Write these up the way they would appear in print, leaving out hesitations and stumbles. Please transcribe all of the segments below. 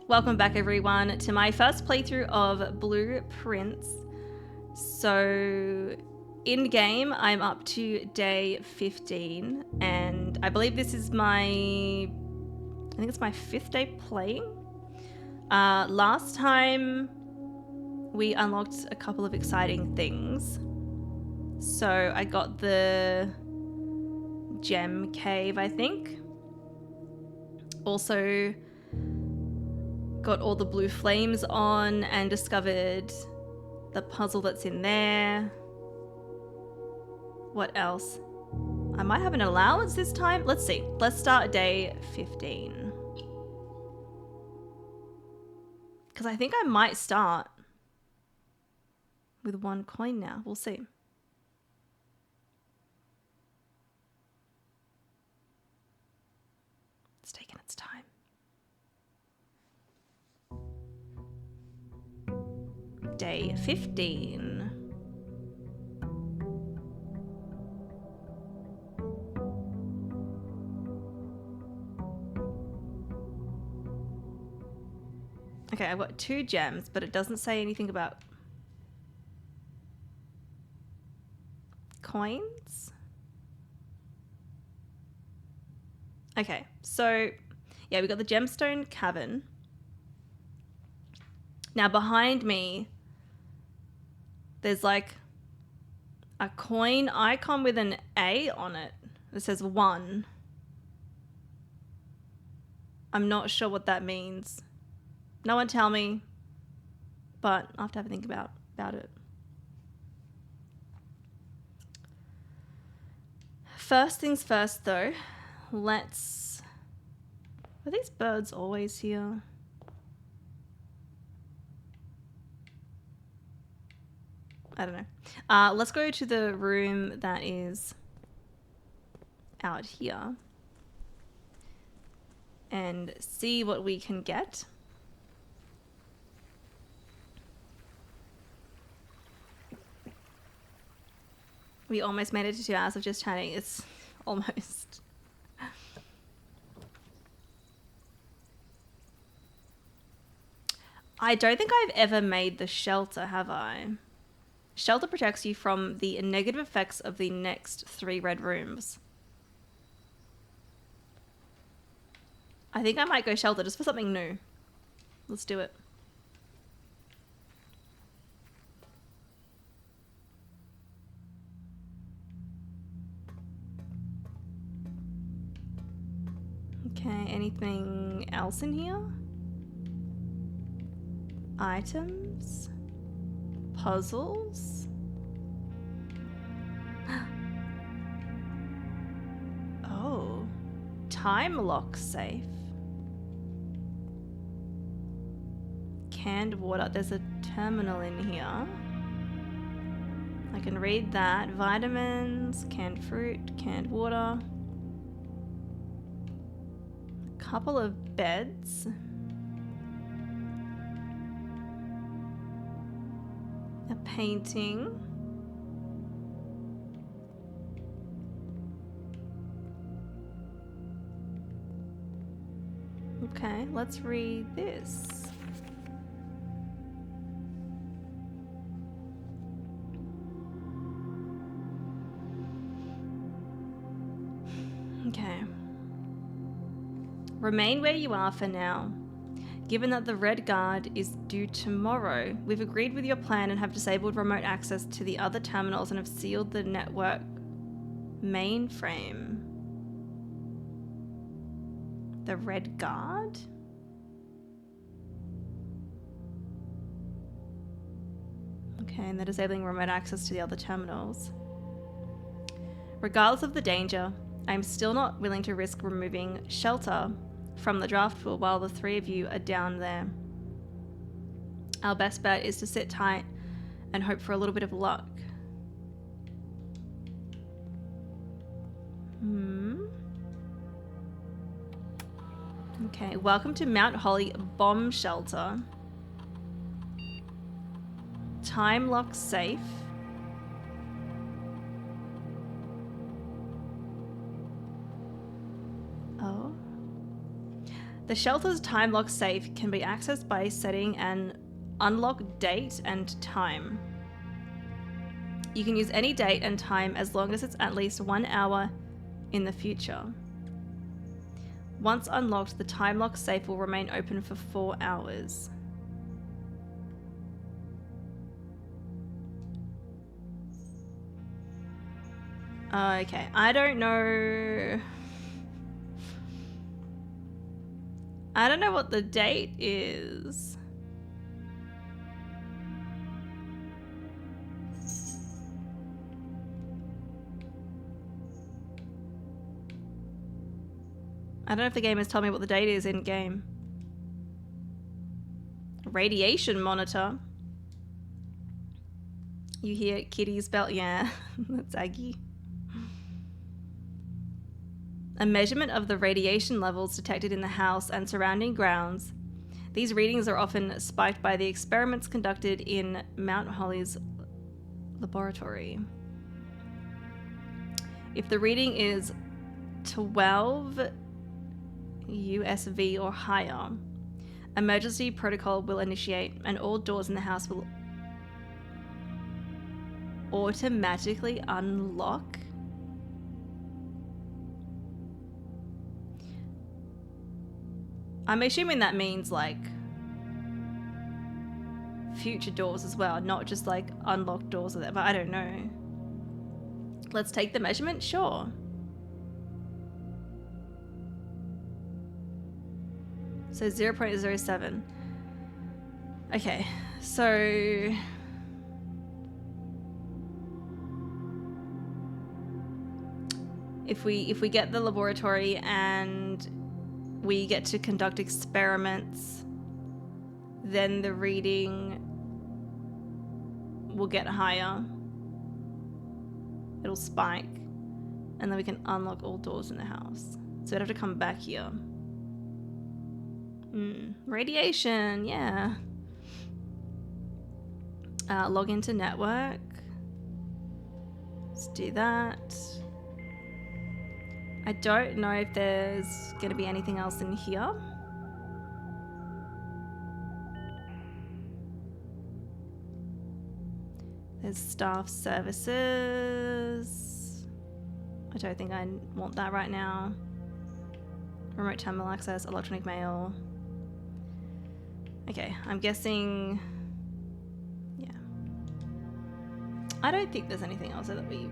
Welcome back everyone to my first playthrough of Blueprints. So in game I'm up to day 15 and I believe this is I think it's my 5th day playing. Last time we unlocked a couple of exciting things. So I got the gem cave, I think. Also got all the blue flames on and discovered the puzzle that's in there. What else? I might have an allowance this time. Let's see. Let's start day 15. Because I think I might start with 1 coin now. We'll see. It's taking its time. Day 15. Okay, I've got 2 gems, but it doesn't say anything about coins. Okay, so yeah, we got the gemstone cavern. Now behind me, there's like a coin icon with an A on it. It says 1. I'm not sure what that means. No one tell me, but I'll have to have a think about it. First things first though, are these birds always here? I don't know. Let's go to the room that is out here and see what we can get. We almost made it to 2 hours of just chatting. It's almost. I don't think I've ever made the shelter, have I? Shelter protects you from the negative effects of the next 3 red rooms. I think I might go shelter just for something new. Let's do it. Okay, anything else in here? Items? Puzzles? Oh, time lock safe. Canned water. There's a terminal in here. I can read that. Vitamins, canned fruit, canned water. A couple of beds. A painting. Okay, let's read this. Okay. Remain where you are for now. Given that the Red Guard is due tomorrow, we've agreed with your plan and have disabled remote access to the other terminals and have sealed the network mainframe. The Red Guard? Okay, and they're disabling remote access to the other terminals. Regardless of the danger, I'm still not willing to risk removing shelter from the draft pool while the 3 of you are down there. Our best bet is to sit tight and hope for a little bit of luck. Okay, welcome to Mount Holly Bomb Shelter. Time lock safe. Oh. The shelter's time lock safe can be accessed by setting an unlock date and time. You can use any date and time as long as it's at least 1 hour in the future. Once unlocked, the time lock safe will remain open for 4 hours. Okay, I don't know. I don't know what the date is. I don't know if the game has told me what the date is in game. Radiation monitor. You hear Kitty's belt? Yeah, that's Aggie. A measurement of the radiation levels detected in the house and surrounding grounds. These readings are often spiked by the experiments conducted in Mount Holly's laboratory. If the reading is 12 USV or higher, emergency protocol will initiate and all doors in the house will automatically unlock. I'm assuming that means like future doors as well, not just like unlocked doors or that, but I don't know. Let's take the measurement, sure. So 0.07. Okay, so if we get the laboratory and we get to conduct experiments, then the reading will get higher. It'll spike, and then we can unlock all doors in the house. So we'd have to come back here. Radiation, yeah. Log into network. Let's do that. I don't know if there's going to be anything else in here. There's staff services. I don't think I want that right now. Remote terminal access, electronic mail. Okay, I'm guessing... yeah. I don't think there's anything else that we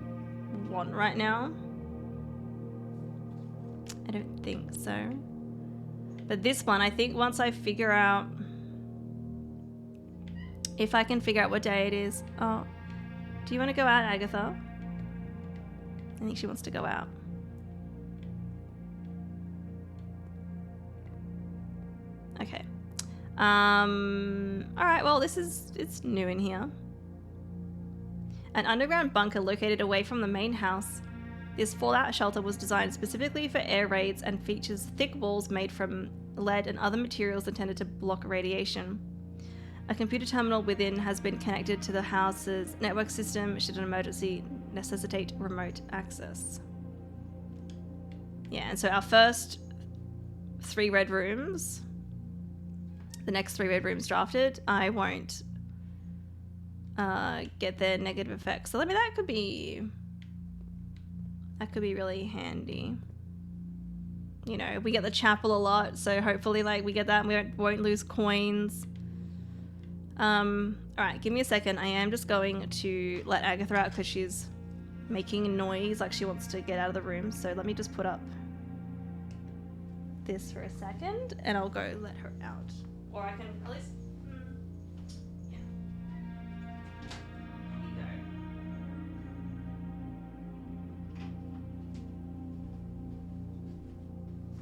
want right now. I don't think so. But this one, I think once I figure out... if I can figure out what day it is... Oh, do you want to go out, Agatha? I think she wants to go out. Okay. Alright, well, it's new in here. An underground bunker located away from the main house. This fallout shelter was designed specifically for air raids and features thick walls made from lead and other materials intended to block radiation. A computer terminal within has been connected to the house's network system should an emergency necessitate remote access. Yeah, and so our first 3 red rooms, the next 3 red rooms drafted, I won't get their negative effects. So I mean, that could be really handy. You know, we get the chapel a lot, so hopefully like we get that and we won't lose coins. Alright, give me a second. I am just going to let Agatha out because she's making a noise like she wants to get out of the room. So let me just put up this for a second and I'll go let her out. Or I can at least... yeah. Here you go.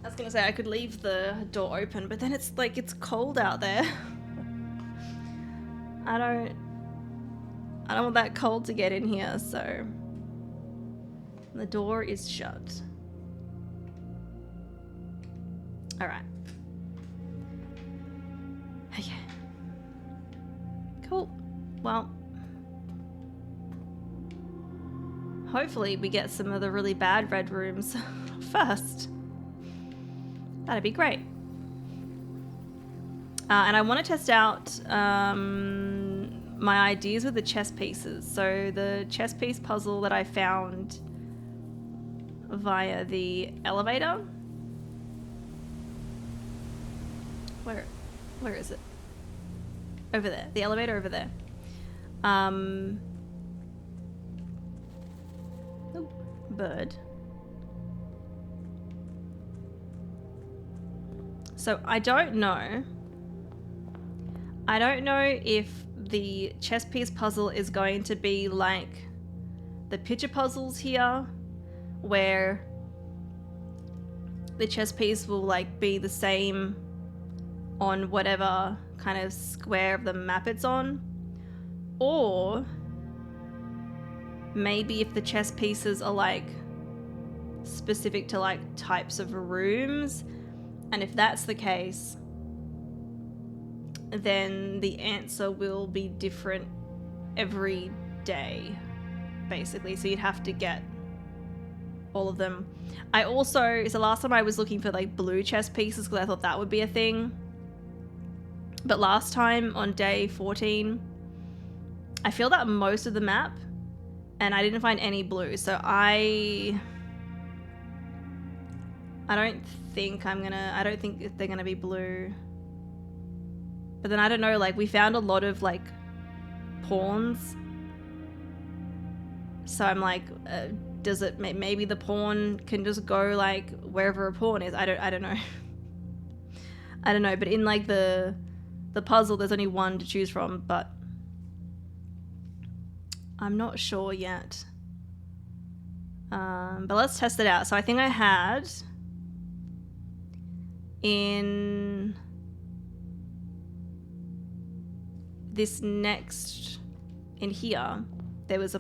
I was gonna say I could leave the door open, but then it's like it's cold out there. I don't want that cold to get in here, so the door is shut. All right. Okay. Cool. Well, hopefully we get some of the really bad red rooms first. That'd be great. And I want to test out my ideas with the chess pieces. So the chess piece puzzle that I found via the elevator. Where is it? Over there. The elevator over there. Oh, bird. So I don't know if the chess piece puzzle is going to be like the picture puzzles here, where the chess piece will like be the same on whatever kind of square of the map it's on, or maybe if the chess pieces are like specific to like types of rooms, and if that's the case, then the answer will be different every day, basically. So you'd have to get all of them. I also, so last time I was looking for like blue chess pieces because I thought that would be a thing. But last time on day 14, I filled out most of the map and I didn't find any blue. So I don't think they're gonna be blue. But then I don't know, like we found a lot of like pawns. So I'm like, does it, maybe the pawn can just go like wherever a pawn is? I don't know. I don't know, but in like the puzzle there's only one to choose from, but I'm not sure yet. But let's test it out. So I think I had in this next, in here, there was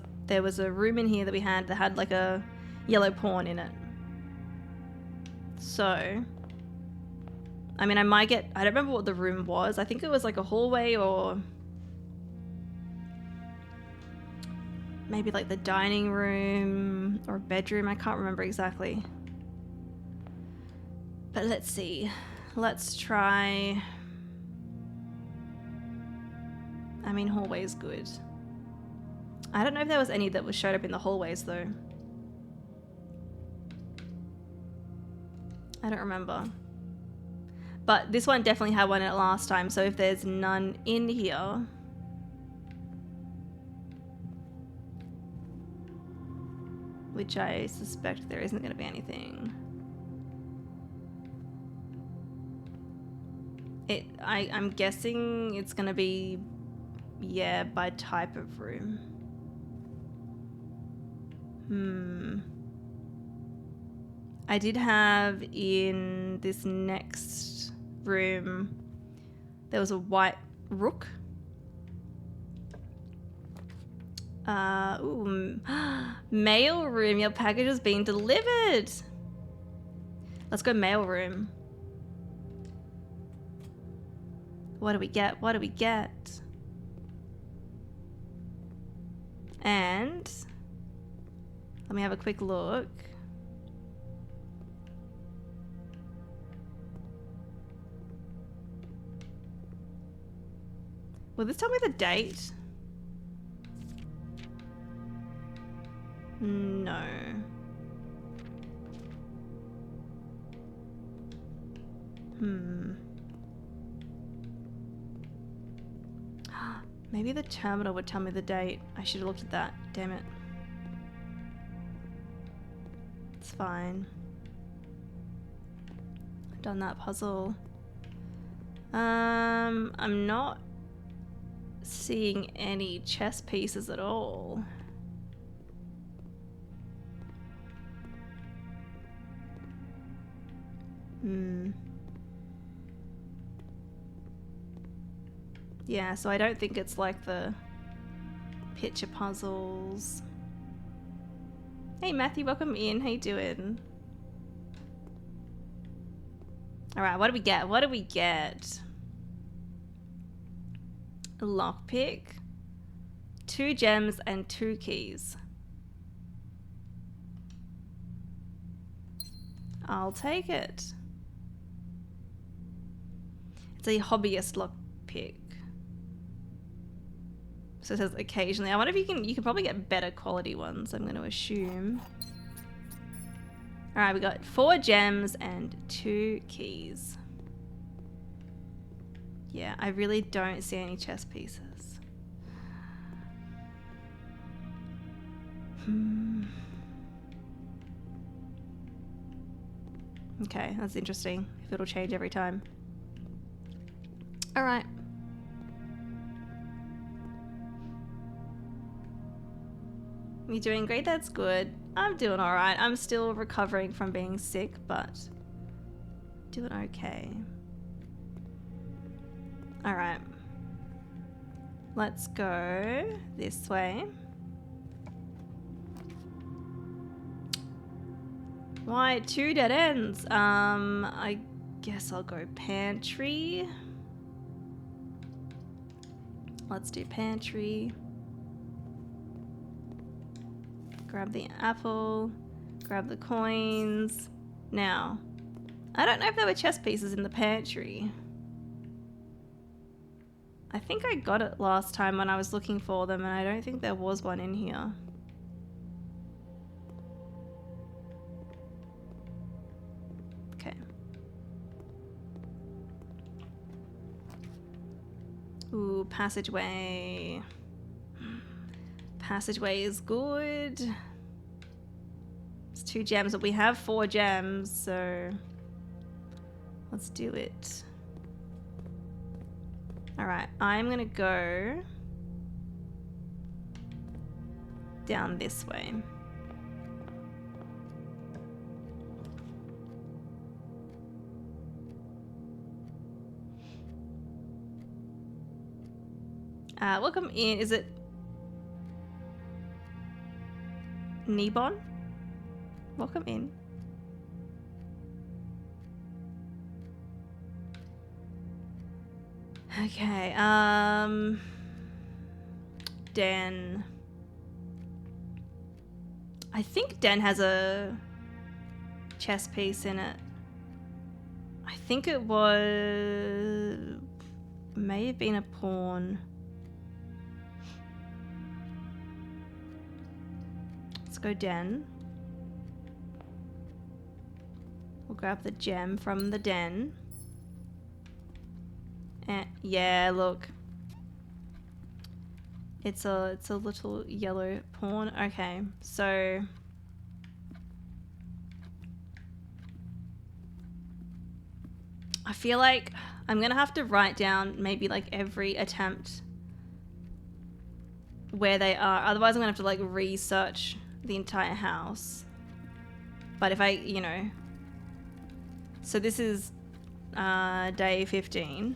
a room in here that had like a yellow pawn in it. So I mean, I don't remember what the room was. I think it was like a hallway or maybe like the dining room or bedroom. I can't remember exactly. But let's see. Let's try. I mean, hallway is good. I don't know if there was any that showed up in the hallways though. I don't remember. But this one definitely had one in it last time, so if there's none in here, which I suspect there isn't going to be anything. I'm guessing it's going to be, yeah, by type of room. I did have in this next room, there was a white rook. Mail room, your package is being delivered. Let's go mail room. What do we get? What do we get? And let me have a quick look. Will this tell me the date? No. Maybe the terminal would tell me the date. I should have looked at that. Damn it. It's fine. I've done that puzzle. I'm not seeing any chess pieces at all. Yeah, so I don't think it's like the picture puzzles. Hey Matthew, welcome in. How you doing? Alright, what do we get? What do we get? A lockpick, 2 gems and 2 keys. I'll take it. It's a hobbyist lockpick. So it says occasionally. I wonder if you can probably get better quality ones, I'm going to assume. Alright, we got 4 gems and 2 keys. Yeah, I really don't see any chess pieces. Okay, that's interesting. If it'll change every time. Alright. You're doing great, that's good. I'm doing alright. I'm still recovering from being sick, but doing okay. Alright. Let's go this way. Why 2 dead ends? I guess I'll go pantry. Let's do pantry. Grab the apple. Grab the coins. Now, I don't know if there were chess pieces in the pantry. I think I got it last time when I was looking for them, and I don't think there was one in here. Okay. Ooh, passageway. Passageway is good. It's 2 gems, but we have 4 gems, so let's do it. Alright, I'm gonna go down this way. Welcome in. Is it Nebon? Welcome in. Okay, Den. I think Den has a chess piece in it. I think it was... may have been a pawn. Let's go Den. We'll grab the gem from the Den. And yeah, look. It's a little yellow pawn. Okay, so I feel like I'm gonna have to write down maybe like every attempt where they are. Otherwise I'm gonna have to like research the entire house. But if I, you know, so this is day 15.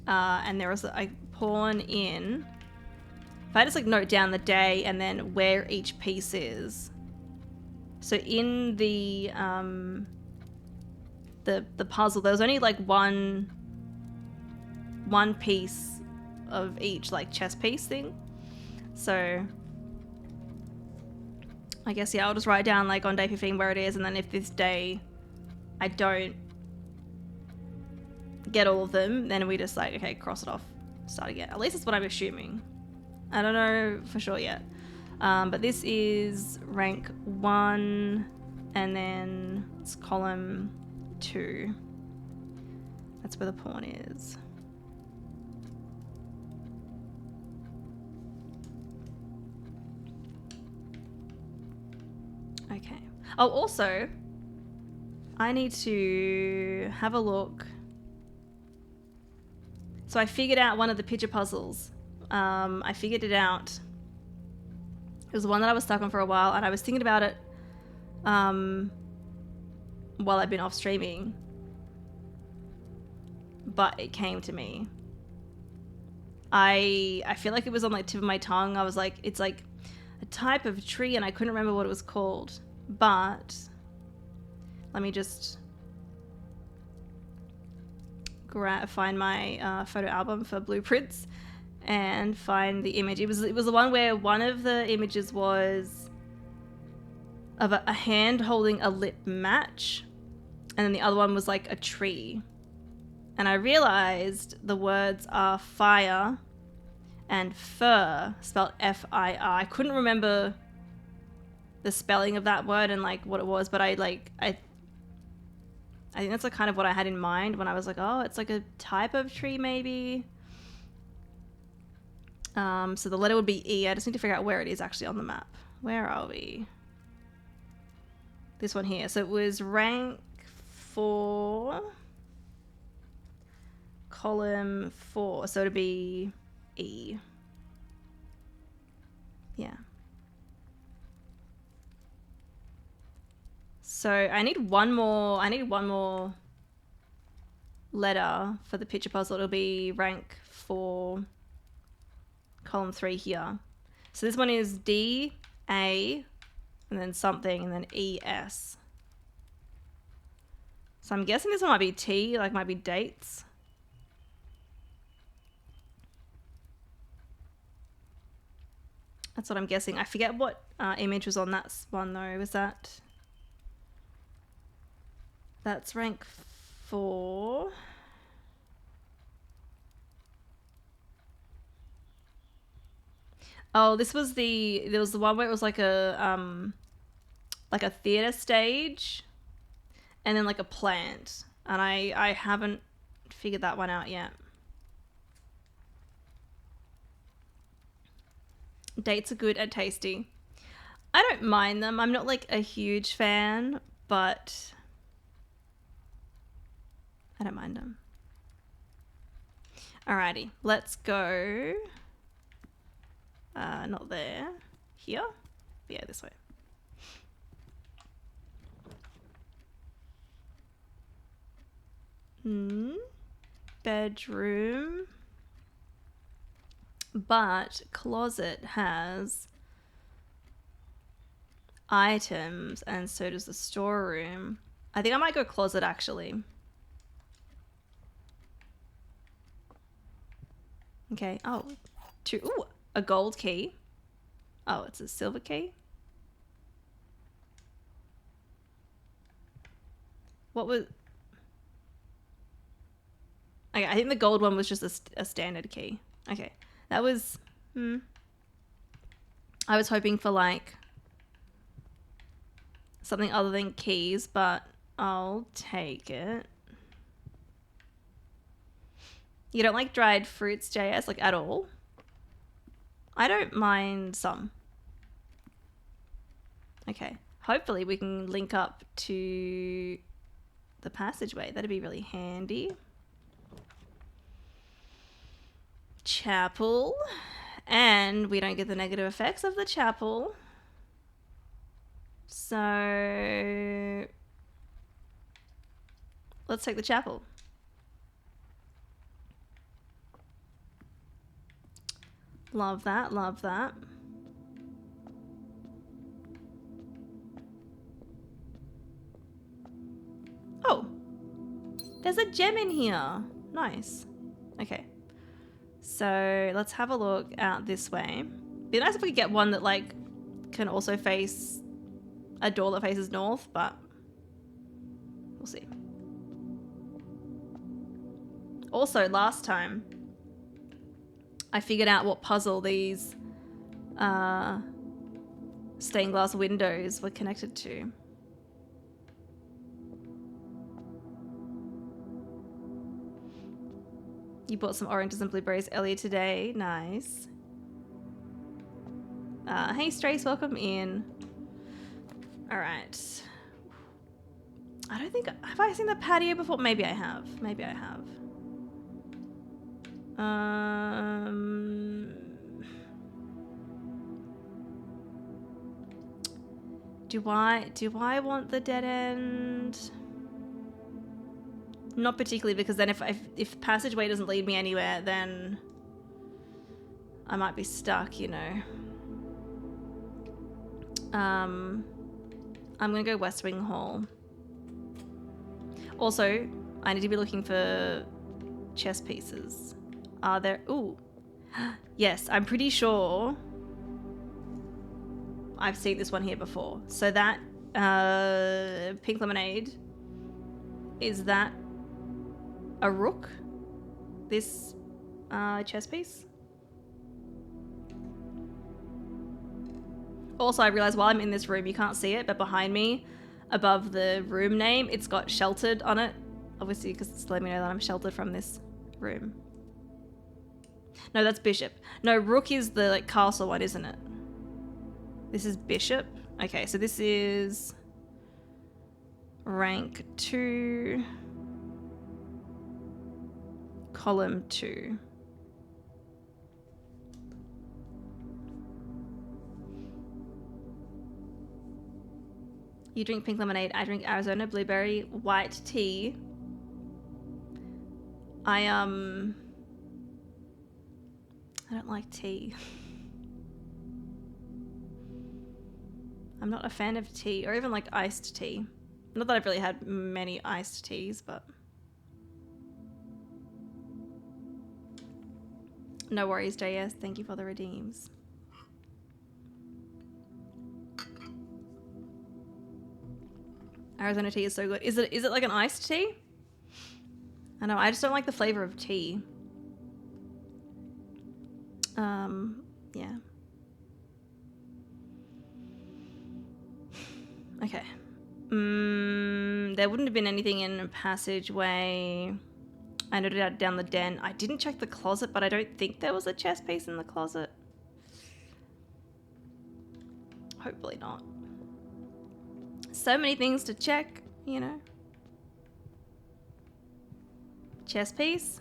And there was a pawn in. If I just like note down the day and then where each piece is. So in the puzzle, there was only like one piece of each like chess piece thing. So I guess yeah, I'll just write down like on day 15 where it is, and then if this day I don't get all of them, then we just like, okay, cross it off, start again. At least that's what I'm assuming. I don't know for sure yet. But this is rank 1, and then it's column 2. That's where the pawn is. Okay. Oh, also, I need to have a look. So I figured out one of the picture puzzles. I figured it out. It was the one that I was stuck on for a while, and I was thinking about it while I've been off streaming. But it came to me. I feel like it was on the tip of my tongue. I was like, it's like a type of tree, and I couldn't remember what it was called. But let me just find my photo album for blueprints and find the image. It was the one where one of the images was of a hand holding a lit match, And then the other one was like a tree. And I realized the words are fire and fur, spelled F-I-R. I couldn't remember the spelling of that word and like what it was, but I think that's like kind of what I had in mind when I was like, oh, it's like a type of tree maybe. So the letter would be E. I just need to figure out where it is actually on the map. Where are we? This one here. So it was rank 4, column 4. So it'd be E. Yeah. So I need one more letter for the picture puzzle. It'll be rank 4, column 3 here. So this one is D, A, and then something, and then E, S. So I'm guessing this one might be T, like might be dates. That's what I'm guessing. I forget what image was on that one though. Was that... That's rank 4. Oh, there was the one where it was like a theater stage and then like a plant. And I haven't figured that one out yet. Dates are good and tasty. I don't mind them. I'm not like a huge fan, but I don't mind them. Alrighty, let's go. Not there. Here? Yeah, this way. Bedroom. But closet has items and so does the storeroom. I think I might go closet actually. Okay. Oh, ooh, a gold key. Oh, it's a silver key. What was... Okay, I think the gold one was just a standard key. Okay, that was... I was hoping for like something other than keys, but I'll take it. You don't like dried fruits, JS, like at all? I don't mind some. Okay, hopefully we can link up to the passageway. That'd be really handy. Chapel. And we don't get the negative effects of the chapel. So let's take the chapel. Love that, love that. Oh, there's a gem in here. Nice. Okay. So let's have a look out this way. Be nice if we could get one that like can also face a door that faces north, but we'll see. Also, last time I figured out what puzzle these stained glass windows were connected to. You bought some oranges and blueberries earlier today. Nice. Hey, Strace, welcome in. All right. I don't think... Have I seen the patio before? Maybe I have. Maybe I have. Do I want the dead end? Not particularly, because then if passageway doesn't lead me anywhere, then I might be stuck, you know. I'm gonna go West Wing Hall. Also, I need to be looking for chess pieces. Are there... Ooh. Yes, I'm pretty sure I've seen this one here before. So that pink lemonade Is that a rook? This chess piece? Also, I realized while I'm in this room, you can't see it, but behind me, above the room name, it's got sheltered on it. Obviously, because it's letting me know that I'm sheltered from this room. No, that's bishop. No, rook is the like castle one, isn't it? This is bishop. Okay, so this is rank 2, column 2. You drink pink lemonade, I drink Arizona blueberry white tea. I don't like tea. I'm not a fan of tea, or even like iced tea. Not that I've really had many iced teas, but... No worries, JS. Thank you for the redeems. Arizona tea is so good. Is it like an iced tea? I know, I just don't like the flavor of tea. Yeah. Okay. There wouldn't have been anything in a passageway. I noted out down the den. I didn't check the closet, but I don't think there was a chess piece in the closet. Hopefully not. So many things to check, you know. Chess piece.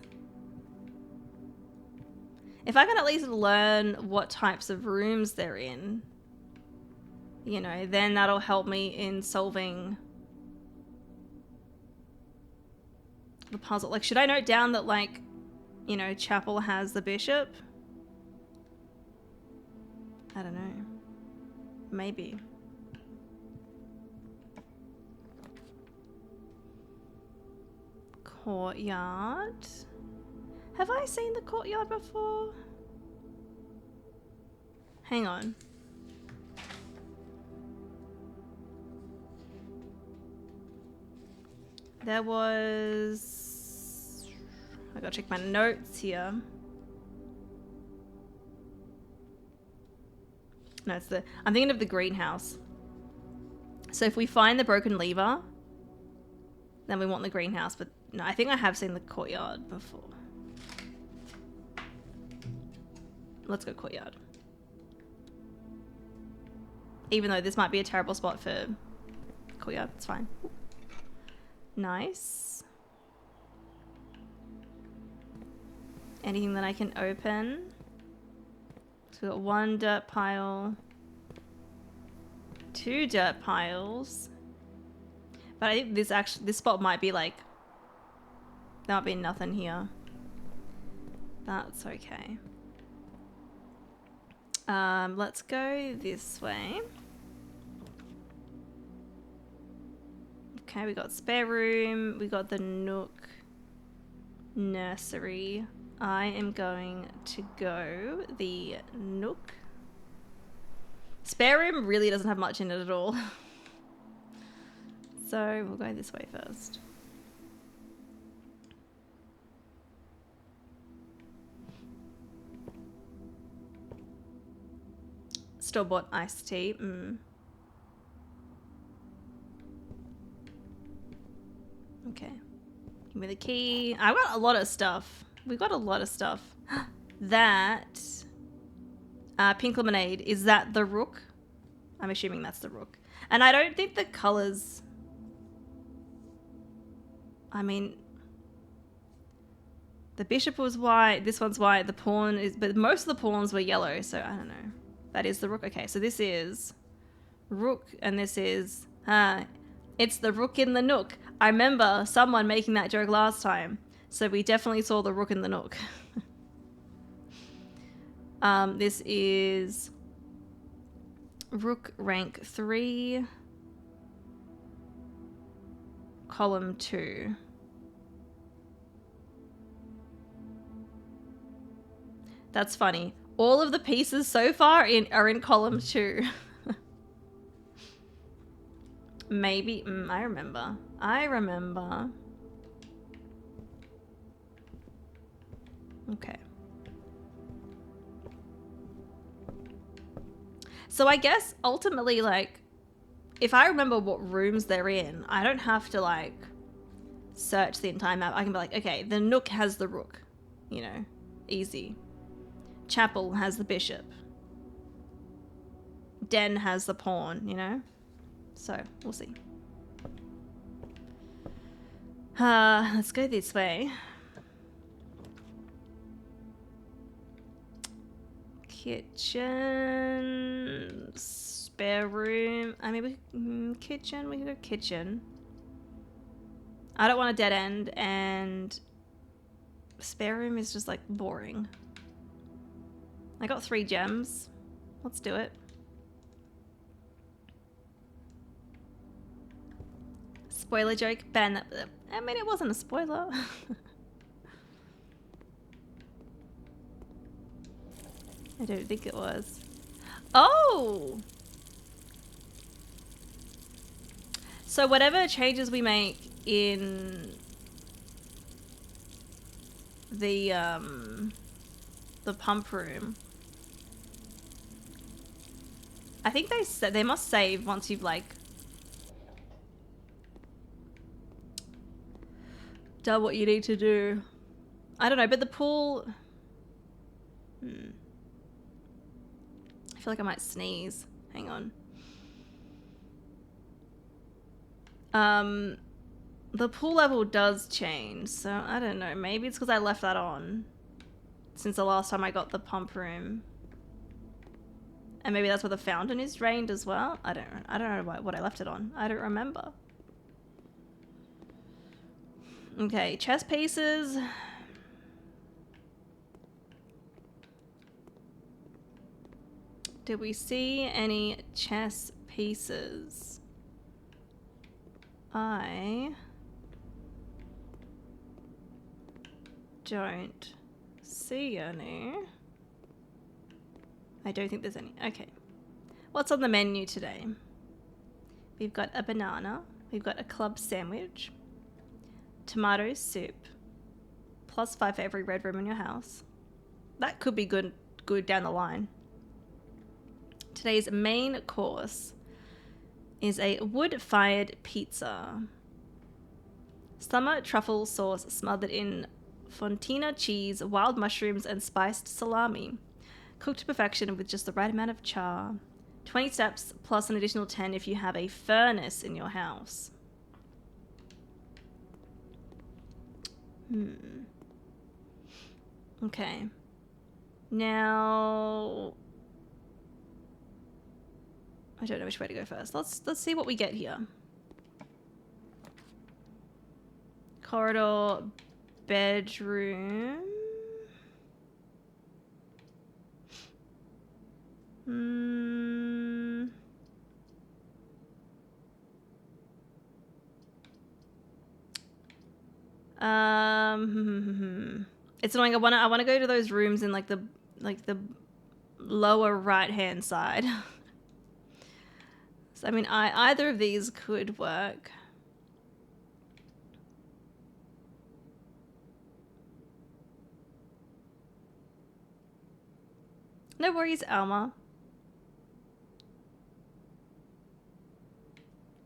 If I can at least learn what types of rooms they're in, you know, then that'll help me in solving the puzzle. Like, should I note down that, like, you know, chapel has the bishop? I don't know. Maybe. Courtyard. Have I seen the courtyard before? Hang on. There was... I gotta check my notes here. No, it's the... I'm thinking of the greenhouse. So if we find the broken lever, then we want the greenhouse. But no, I think I have seen the courtyard before. Let's go courtyard. Even though this might be a terrible spot for courtyard, it's fine. Nice. Anything that I can open? So we've got 1 dirt pile, 2 dirt piles. But I think this spot might be like, there might be nothing here. That's okay. Let's go this way. Okay, we got spare room. We got the nook nursery. I am going to go the nook. Spare room really doesn't have much in it at all. So we'll go this way first. Store-bought iced tea. Okay. Give me the key. I got a lot of stuff. We got a lot of stuff. That pink lemonade, is that the rook? I'm assuming that's the rook. And I don't think the colors... I mean... The bishop was white, this one's white, the pawn is... But most of the pawns were yellow, so I don't know. That is the rook. Okay, so this is rook, and this is... it's the rook in the nook. I remember someone making that joke last time. So we definitely saw the rook in the nook. This is rook rank 3, column 2. That's funny. All of the pieces so far are in column 2. Maybe, I remember. Okay. So I guess ultimately, like, if I remember what rooms they're in, I don't have to, like, search the entire map. I can be like, okay, the Nook has the Rook. You know, easy. Chapel has the Bishop. Den has the Pawn, you know? So, we'll see. Let's go this way. Kitchen, spare room. I mean, kitchen. We can go kitchen. I don't want a dead end, and spare room is just like boring. I got 3 gems. Let's do it. Spoiler joke. Ben. I mean, it wasn't a spoiler. I don't think it was. Oh! So whatever changes we make in the pump room, I think they must save once you've like done what you need to do. I don't know, but the pool. I feel like I might sneeze. Hang on. The pool level does change, so I don't know. Maybe it's because I left that on since the last time I got the pump room. And maybe that's where the fountain is drained as well. I don't know what I left it on. I don't remember. Okay, chess pieces. Did we see any chess pieces? I don't see any. I don't think there's any. Okay. What's on the menu today? We've got a banana. We've got a club sandwich. Tomato soup. +5 for every red room in your house. That could be good down the line. Today's main course is a wood-fired pizza. Summer truffle sauce smothered in fontina cheese, wild mushrooms, and spiced salami. Cooked to perfection with just the right amount of char. 20 steps plus an additional 10 if you have a furnace in your house. Okay. Now, I don't know which way to go first. Let's see what we get here. Corridor, bedroom. It's annoying. I wanna go to those rooms in like the lower right hand side. So I mean, either of these could work. No worries, Alma.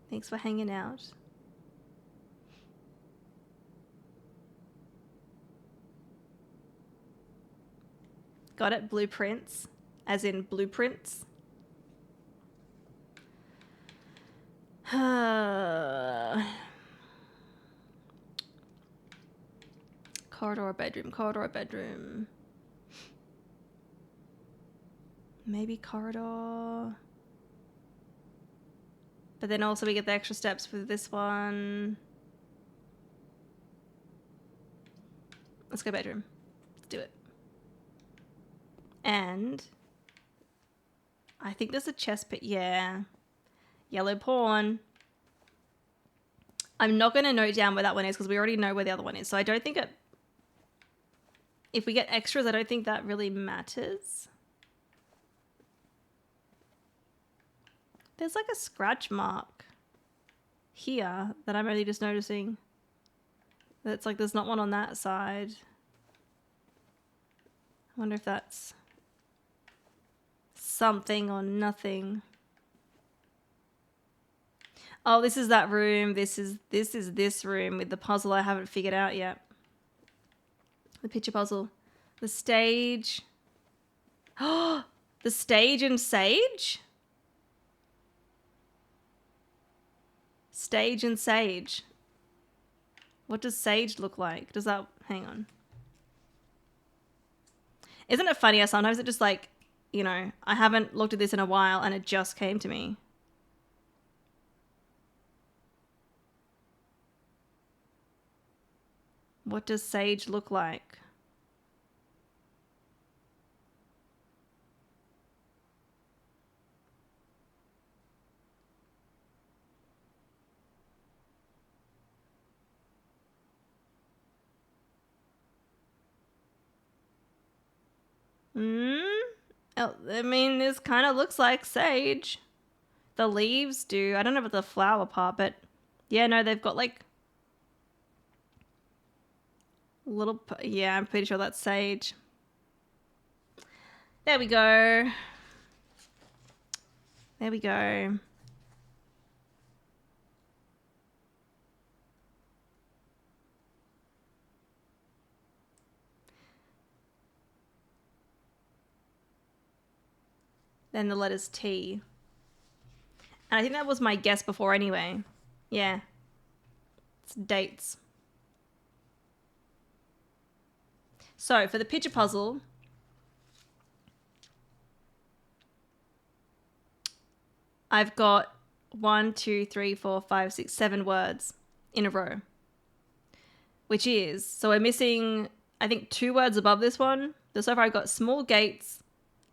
Thanks for hanging out. Got it? Blueprints. As in blueprints. Corridor, bedroom, corridor, bedroom. Maybe corridor. But then also we get the extra steps with this one. Let's go bedroom. Let's do it. And I think there's a chess pit. Yeah. Yellow pawn. I'm not going to note down where that one is because we already know where the other one is. So I don't think it... If we get extras, I don't think that really matters. There's like a scratch mark here that I'm only just noticing. That's like there's not one on that side. I wonder if that's something or nothing. Oh, this is that room. This is this room with the puzzle I haven't figured out yet. The picture puzzle. The stage. Oh, the stage and sage? Stage and sage. What does sage look like? Does that... Hang on. Isn't it funny how sometimes it just like, you know, I haven't looked at this in a while and it just came to me. What does sage look like? I mean, this kind of looks like sage. The leaves do. I don't know about the flower part, but yeah, no, they've got like little... Yeah, I'm pretty sure that's sage. There we go. There we go. Then the letters T. And I think that was my guess before anyway. Yeah. It's dates. So for the picture puzzle, I've got 1, 2, 3, 4, 5, 6, 7 words in a row. Which is, so we're missing, I think, 2 words above this one. So far I've got small gates,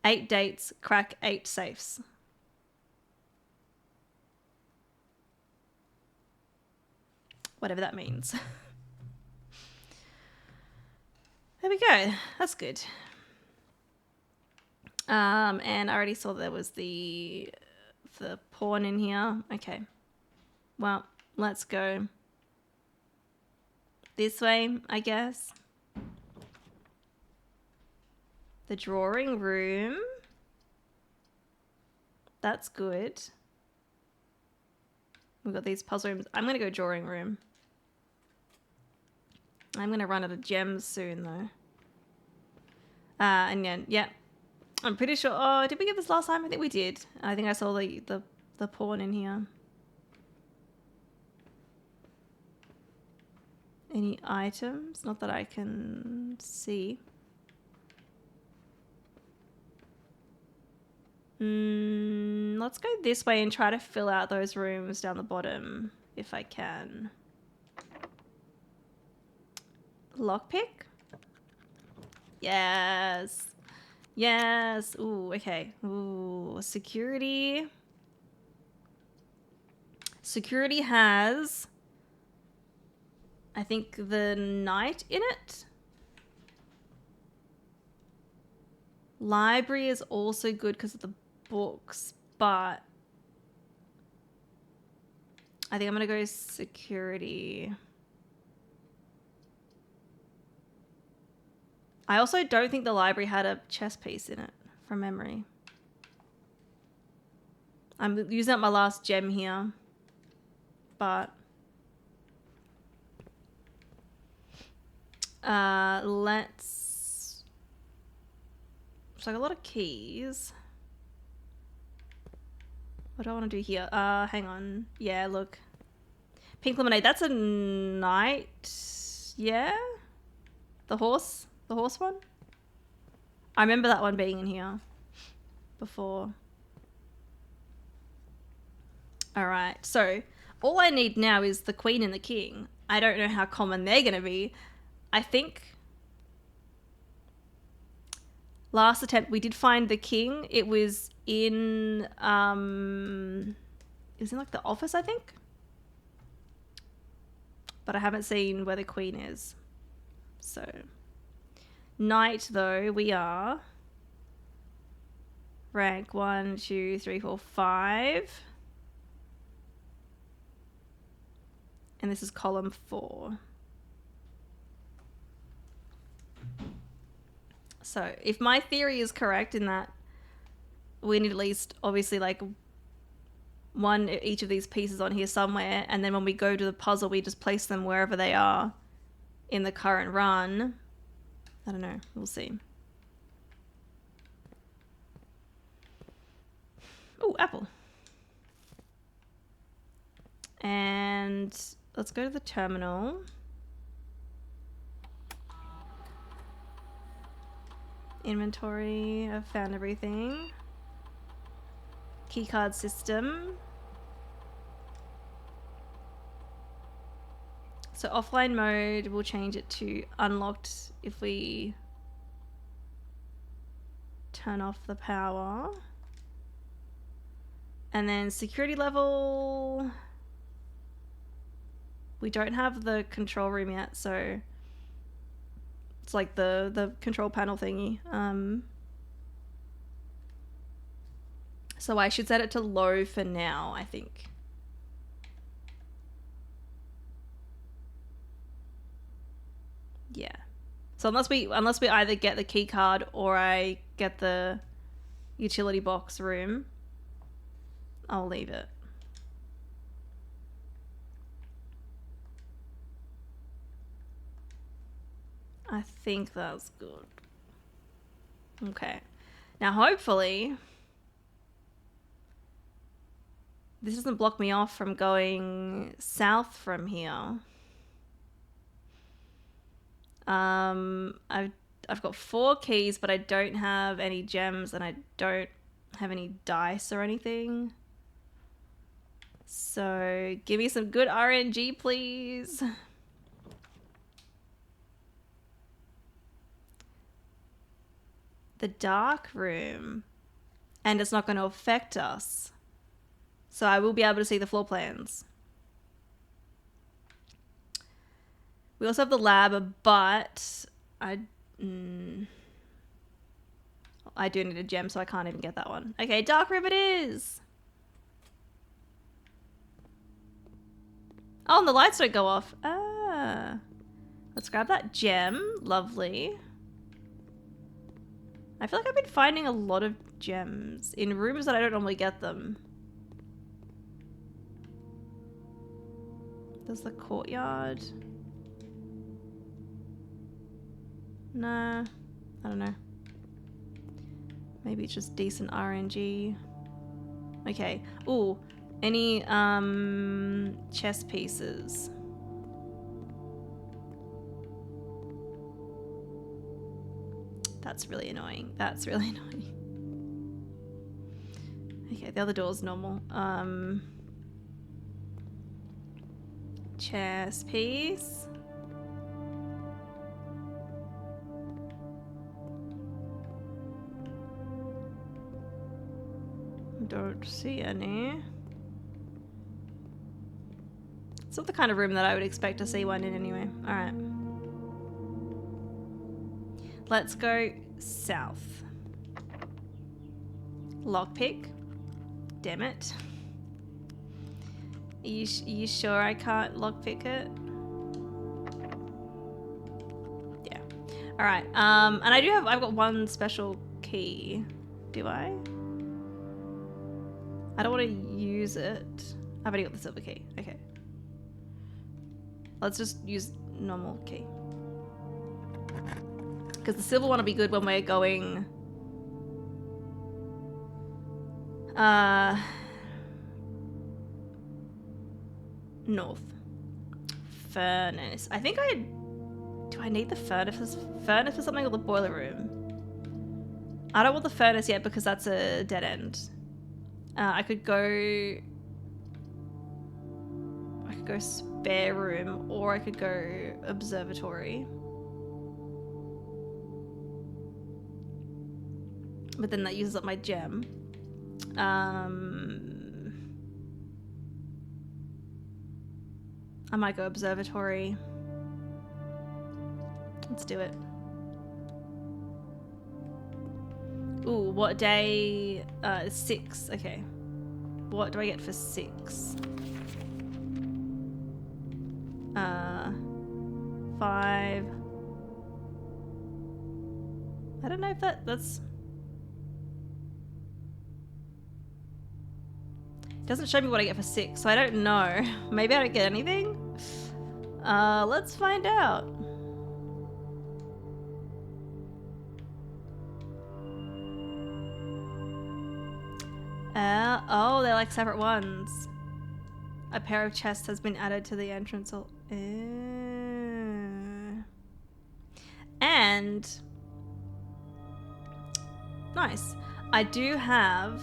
8 dates, crack 8 safes. Whatever that means. There we go. That's good. And I already saw there was the pawn in here. Okay. Well, let's go this way, I guess. The drawing room. That's good. We've got these puzzle rooms. I'm going to go drawing room. I'm going to run out of gems soon, though. And then, yeah. I'm pretty sure... Oh, did we get this last time? I think we did. I think I saw the pawn in here. Any items? Not that I can see. Let's go this way and try to fill out those rooms down the bottom, if I can. Lockpick? Yes. Yes. Ooh, okay. Ooh, security. Security has, I think, the knight in it. Library is also good because of the books, but I think I'm going to go security. I also don't think the library had a chess piece in it, from memory. I'm using up my last gem here, but let's... So I got a lot of keys. What do I want to do here? Hang on. Yeah, look. Pink lemonade. That's a knight. Yeah? The horse one? I remember that one being in here before. Alright, so all I need now is the queen and the king. I don't know how common they're going to be. I think last attempt we did find the king. It was in like the office, I think. But I haven't seen where the queen is. So knight, though, we are rank 1, 2, 3, 4, 5. And this is column 4. So if my theory is correct in that we need at least obviously like one each of these pieces on here somewhere, and then when we go to the puzzle we just place them wherever they are in the current run. I don't know, we'll see. Oh, apple. And let's go to the terminal. Inventory, I've found everything. Keycard system. So offline mode, we'll change it to unlocked if we turn off the power. And then security level, we don't have the control room yet, so it's like the control panel thingy. So I should set it to low for now, I think. Yeah. So unless we either get the key card or I get the utility box room, I'll leave it. I think that's good. Okay. Now hopefully this doesn't block me off from going south from here. I've got 4 keys, but I don't have any gems and I don't have any dice or anything. So give me some good RNG, please. The dark room. And it's not going to affect us. So I will be able to see the floor plans. We also have the lab, but I do need a gem, so I can't even get that one. Okay, dark room it is. Oh, and the lights don't go off. Ah. Let's grab that gem. Lovely. I feel like I've been finding a lot of gems in rooms that I don't normally get them. There's the courtyard. Nah, I don't know. Maybe it's just decent RNG. Okay. Ooh, any chess pieces? That's really annoying. That's really annoying. Okay, the other door's normal. Chess piece. Don't see any. It's not the kind of room that I would expect to see one in anyway. Alright. Let's go south. Lockpick. Damn it. Are you sure I can't lockpick it? Yeah. Alright. And I've got one special key. Do I? I don't want to use it. I've already got the silver key. Okay. Let's just use normal key. Because the silver one will be good when we're going... north. Furnace. I think do I need the furnace for something, or the boiler room? I don't want the furnace yet because that's a dead end. I could go spare room, or I could go observatory. But then that uses up my gem. I might go observatory. Let's do it. Ooh, what day? 6. Okay. What do I get for 6? 5. I don't know if that's... It doesn't show me what I get for 6, so I don't know. Maybe I don't get anything? Let's find out. Oh, they're like separate ones. A pair of chests has been added to the entrance. And nice. I do have...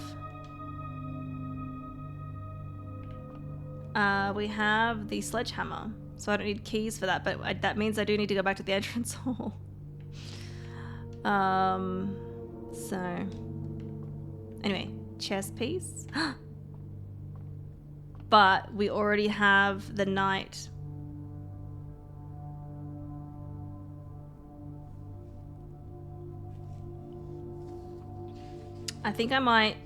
we have the sledgehammer, so I don't need keys for that, but that means I do need to go back to the entrance hall. So... Anyway, chest piece. But we already have the knight. I think I might...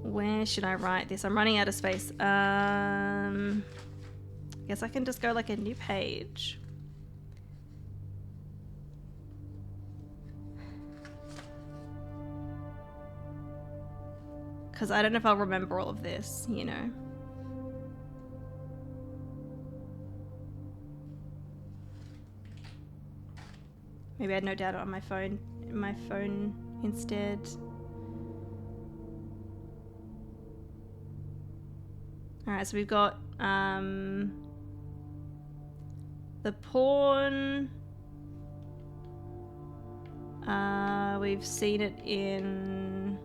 Where should I write this? I'm running out of space. I guess I can just go like a new page. Because I don't know if I'll remember all of this, you know. Maybe I'd note down it on my phone instead. Alright, so we've got the pawn. We've seen it in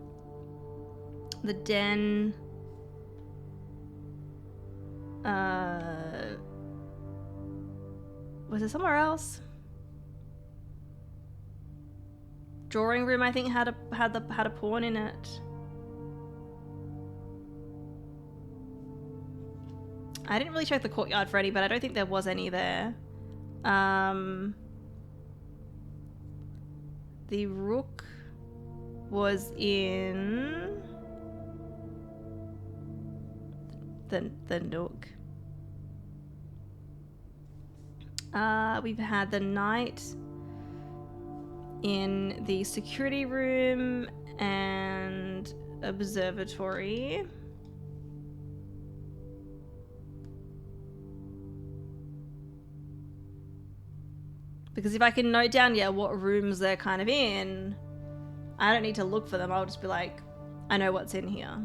the den. Was it somewhere else? Drawing room, I think, had a pawn in it. I didn't really check the courtyard for any, but I don't think there was any there. The rook was in the nook. We've had the knight in the security room and observatory. Because if I can note down, yeah, what rooms they're kind of in, I don't need to look for them. I'll just be like, I know what's in here.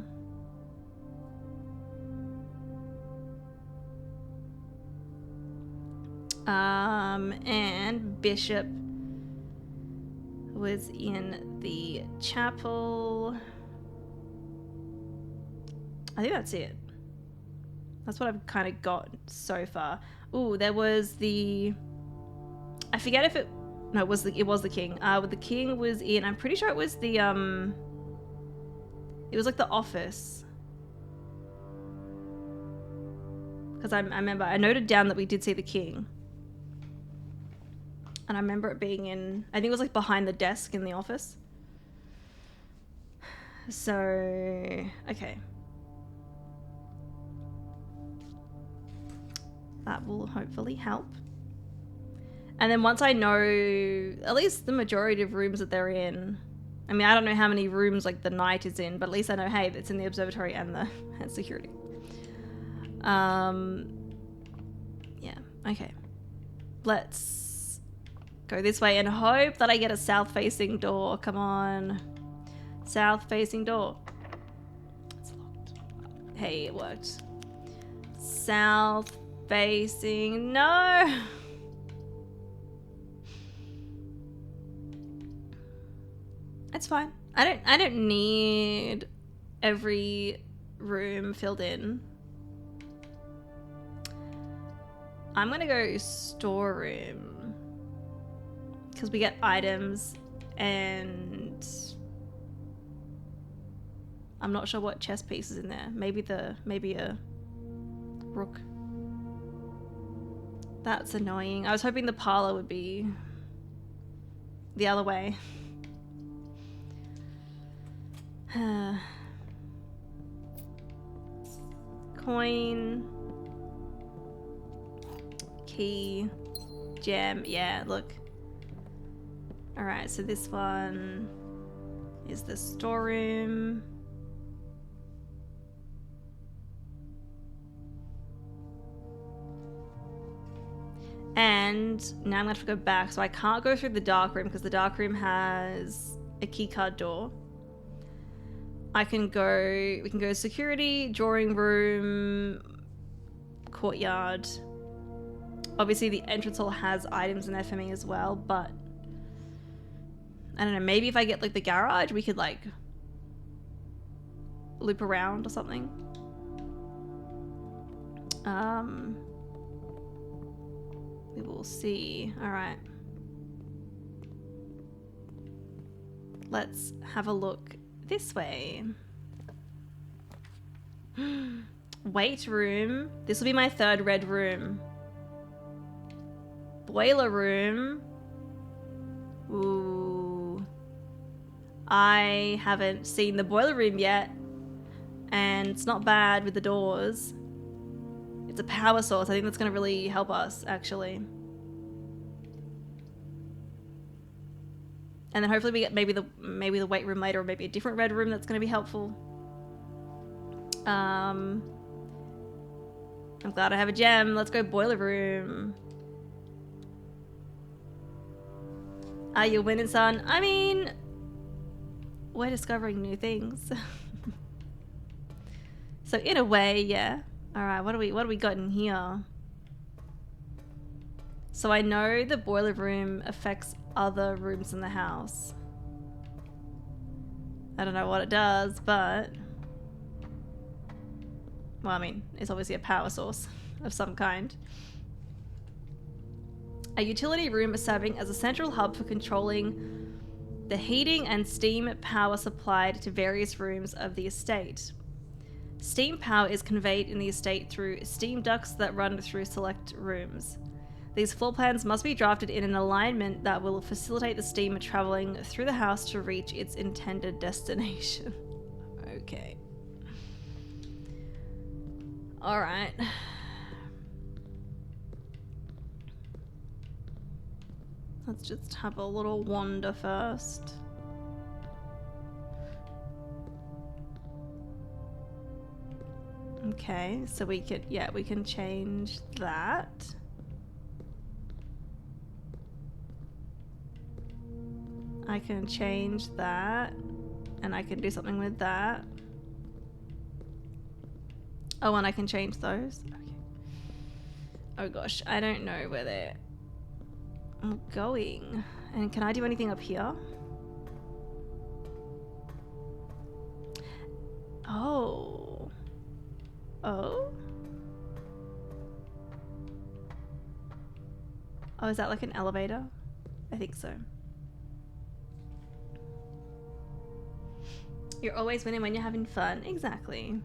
And Bishop was in the chapel. I think that's it. That's what I've kind of got so far. Ooh, there was the... I forget if it... No, it was the king. The king was in... I'm pretty sure it was the... It was like the office. Because I remember... I noted down that we did see the king. And I remember it being in... I think it was like behind the desk in the office. So... Okay. That will hopefully help. And then once I know at least the majority of rooms that they're in, I mean, I don't know how many rooms like the knight is in, but at least I know, hey, it's in the observatory and the security. Yeah, okay. Let's go this way and hope that I get a south-facing door. Come on. South-facing door. It's locked. Hey, it worked. South-facing, no! It's fine. I don't need every room filled in. I'm gonna go storeroom because we get items, and I'm not sure what chess piece is in there. Maybe a rook. That's annoying. I was hoping the parlor would be the other way. Coin, key, gem. Yeah, look. Alright, so this one is the storeroom. And now I'm gonna have to go back, so I can't go through the dark room because the dark room has a keycard door. We can go security, drawing room, courtyard. Obviously the entrance hall has items in there for me as well, but I don't know, maybe if I get like the garage, we could like loop around or something. We will see. All right. Let's have a look this way. Weight room. This will be my third red room. Boiler room. Ooh. I haven't seen the boiler room yet. And it's not bad with the doors. It's a power source. I think that's going to really help us, actually. And then hopefully we get maybe the weight room later, or maybe a different red room that's going to be helpful. I'm glad I have a gem. Let's go boiler room. Are you winning, son? I mean, we're discovering new things. So in a way, yeah. All right, what do we got in here? So I know the boiler room affects other rooms in the house. I don't know what it does, but well, I mean, it's obviously a power source of some kind. A utility room is serving as a central hub for controlling the heating and steam power supplied to various rooms of the estate. Steam power is conveyed in the estate through steam ducts that run through select rooms. These floor plans must be drafted in an alignment that will facilitate the steam traveling through the house to reach its intended destination. Okay. All right. Let's just have a little wander first. Okay, so we can change that. I can change that, and I can do something with that. Oh, and I can change those. Okay. Oh gosh, I don't know where they're going. And can I do anything up here? Oh. Oh? Oh, is that like an elevator? I think so. You're always winning when you're having fun. Exactly.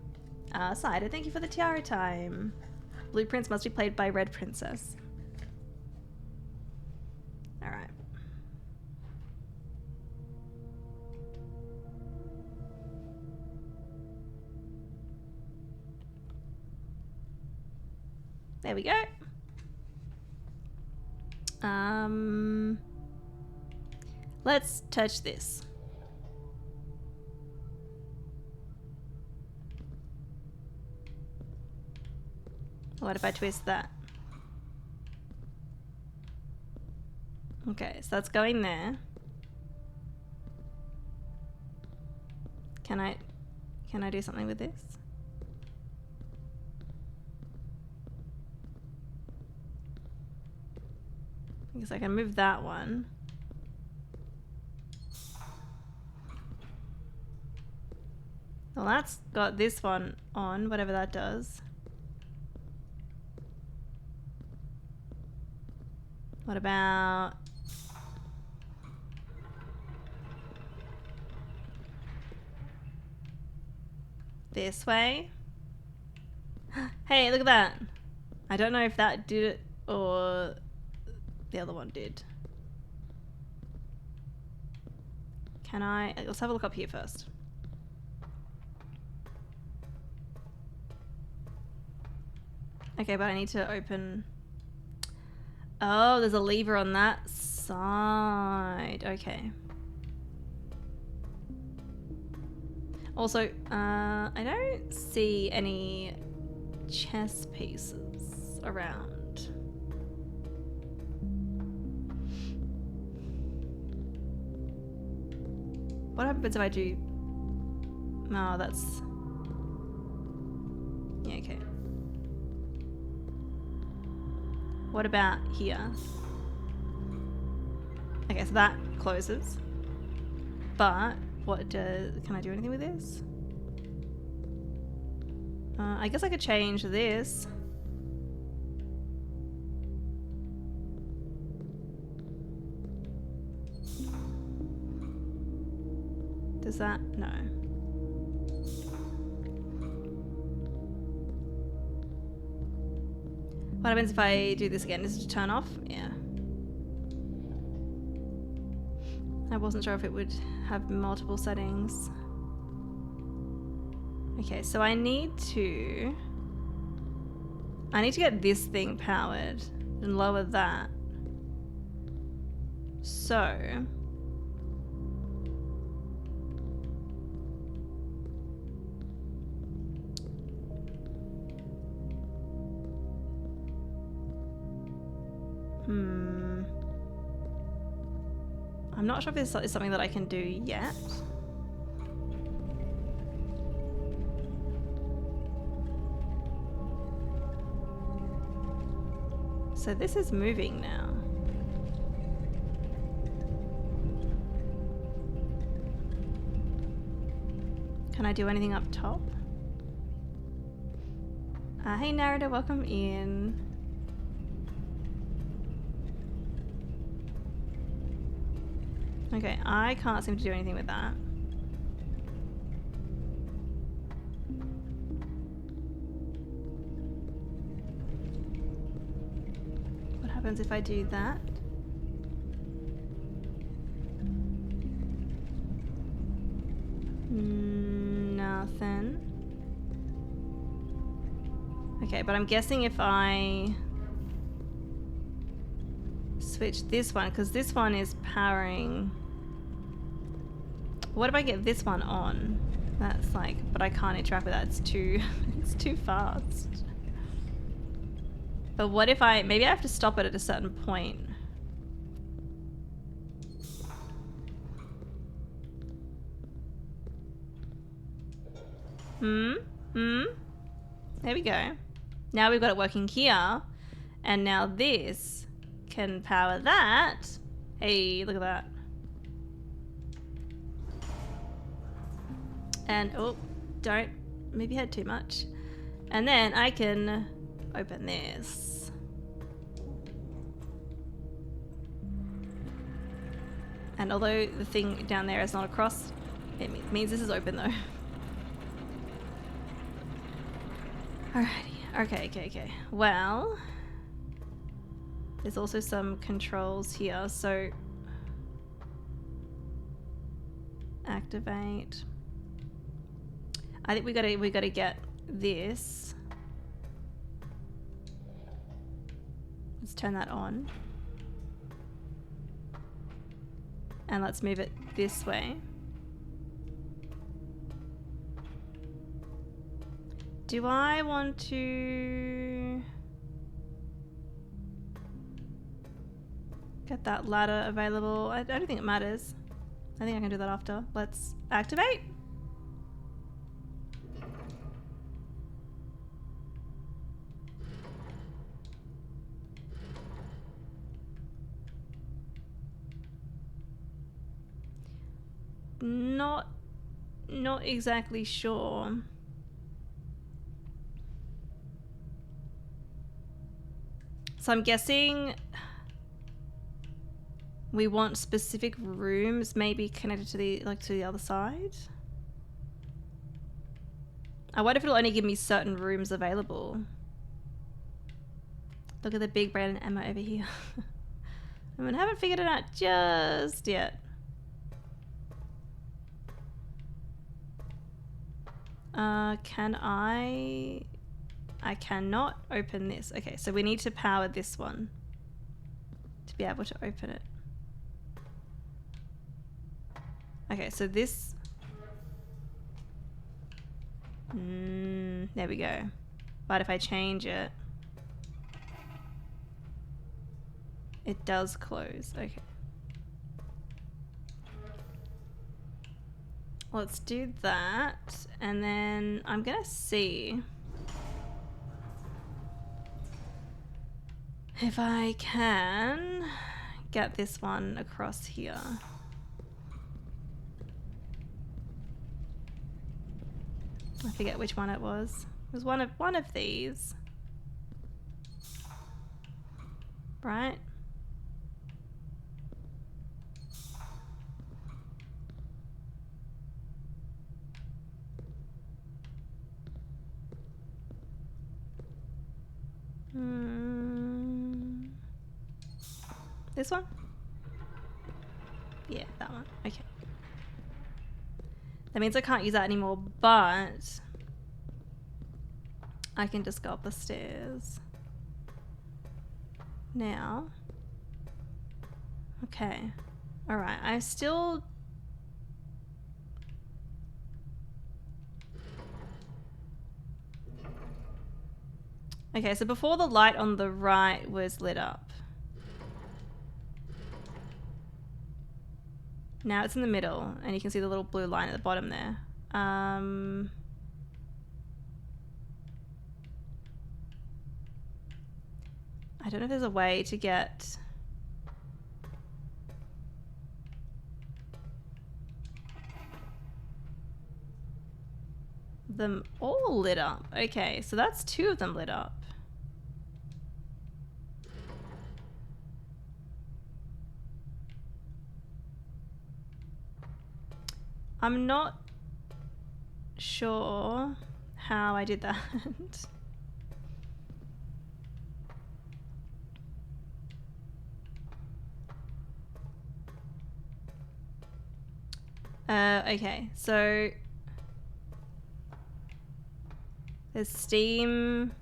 Cider, thank you for the tiara time. Blueprints must be played by Red Princess. Alright. There we go. Let's touch this. What if I twist that? Okay, so that's going there. Can I do something with this? Because I can move that one. Well, that's got this one on, whatever that does. What about this way? Hey, look at that. I don't know if that did it or the other one did. Can I? Let's have a look up here first. Okay, but I need to open... Oh, there's a lever on that side. Okay. Also, I don't see any chess pieces around. What happens if I do... Oh, that's... Yeah, okay. What about here? Okay, so that closes. But what does... Can I do anything with this? I guess I could change this. Does that... No. What happens if I do this again? Is it to turn off? Yeah. I wasn't sure if it would have multiple settings. Okay, so I need to get this thing powered and lower that. So... I'm not sure if this is something that I can do yet. So this is moving now. Can I do anything up top? Hey Narrator, welcome in. Okay, I can't seem to do anything with that. What happens if I do that? Nothing. Okay, but I'm guessing if I switch this one, because this one is powering... What if I get this one on? That's like, but I can't interact with that. It's too, it's too fast. But what if maybe I have to stop it at a certain point. There we go. Now we've got it working here. And now this can power that. Hey, look at that. And, oh, don't, maybe had too much. And then I can open this. And although the thing down there is not across, it means this is open though. Alrighty, okay. Well, there's also some controls here, so activate. I think we gotta get this. Let's turn that on. And let's move it this way. Do I want to get that ladder available? I don't think it matters. I think I can do that after. Let's activate. Not exactly sure. So I'm guessing we want specific rooms maybe connected to the other side. I wonder if it'll only give me certain rooms available. Look at the big brand and ammo over here. I mean, I haven't figured it out just yet. Can I cannot open this. Okay, so we need to power this one to be able to open it. Okay, so this... there we go. But if I change it, it does close. Okay. Let's do that. And then I'm gonna see if I can get this one across here. I forget which one it was. It was one of these. Right? This one? Yeah, that one. Okay. That means I can't use that anymore, but I can just go up the stairs. Now. Okay. Alright, I still... Okay, so before the light on the right was lit up. Now it's in the middle, and you can see the little blue line at the bottom there. I don't know if there's a way to get... them all lit up. Okay, so that's 2 of them lit up. I'm not sure how I did that. Okay, so there's steam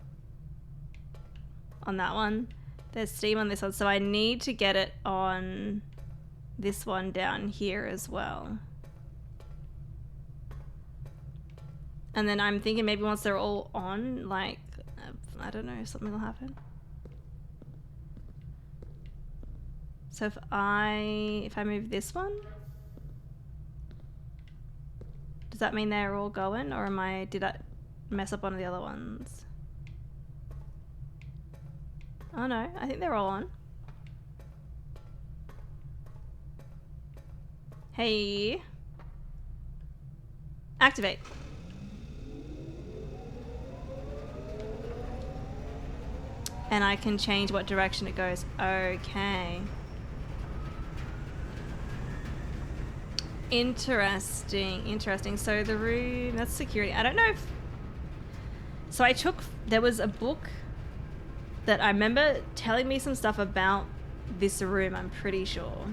on that one. There's steam on this one, so I need to get it on this one down here as well. And then I'm thinking maybe once they're all on, like, I don't know, something will happen. So if I move this one, does that mean they're all going, or did I mess up one of the other ones? Oh no, I think they're all on. Hey. Activate. And I can change what direction it goes. Okay. Interesting, interesting. So the room, that's security. I don't know if... So there was a book that I remember telling me some stuff about this room, I'm pretty sure.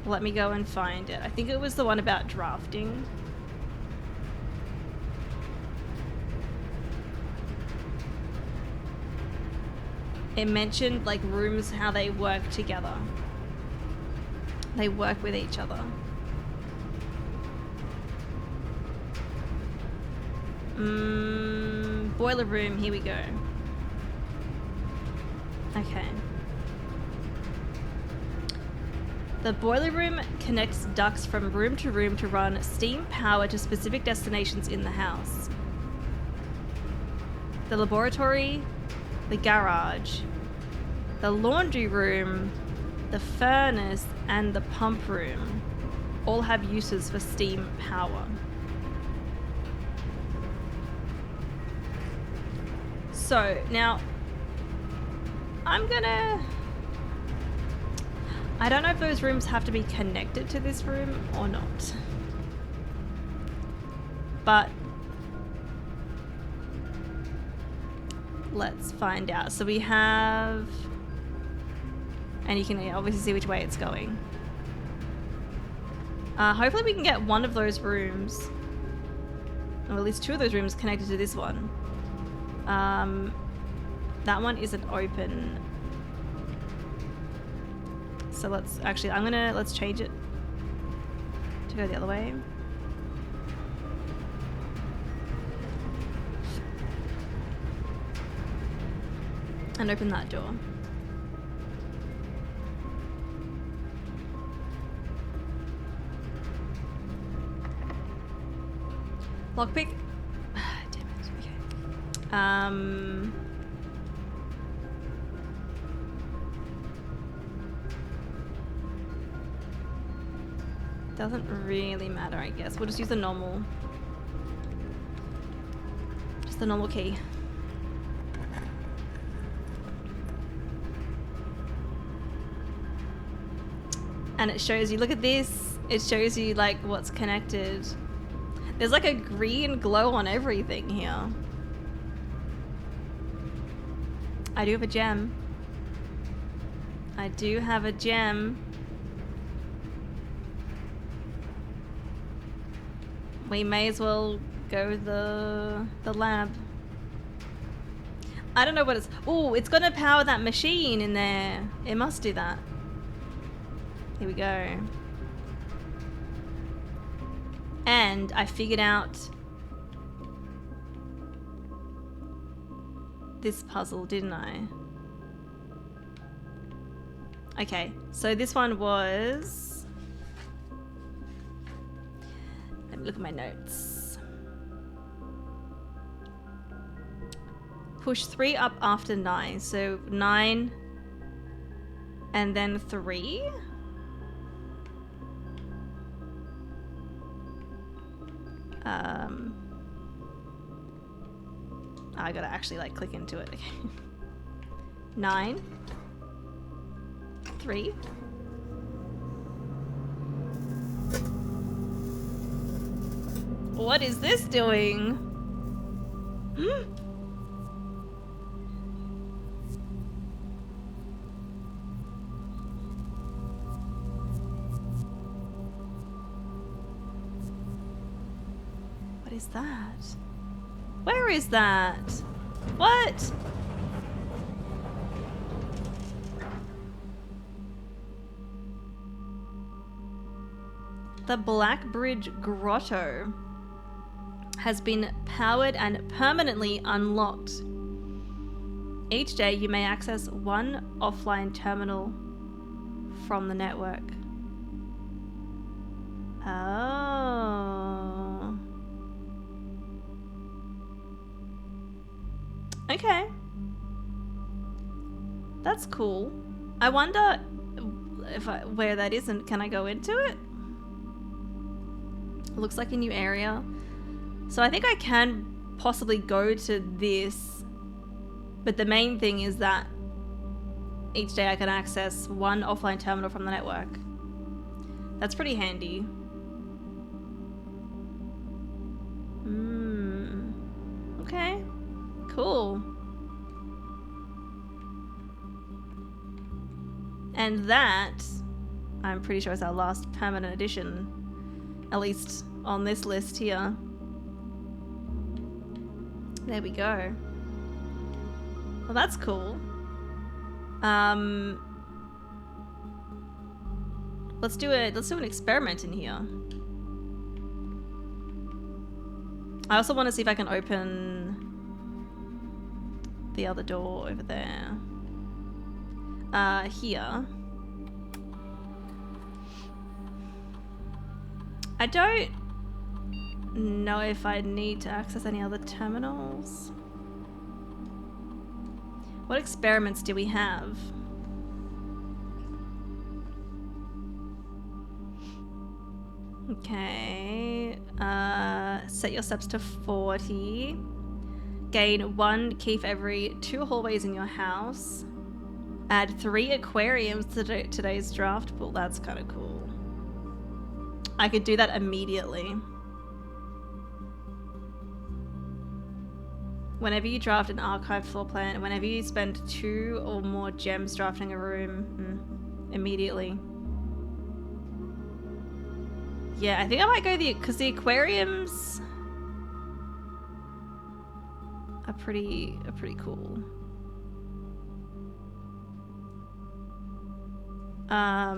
Let me go and find it. I think it was the one about drafting. It mentioned like rooms, how they work together. They work with each other. Boiler room, here we go. Okay. The boiler room connects ducts from room to run steam power to specific destinations in the house. The laboratory, the garage, the laundry room, the furnace, and the pump room all have uses for steam power. So now I don't know if those rooms have to be connected to this room or not, but let's find out. So we have, and you can obviously see which way it's going. Hopefully we can get one of those rooms, or at least 2 of those rooms, connected to this one. That one isn't open. So so let's actually, let's change it to go the other way. And open that door. Lockpick. Damn it. Okay. Doesn't really matter, I guess. We'll just use the normal. Just the normal key. And it shows you, look at this. It shows you like what's connected. There's like a green glow on everything here. I do have a gem. I do have a gem. We may as well go the lab. I don't know what it's... Oh, it's gonna power that machine in there. It must do that. Here we go. And I figured out this puzzle, didn't I? Okay, so this one was... Let me look at my notes. Push 3 up after 9. So 9 and then 3. I gotta actually like click into it. Okay. 9, 3. What is this doing? What is that? Where is that? What? The Black Bridge Grotto has been powered and permanently unlocked. Each day you may access one offline terminal from the network. Oh. Okay. That's cool. I wonder if where that isn't, can I go into it? It looks like a new area. So I think I can possibly go to this, but the main thing is that each day I can access one offline terminal from the network. That's pretty handy. Okay, cool. And that, I'm pretty sure, is our last permanent addition, at least on this list here. There we go. Well, that's cool. Let's do an experiment in here. I also want to see if I can open the other door over there. Here. I don't know if I need to access any other terminals. What experiments do we have? Okay. Set your steps to 40. Gain 1 key for every 2 hallways in your house. Add 3 aquariums to today's draft pool. That's kind of cool. I could do that immediately. Whenever you draft an archive floor plan, whenever you spend 2 or more gems drafting a room, immediately. Yeah, I think I might go because the aquariums are pretty cool. I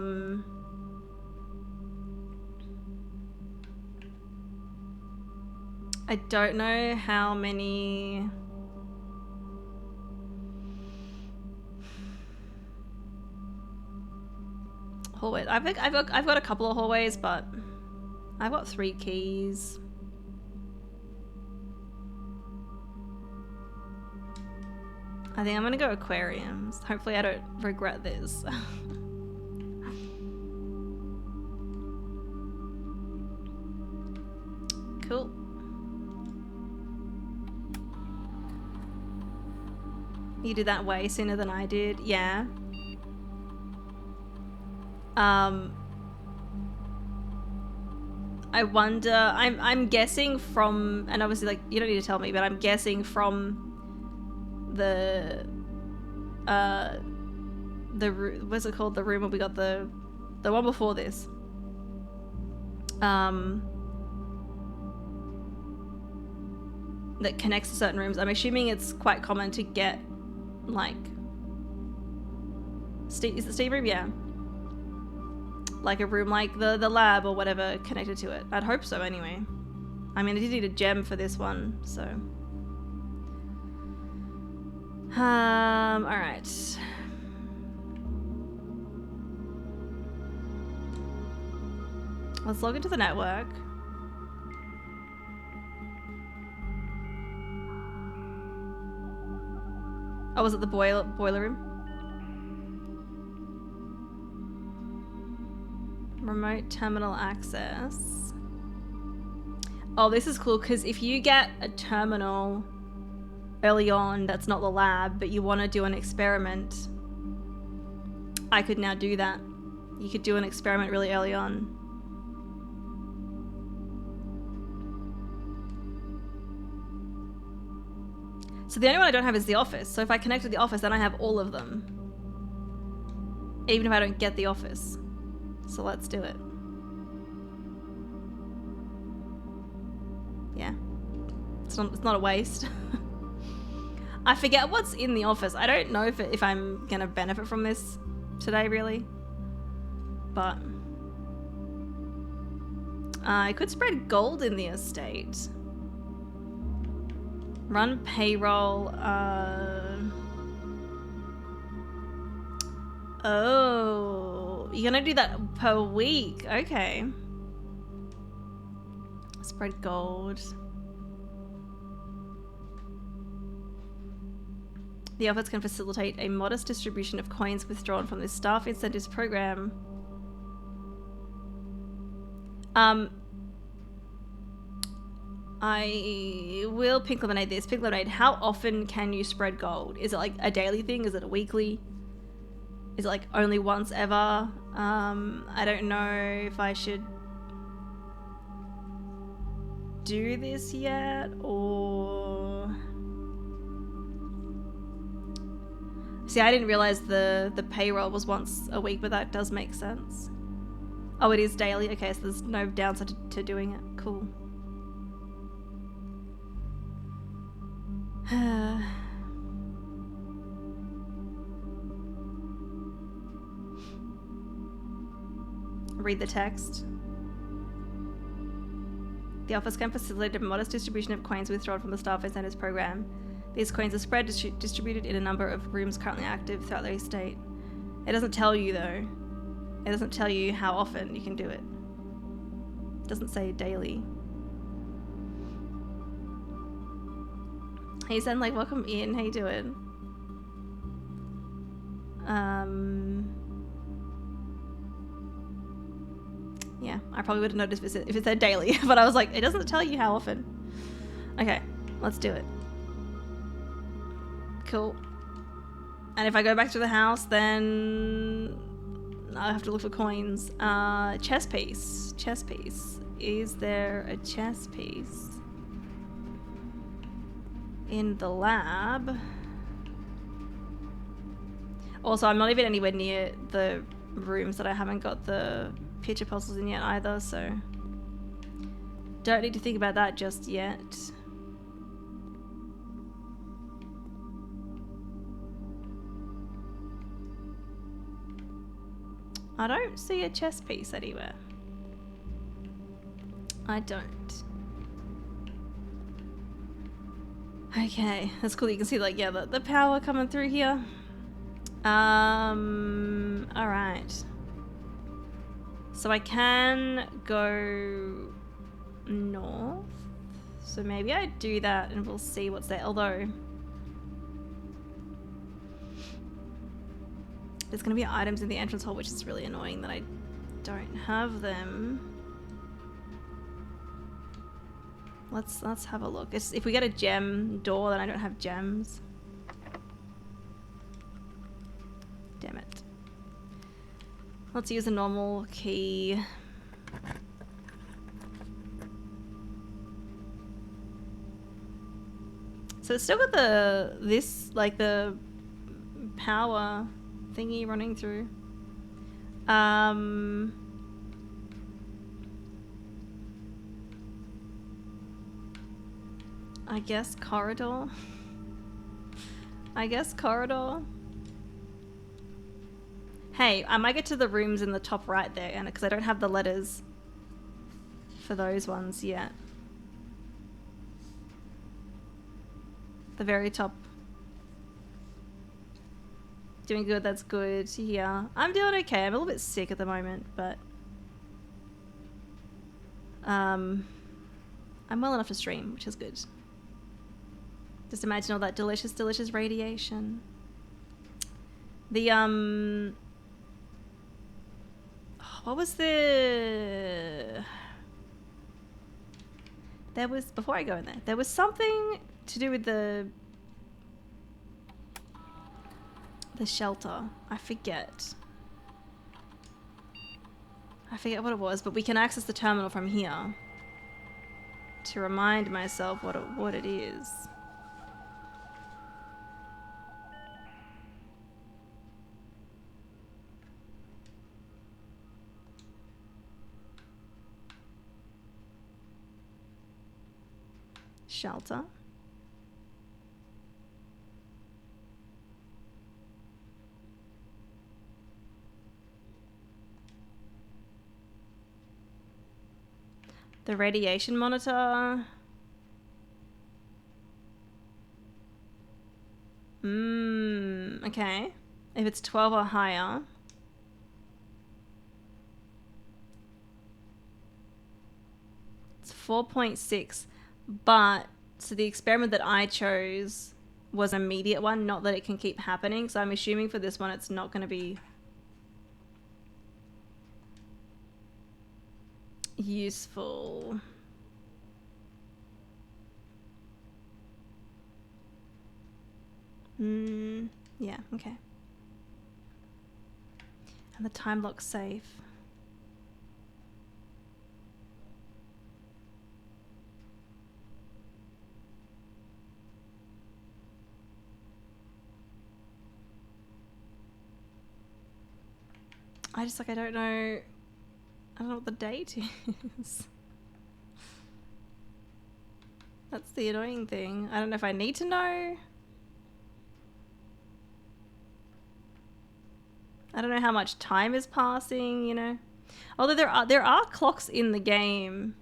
don't know how many... hallways. I've got a couple of hallways, but I've got 3 keys. I think I'm gonna go aquariums. Hopefully I don't regret this. Cool. You did that way sooner than I did. Yeah. I wonder, I'm guessing from, and obviously like you don't need to tell me, but I'm guessing from the what's it called, the room where we got the one before this, that connects to certain rooms. I'm assuming it's quite common to get like is the steam room? Yeah, like a room like the lab or whatever connected to it. I'd hope so anyway. I mean, I did need a gem for this one, so all right. Let's log into the network. Oh, was it the boiler room? Remote terminal access. Oh, this is cool because if you get a terminal early on that's not the lab, but you want to do an experiment, I could now do that. You could do an experiment really early on. So the only one I don't have is the office. So if I connect to the office, then I have all of them. Even if I don't get the office. So let's do it. Yeah. It's not a waste. I forget what's in the office. I don't know if I'm going to benefit from this today, really. But I could spread gold in the estate. Run payroll. Oh, you're gonna do that per week. Okay. Spread gold. The office can facilitate a modest distribution of coins withdrawn from the staff incentives program. I will pink lemonade this. Pink lemonade, how often can you spread gold? Is it like a daily thing? Is it a weekly? Is it like only once ever? I don't know if I should do this yet or... See, I didn't realize the payroll was once a week, but that does make sense. Oh, it is daily? Okay, so there's no downside to doing it. Cool. Read the text. The office can facilitate a modest distribution of coins withdrawn from the staff incentives program. These coins are spread distributed in a number of rooms currently active throughout the estate. It doesn't tell you though. It doesn't tell you how often you can do it. It doesn't say daily. Hey Zen, like, welcome in. How you doing? Yeah, I probably would have noticed if it said daily, but I was like, it doesn't tell you how often. Okay, let's do it. Cool. And if I go back to the house, then I'll have to look for coins. Chess piece. Chess piece. Is there a chess piece in the lab? Also, I'm not even anywhere near the rooms that I haven't got the picture puzzles in yet either, so don't need to think about that just yet. I don't see a chess piece anywhere. I don't. Okay, that's cool. You can see like, yeah, the power coming through here. Alright. So I can go north. So maybe I do that and we'll see what's there. Although there's going to be items in the entrance hall, which is really annoying that I don't have them. Let's have a look. If we get a gem door, then I don't have gems. Damn it. Let's use a normal key. So it's still got the power thingy running through. I guess corridor. Hey, I might get to the rooms in the top right there, Anna, because I don't have the letters for those ones yet. The very top. Doing good, that's good. Yeah, I'm doing okay. I'm a little bit sick at the moment, but I'm well enough to stream, which is good. Just imagine all that delicious, delicious radiation. The what was the... There was, before I go in there was something to do with the shelter. I forget what it was, but we can access the terminal from here to remind myself what it is. Shelter. The radiation monitor. Okay. If it's 12 or higher. It's 4.6. But, so the experiment that I chose was an immediate one, not that it can keep happening. So I'm assuming for this one it's not going to be useful. Yeah, okay. And the time lock's safe. I don't know what the date is. That's the annoying thing. I don't know if I need to know. I don't know how much time is passing, you know. Although there are clocks in the game.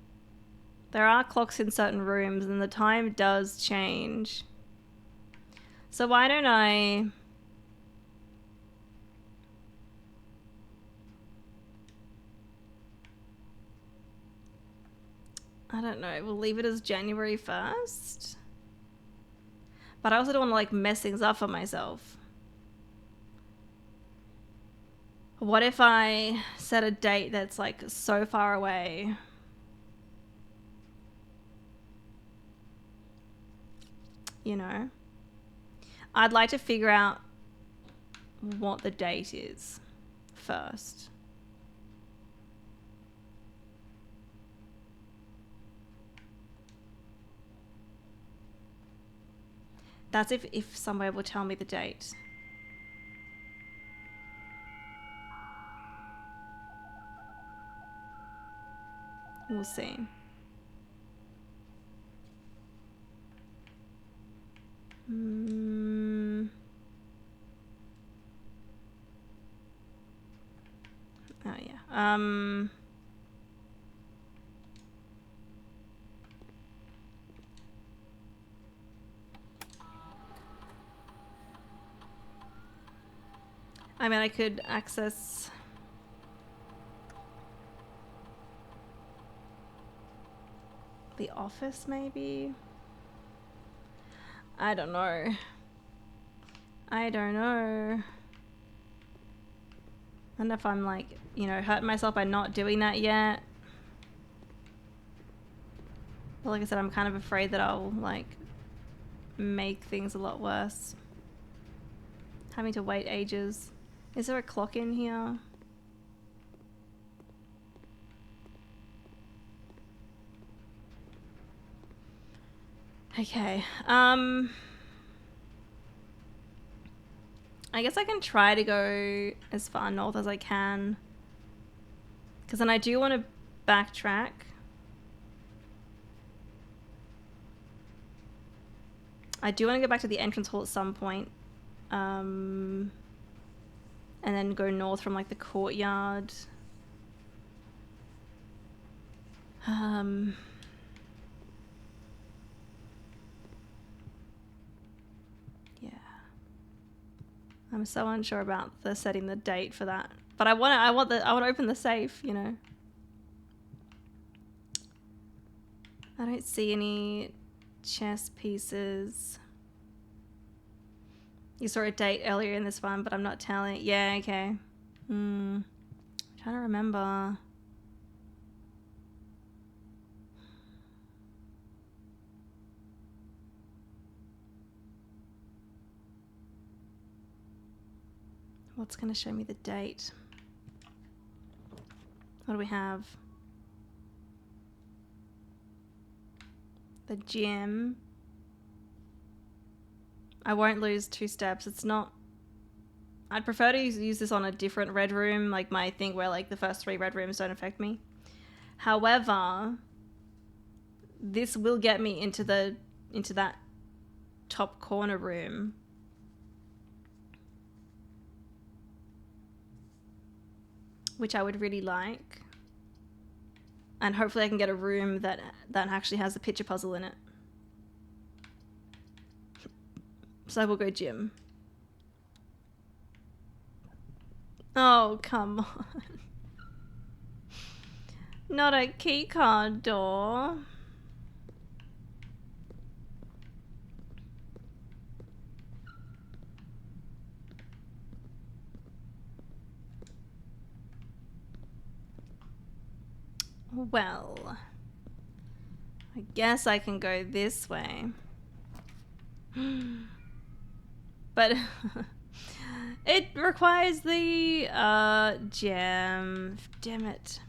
There are clocks in certain rooms and the time does change. So why don't I don't know, we'll leave it as January 1st. But I also don't want to like mess things up for myself. What if I set a date that's like so far away? You know? I'd like to figure out what the date is first. That's if somebody will tell me the date. We'll see. I mean, I could access the office, maybe? I don't know. I don't know. I don't know if I'm like, you know, hurting myself by not doing that yet. But like I said, I'm kind of afraid that I'll like make things a lot worse. Having to wait ages. Is there a clock in here? Okay. I guess I can try to go as far north as I can. Because then I do want to backtrack. I do want to go back to the entrance hall at some point. And then go north from like the courtyard. Yeah. I'm so unsure about the setting the date for that. But I want to open the safe, you know. I don't see any chess pieces. You saw a date earlier in this one, but I'm not telling. Yeah, okay. I'm trying to remember. What's going to show me the date? What do we have? The gym. I won't lose 2 steps. It's not... I'd prefer to use this on a different red room, like my thing where like the first 3 red rooms don't affect me. However, this will get me into that top corner room. Which I would really like. And hopefully I can get a room that actually has a picture puzzle in it. So I will go gym. Oh, come on. Not a keycard door. Well, I guess I can go this way. But it requires the gem. Damn it.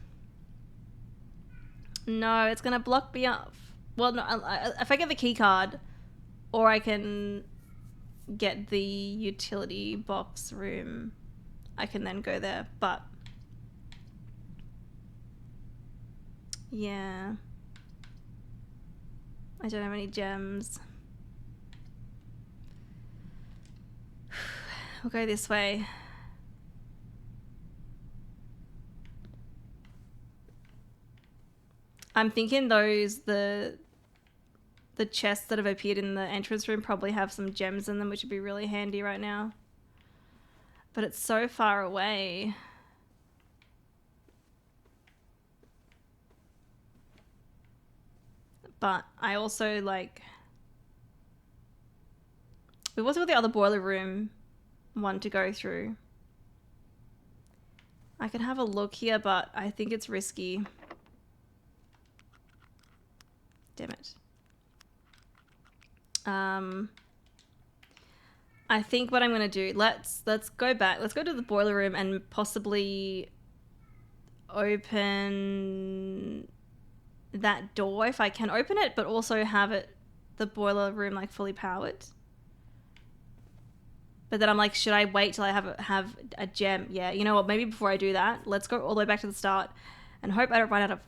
No, it's gonna block me off. Well, no, if I get the key card, or I can get the utility box room, I can then go there. But yeah, I don't have any gems. We'll go this way. I'm thinking the chests that have appeared in the entrance room probably have some gems in them, which would be really handy right now. But it's so far away. But I also like... We've also got the other boiler room one to go through. I could have a look here, but I think it's risky. Damn it. I think what I'm gonna do, let's go back. Let's go to the boiler room and possibly open that door if I can open it, but also have it, the boiler room, like fully powered. But then I'm like, should I wait till I have a gem? Yeah, you know what? Maybe before I do that, let's go all the way back to the start and hope I don't run out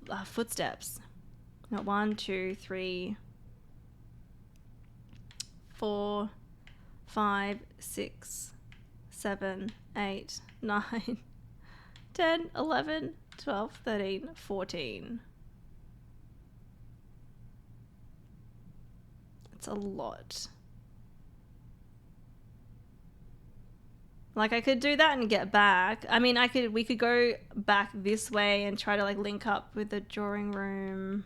of footsteps. Not 1, 2, 3, 4, 5, 6, 7, 8, 9, 10, 11, 12, 13, 14. It's a lot. Like, I could do that and get back. I mean, we could go back this way and try to like link up with the drawing room.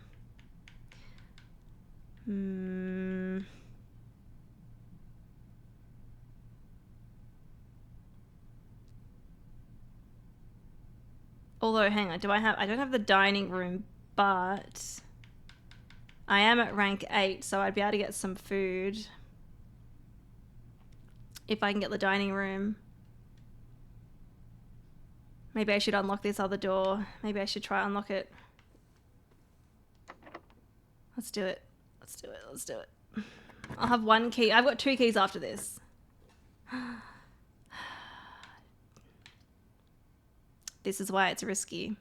Although, hang on, I don't have the dining room, but I am at rank 8, so I'd be able to get some food if I can get the dining room. Maybe I should unlock this other door. Maybe I should try unlock it. Let's do it. Let's do it. Let's do it. I'll have 1 key. I've got 2 keys after this. This is why it's risky.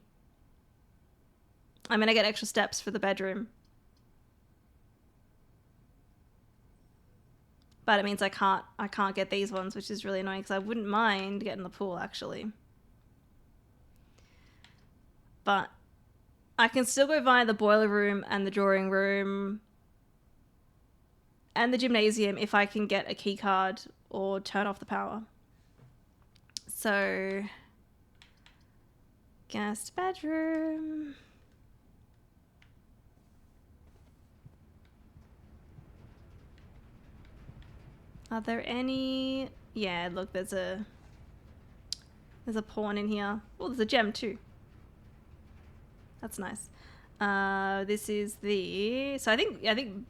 I'm gonna get extra steps for the bedroom. But it means I can't get these ones, which is really annoying because I wouldn't mind getting the pool actually. But I can still go via the boiler room and the drawing room and the gymnasium if I can get a key card or turn off the power. So, guest bedroom. Are there any? Yeah, look, there's a pawn in here. Oh, there's a gem too. That's nice. This is the. So I think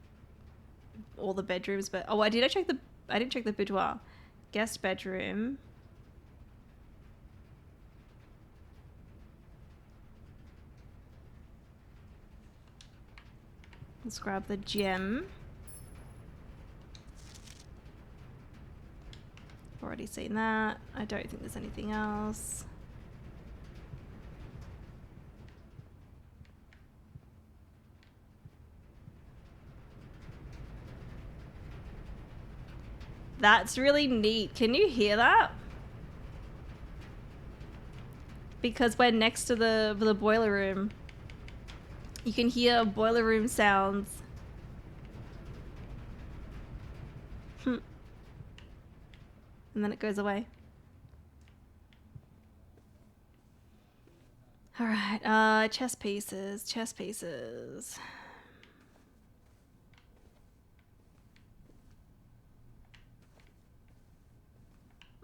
all the bedrooms, but I didn't check the boudoir. Guest bedroom. Let's grab the gem. Already seen that. I don't think there's anything else. That's really neat. Can you hear that? Because we're next to the boiler room. You can hear boiler room sounds. And then it goes away. All right, chess pieces.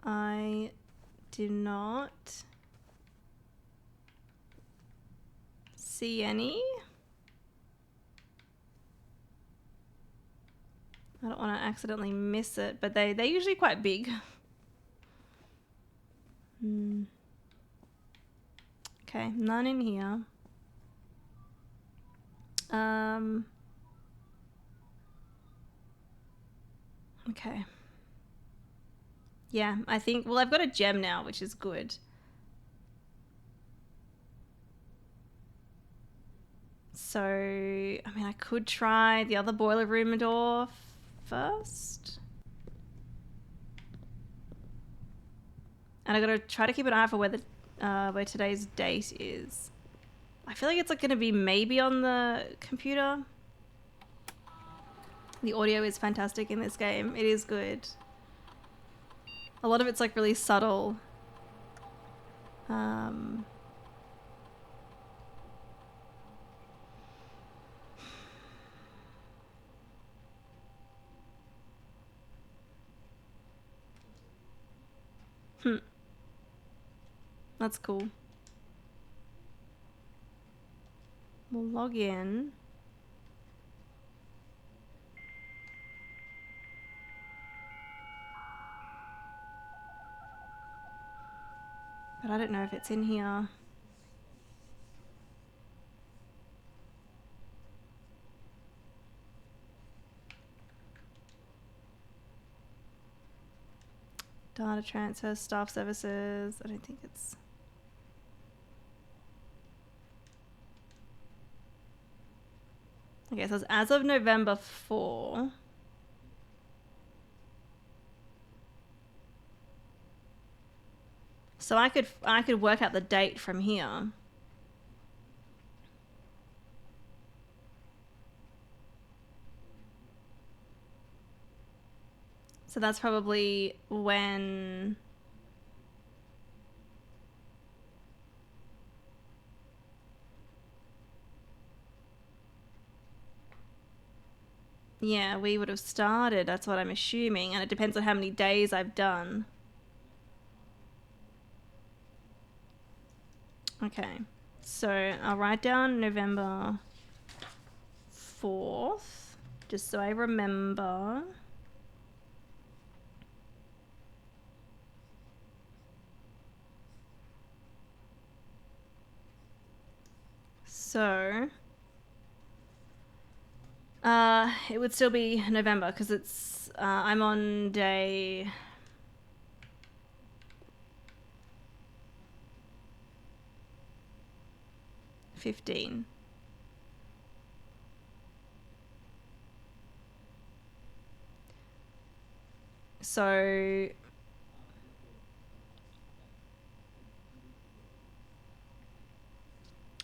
I do not see any. I don't want to accidentally miss it, but they're usually quite big. Okay, none in here. Okay. Yeah, I think, well, I've got a gem now, which is good. So, I mean, I could try the other boiler room door first. And I gotta try to keep an eye out for where today's date is. I feel like it's like gonna be maybe on the computer. The audio is fantastic in this game. It is good. A lot of it's like really subtle. That's cool. We'll log in. But I don't know if it's in here. Data transfer, staff services. I don't think it's... Okay, so it's as of November 4. So I could work out the date from here. So that's probably when... Yeah, we would have started. That's what I'm assuming. And it depends on how many days I've done. Okay. So I'll write down November 4th, just so I remember. So... it would still be November because it's I'm on day 15. So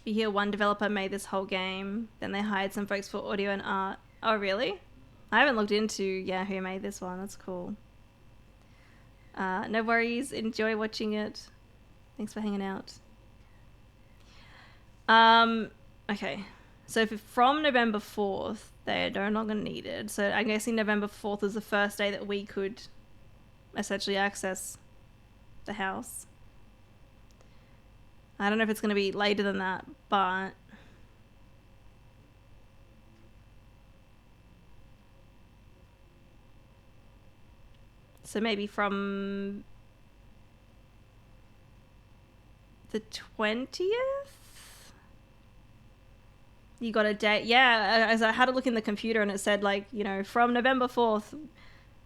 you hear one developer made this whole game, then they hired some folks for audio and art. Oh, really? I haven't looked into, who made this one. That's cool. No worries. Enjoy watching it. Thanks for hanging out. Okay. So if from November 4th, they're no longer needed. So I'm guessing November 4th is the first day that we could essentially access the house. I don't know if it's going to be later than that, but... So maybe from the 20th? You got a date? Yeah, as I had a look in the computer and it said, like, you know, from November 4th,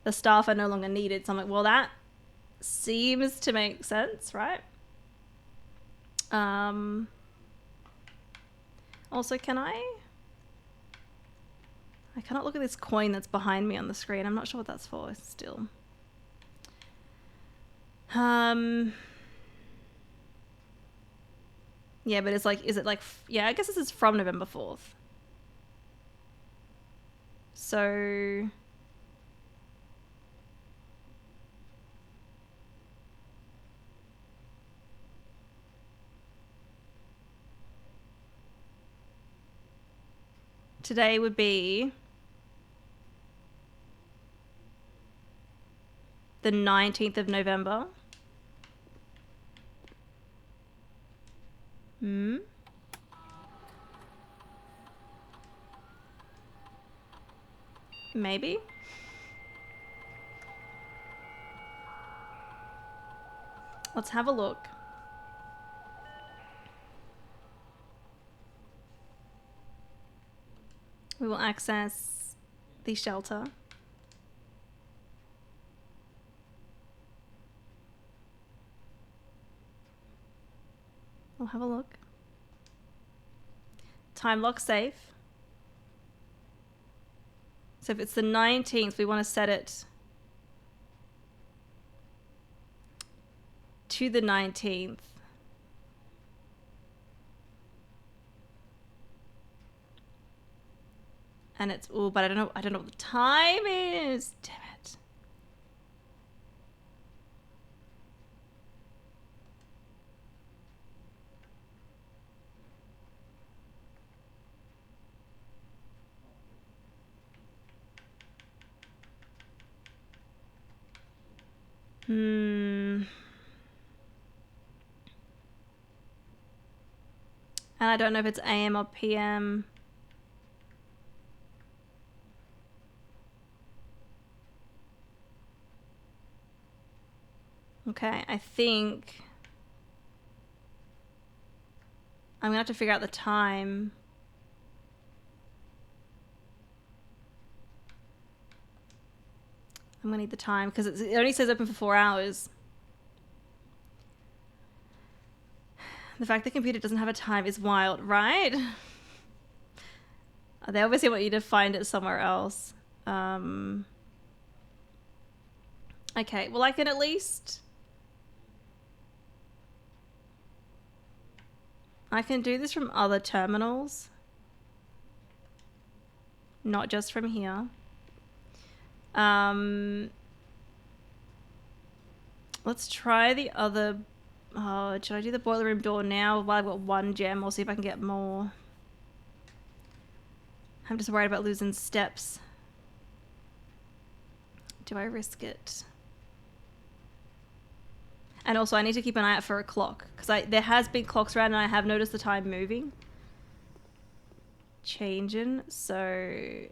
the staff are no longer needed. So I'm like, well, that seems to make sense, right? Also, can I cannot look at this coin that's behind me on the screen. I'm not sure what that's for still. Yeah, but it's like, is it like, yeah, I guess this is from November 4th. So... Today would be the 19th of November. Maybe. Let's have a look. We will access the shelter. We'll have a look. Time lock safe. So if it's the 19th, we want to set it to the 19th. And it's, oh, but I don't know what the time is. Damn it. And I don't know if it's AM or PM. Okay, I think I'm gonna have to figure out the time. I'm gonna need the time because it only says open for 4 hours. The fact the computer doesn't have a time is wild, right? They obviously want you to find it somewhere else. Okay, well, I can at least... I can do this from other terminals, not just from here. Let's try the other. Oh, should I do the boiler room door now while I've got 1 gem, or see if I can get more? I'm just worried about losing steps. Do I risk it? And also I need to keep an eye out for a clock, because there has been clocks around and I have noticed the time moving. Changing, so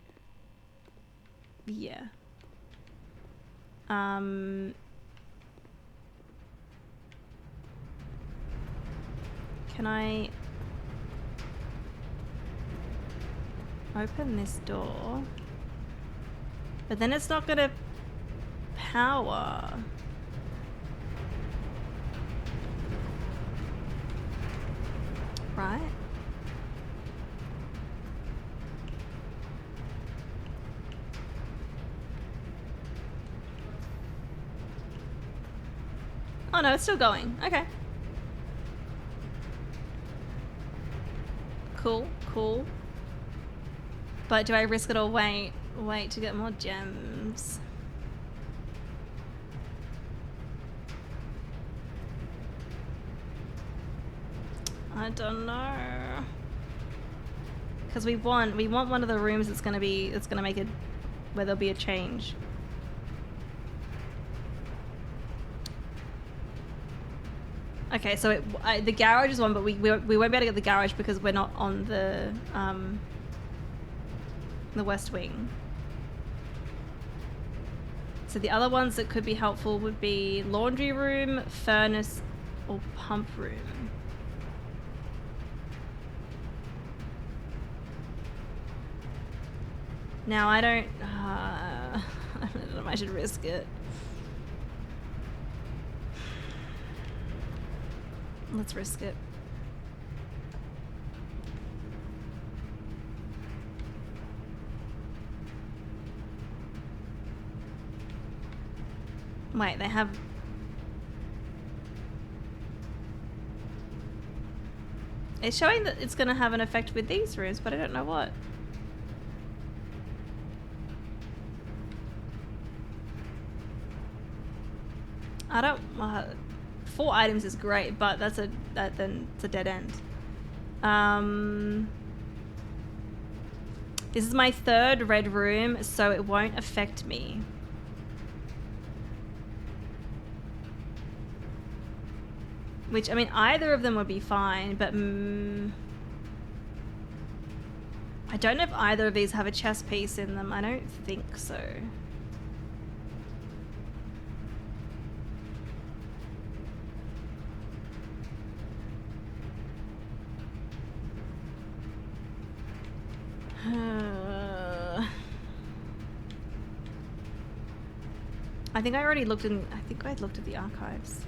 yeah. Can I open this door? But then it's not gonna power. Right? Oh no, it's still going. Okay. Cool, cool. But do I risk it or wait to get more gems? I don't know. Because we want one of the rooms that's gonna make it where there'll be a change. Okay, so the garage is one, but we won't be able to get the garage because we're not on the west wing. So the other ones that could be helpful would be laundry room, furnace, or pump room. Now I don't know if I should risk it. Let's risk it. Wait, they have... It's showing that it's going to have an effect with these rooms, but I don't know what. I don't... 4 items is great, but then it's a dead end. This is my 3rd red room, so it won't affect me. Which, I mean, either of them would be fine, but I don't know if either of these have a chest piece in them. I don't think so. I think I already looked in... I think I'd looked at the archives.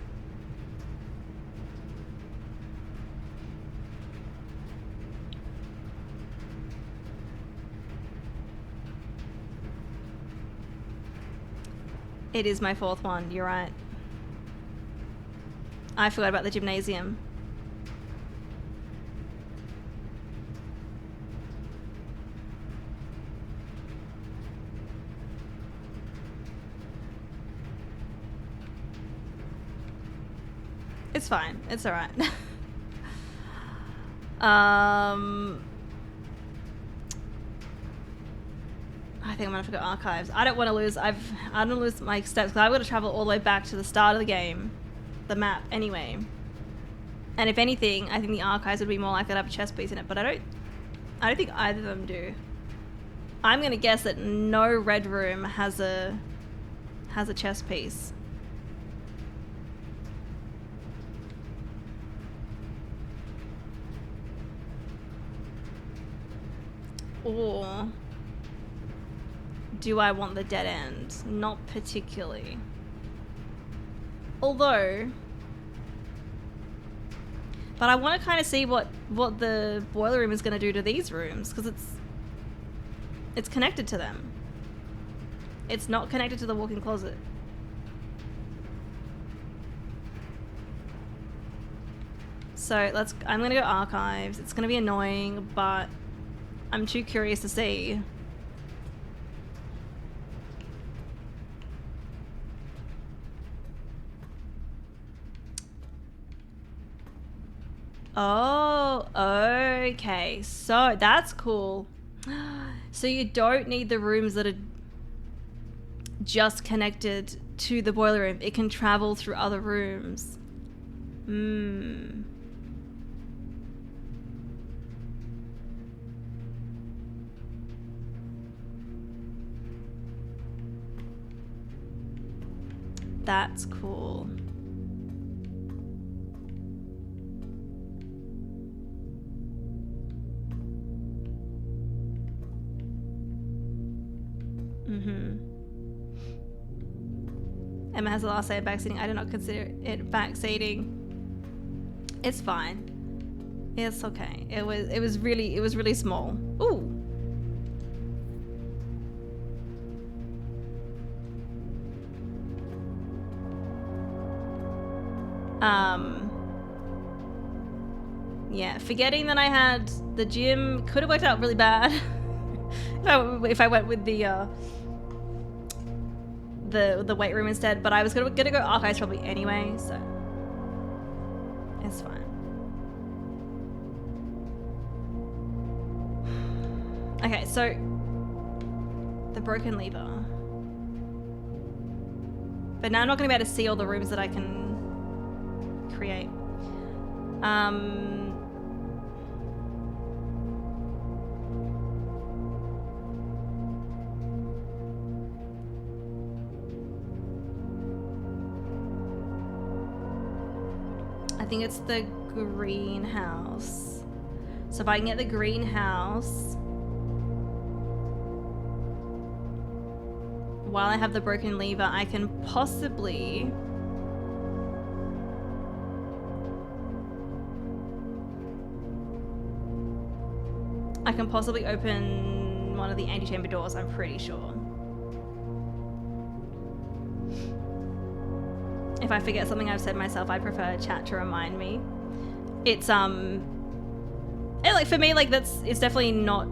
It is my 4th one, you're right. I forgot about the gymnasium. It's fine. It's alright. I think I'm gonna have to go archives. I don't want to lose. I don't lose my steps because I've got to travel all the way back to the start of the game, the map anyway. And if anything, I think the archives would be more likely to have a chest piece in it. But I don't think either of them do. I'm gonna guess that no red room has a chest piece. Or do I want the dead end? Not particularly. Although, but I want to kind of see what the boiler room is going to do to these rooms, because it's connected to them. It's not connected to the walk-in closet. So I'm gonna go archives. It's gonna be annoying, but I'm too curious to see. Oh, okay. So that's cool. So you don't need the rooms that are just connected to the boiler room. It can travel through other rooms. Hmm. That's cool. Emma has the last say of backseating. I do not consider it backseating. It's fine. It's okay. It was really small. Ooh. Yeah, forgetting that I had the gym could have worked out really bad if I went with the weight room instead, but I was gonna go archives probably anyway, so it's fine. Okay, so the broken lever. But now I'm not gonna be able to see all the rooms that I can create. I think it's the greenhouse. So if I can get the greenhouse while I have the broken lever, I can possibly open one of the antechamber doors, I'm pretty sure. If I forget something I've said myself, I prefer chat to remind me. It's like for me, like it's definitely not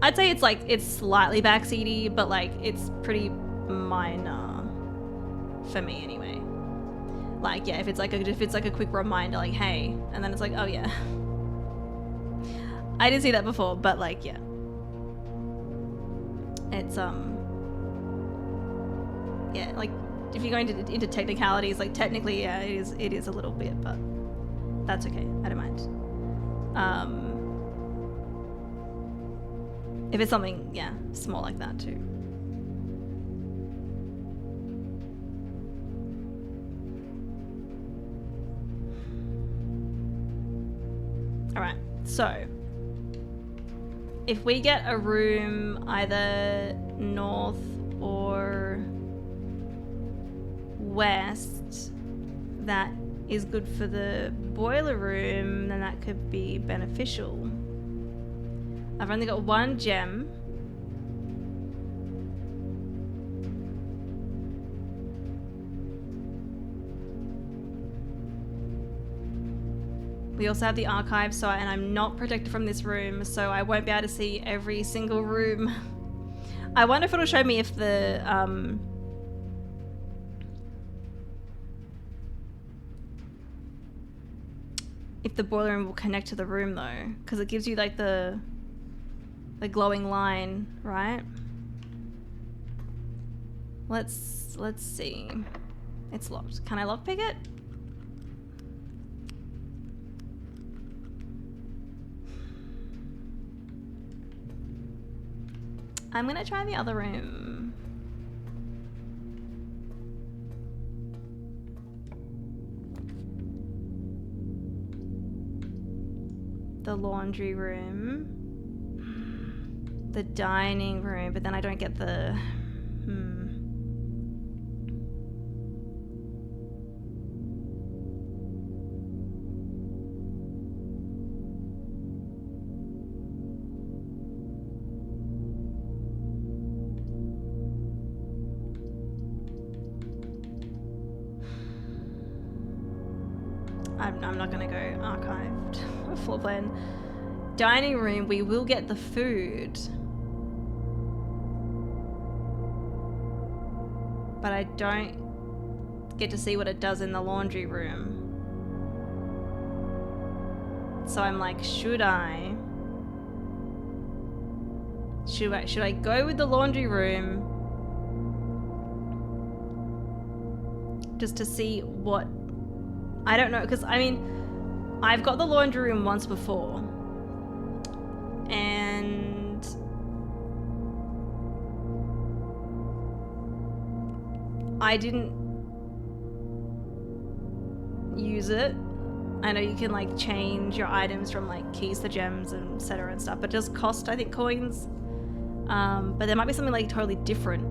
I'd say it's slightly backseaty, but like it's pretty minor for me anyway. Like yeah, if it's like a quick reminder, like hey, and then it's like oh yeah, I didn't see that before, but like yeah, it's yeah, like if you're going into technicalities, like technically yeah, it is a little bit, but that's okay, I don't mind. If it's something yeah small like that too. All right, so if we get a room either north or west that is good for the boiler room, then that could be beneficial. I've only got one gem. We also have the archive, and I'm not protected from this room, so I won't be able to see every single room. I wonder if it'll show me if the boiler room will connect to the room though, because it gives you like the glowing line, right? Let's see. It's locked. Can I lockpick it? I'm gonna try the other room. The laundry room. The dining room, but then I don't get the... I'm not gonna go archived floor plan. Dining room, we will get the food. But I don't get to see what it does in the laundry room. So I'm like, should I go with the laundry room just to see what, I don't know, because I mean, I've got the laundry room once before and I didn't use it. I know you can like change your items from like keys to gems and etc and stuff, but it does cost, I think, coins. But there might be something like totally different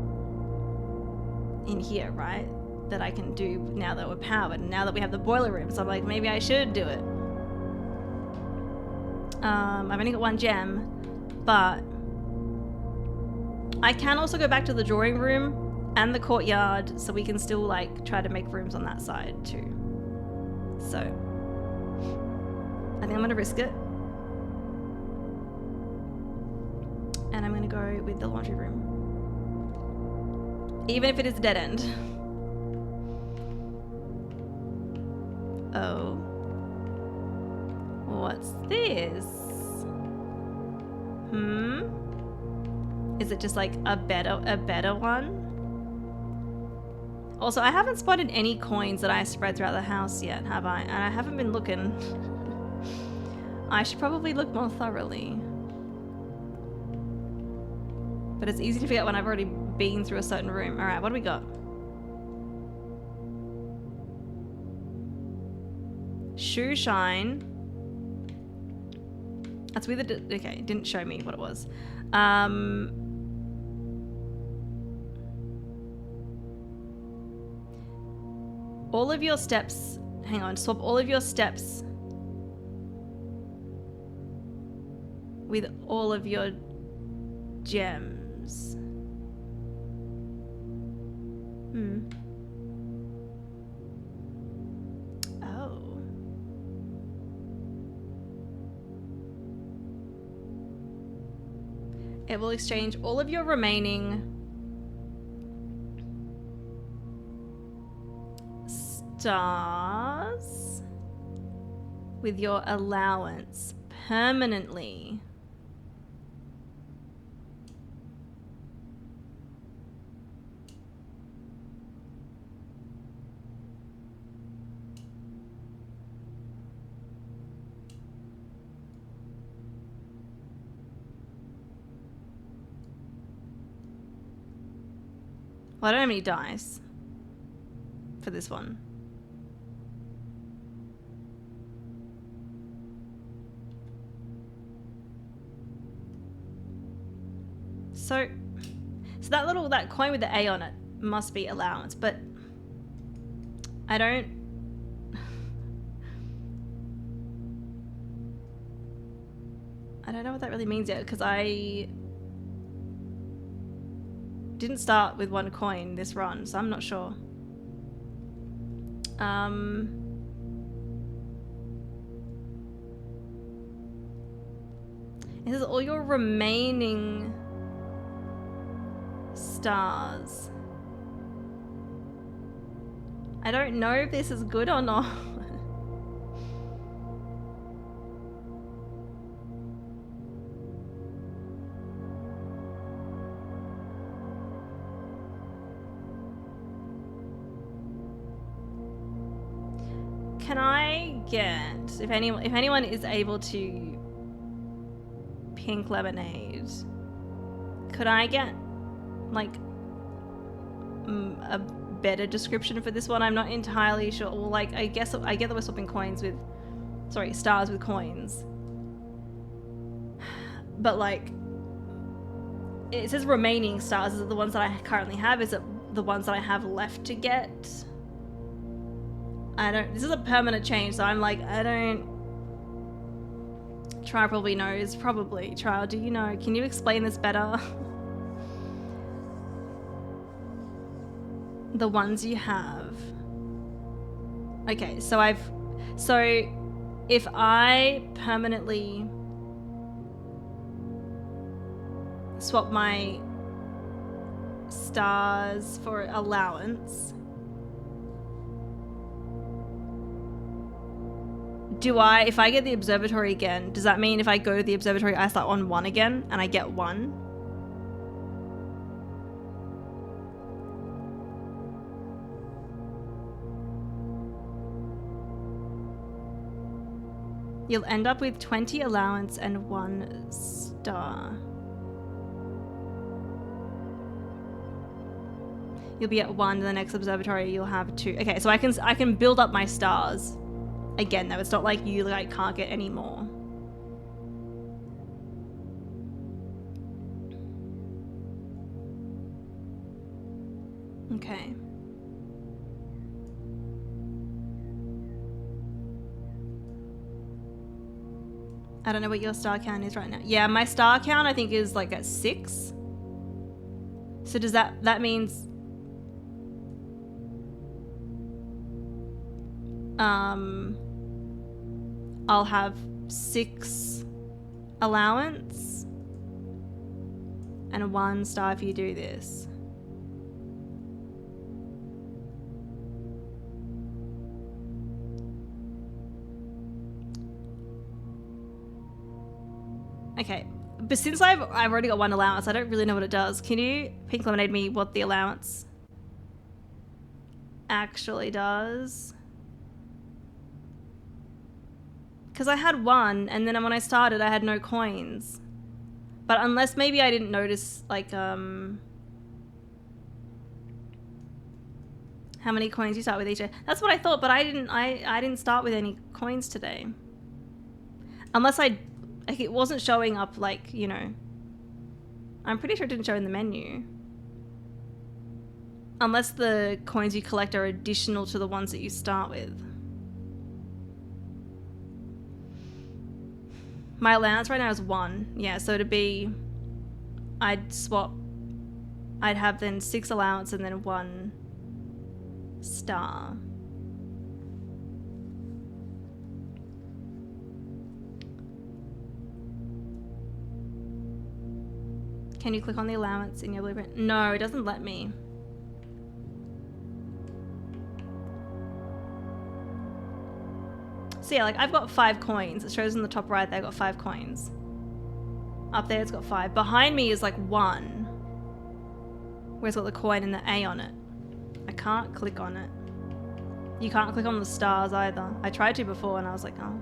in here, right? That I can do now that we're powered and now that we have the boiler room. So I'm like, maybe I should do it. I've only got 1 gem, but I can also go back to the drawing room and the courtyard, so we can still like try to make rooms on that side too. So I think I'm gonna risk it. And I'm gonna go with the laundry room. Even if it is a dead end. Oh. What's this? Is it just like a better one? Also, I haven't spotted any coins that I spread throughout the house yet, have I? And I haven't been looking. I should probably look more thoroughly. But it's easy to forget when I've already been through a certain room. Alright, what do we got? Shoe shine. That's weird. Okay, it didn't show me what it was. All of your steps, hang on, swap all of your steps with all of your gems. Oh. It will exchange all of your remaining stars with your allowance permanently. Well, I don't have any dice for this one. So that coin with the A on it must be allowance, but I don't know what that really means yet, because I didn't start with 1 coin this run, so I'm not sure. It says all your remaining stars. I don't know if this is good or not. Can I get, if anyone is able to pink lemonade, could I get like a better description for this one? I'm not entirely sure. Well, like, I guess I get that we're swapping coins with, sorry, stars with coins, but like it says remaining stars. Is it the ones that I currently have? Is it the ones that I have left to get? I don't, this is a permanent change, so I'm like, I don't. Trial probably knows. Probably. Trial, do you know? Can you explain this better? The ones you have. Okay, so So if I permanently swap my stars for allowance, if I get the observatory again, does that mean if I go to the observatory I start on 1 again and I get 1? You'll end up with 20 allowance and 1 star. You'll be at 1 in the next observatory, you'll have 2. Okay, so I can build up my stars again though. It's not like you like can't get any more. Okay. I don't know what your star count is right now. Yeah, my star count I think is like at 6. So does that means I'll have 6 allowance and 1 star if you do this. Okay, but since I've already got 1 allowance, I don't really know what it does. Can you pink lemonade me what the allowance actually does? Because I had 1, and then when I started, I had no coins. But unless maybe I didn't notice, like, how many coins you start with each day. That's what I thought, but I didn't start with any coins today. Unless like, it wasn't showing up, like, you know. I'm pretty sure it didn't show in the menu. Unless the coins you collect are additional to the ones that you start with. My allowance right now is 1. Yeah, so it'd be, I'd have then 6 allowance and then 1 star. Can you click on the allowance in your blueprint? No, it doesn't let me. So yeah, like I've got 5 coins. It shows in the top right there, I've got 5 coins. Up there it's got 5. Behind me is like 1. Where it's got the coin and the A on it. I can't click on it. You can't click on the stars either. I tried to before and I was like, oh.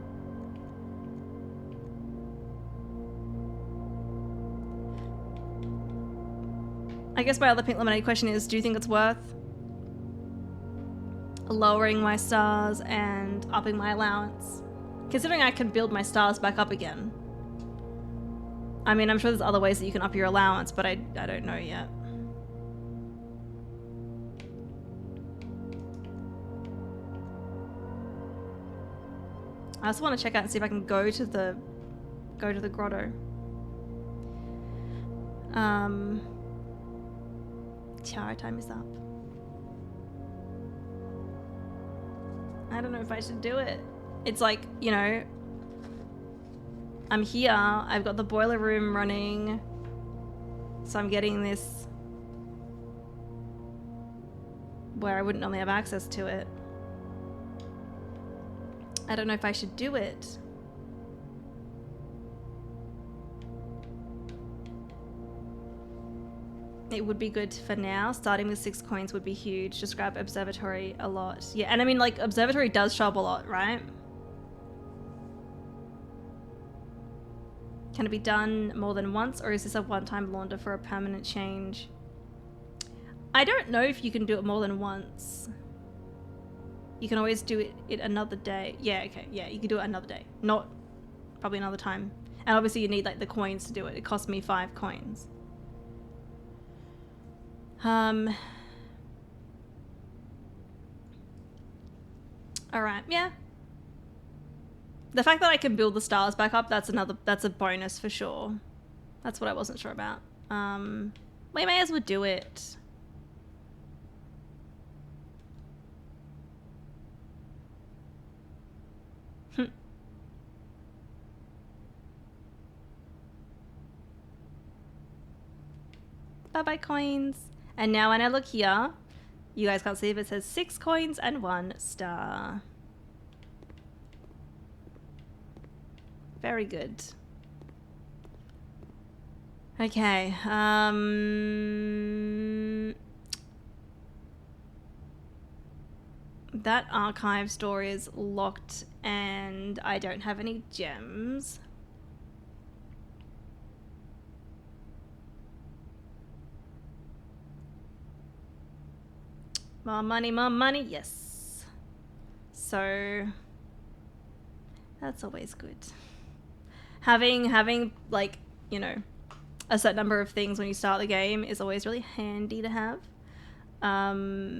I guess my other pink lemonade question is, do you think it's worth lowering my stars and upping my allowance? Considering I can build my stars back up again. I mean, I'm sure there's other ways that you can up your allowance, but I don't know yet. I just want to check out and see if I can go to the grotto. Tiara time is up. I don't know if I should do it. It's like, you know, I'm here, I've got the boiler room running, so I'm getting this where I wouldn't normally have access to it. I don't know if I should do it. It would be good for now. Starting with 6 coins would be huge. Just grab observatory a lot. Yeah, and I mean, like, observatory does show up a lot, right? Can it be done more than once, or is this a one-time launder for a permanent change? I don't know if you can do it more than once. You can always do it another day. Yeah, okay, yeah, you can do it another day. Not probably another time. And obviously you need, like, the coins to do it. It cost me 5 coins. Alright, yeah. The fact that I can build the stars back up, that's a bonus for sure. That's what I wasn't sure about. We may as well do it. Bye-bye coins. And now when I look here, you guys can't see it, but it says 6 coins and 1 star. Very good. Okay. That archive store is locked and I don't have any gems. More money, yes. So that's always good. Having like, you know, a set number of things when you start the game is always really handy to have. I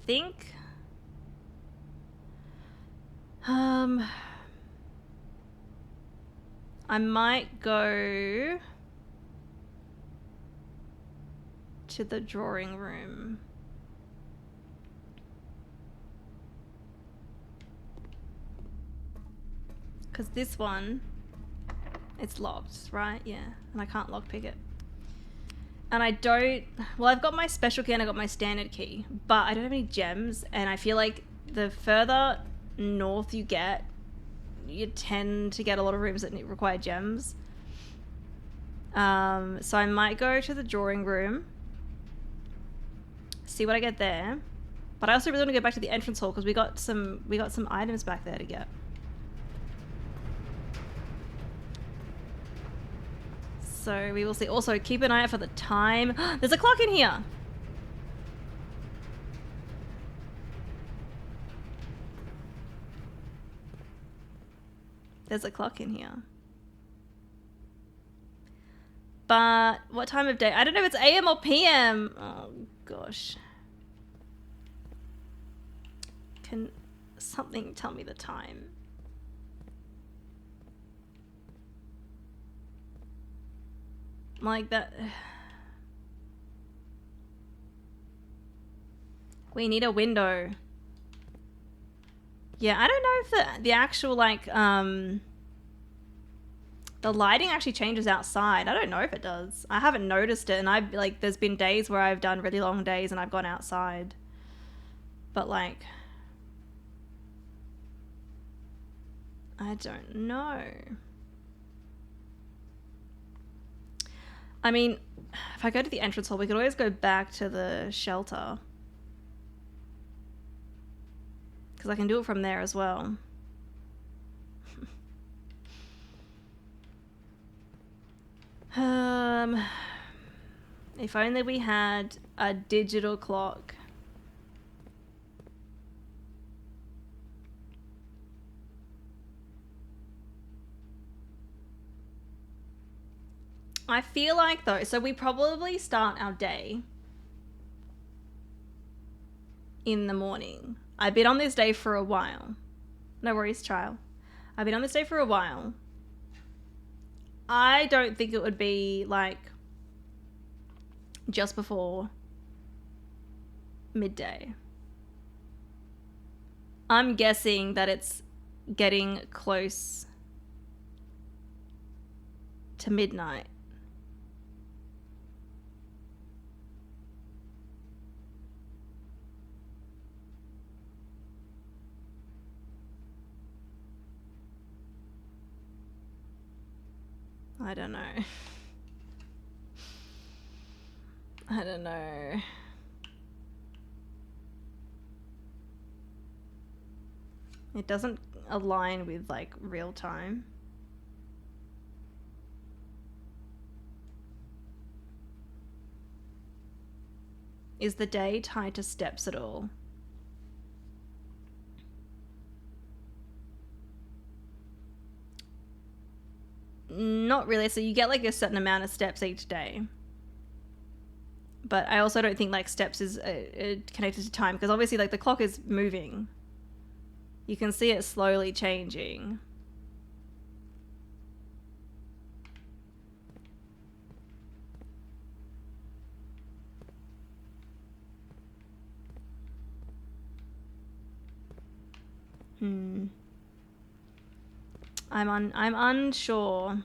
think I might go to the drawing room. Because this one, it's locked, right? Yeah. And I can't lockpick it. And I don't... Well, I've got my special key and I got my standard key. But I don't have any gems. And I feel like the further north you get, you tend to get a lot of rooms that require gems. So I might go to the drawing room. See what I get there. But I also really want to go back to the entrance hall because we got some items back there to get. So we will see. Also, keep an eye out for the time. There's a clock in here. There's a clock in here. But what time of day? I don't know if it's AM or PM. Oh, gosh. Can something tell me the time? Like that. We need a window. Yeah, I don't know if the actual, like, the lighting actually changes outside. I don't know if it does. I haven't noticed it, and I've, like, there's been days where I've done really long days and I've gone outside. But, like, I don't know. I mean, if I go to the entrance hall, we could always go back to the shelter. Because I can do it from there as well. If only we had a digital clock. I feel like though, so we probably start our day in the morning. I've been on this day for a while. No worries, child. I've been on this day for a while. I don't think it would be like just before midday. I'm guessing that it's getting close to midnight. I don't know. I don't know. It doesn't align with like real time. Is the day tied to steps at all? Not really. So you get like a certain amount of steps each day. But I also don't think like steps is connected to time because obviously like the clock is moving. You can see it slowly changing. I'm unsure.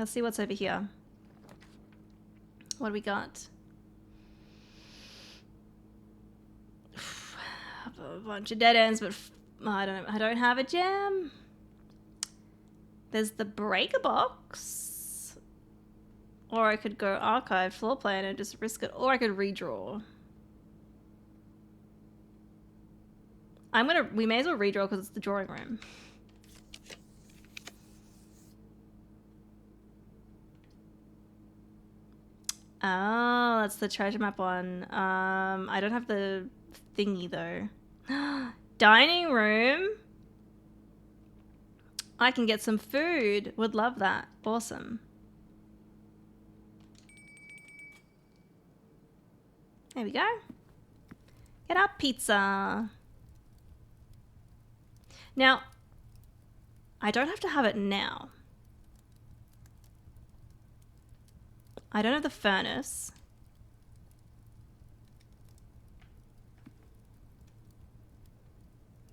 Let's see what's over here. What do we got? A bunch of dead ends, but I don't know. I don't have a gem. There's the breaker box. Or I could go archive floor plan and just risk it. Or I could redraw. We may as well redraw because it's the drawing room. Oh, that's the treasure map one. I don't have the thingy though. Dining room. I can get some food. Would love that. Awesome. There we go. Get our pizza. Now, I don't have to have it now. I don't have the furnace.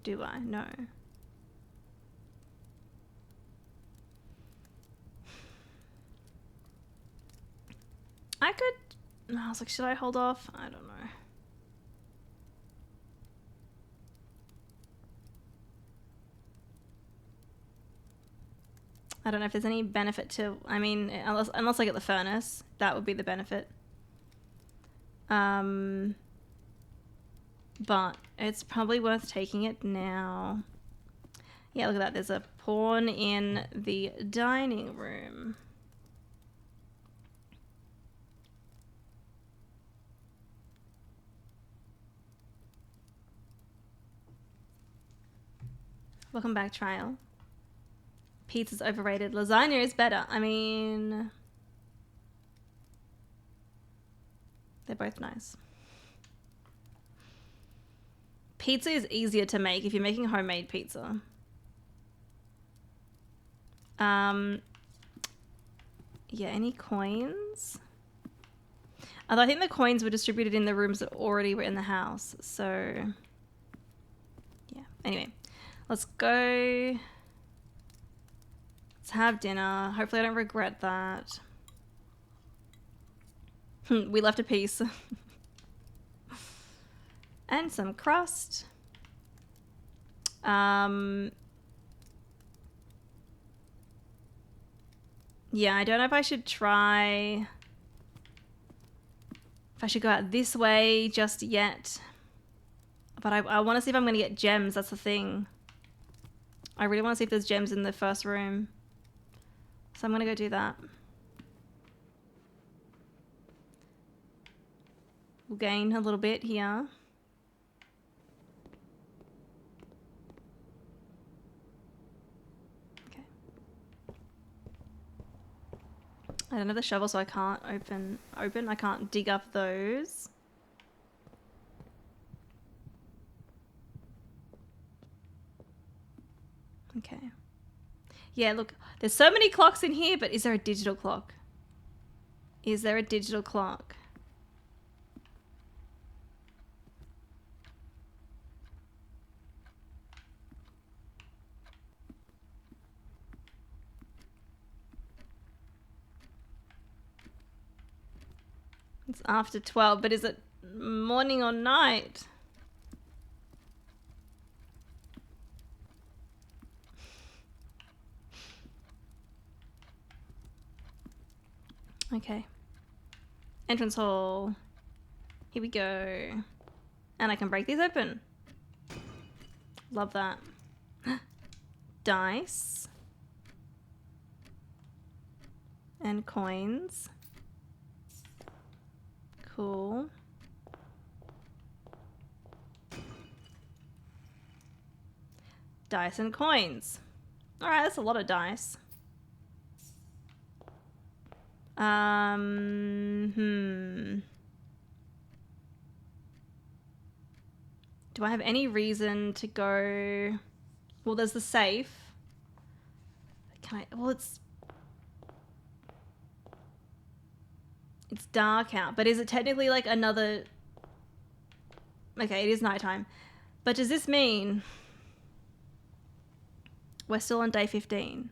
Do I? No. I could... I was like, should I hold off? I don't know. I don't know if there's any benefit to... I mean, unless I get the furnace. That would be the benefit. But it's probably worth taking it now. Yeah, look at that. There's a pawn in the dining room. Welcome back, Trial. Pizza's overrated. Lasagna is better. I mean... they're both nice. Pizza is easier to make if you're making homemade pizza. Yeah, any coins? Although I think the coins were distributed in the rooms that already were in the house. So, yeah. Anyway, let's go... let's have dinner. Hopefully I don't regret that. We left a piece. And some crust. Yeah, I don't know if I should try... if I should go out this way just yet. But I want to see if I'm going to get gems. That's the thing. I really want to see if there's gems in the first room. So I'm going to go do that. We'll gain a little bit here. Okay. I don't have the shovel, so I can't open. I can't dig up those. Okay. Yeah, look, there's so many clocks in here, but is there a digital clock? Is there a digital clock? It's after 12, but is it morning or night? Okay. Entrance hall. Here we go. And I can break these open. Love that. Dice. And coins. Cool. Dice and coins. Alright, that's a lot of dice. Do I have any reason to go... well, there's the safe. Can I... well, it's dark out, but is it technically like another... okay, it is nighttime. But does this mean we're still on day 15?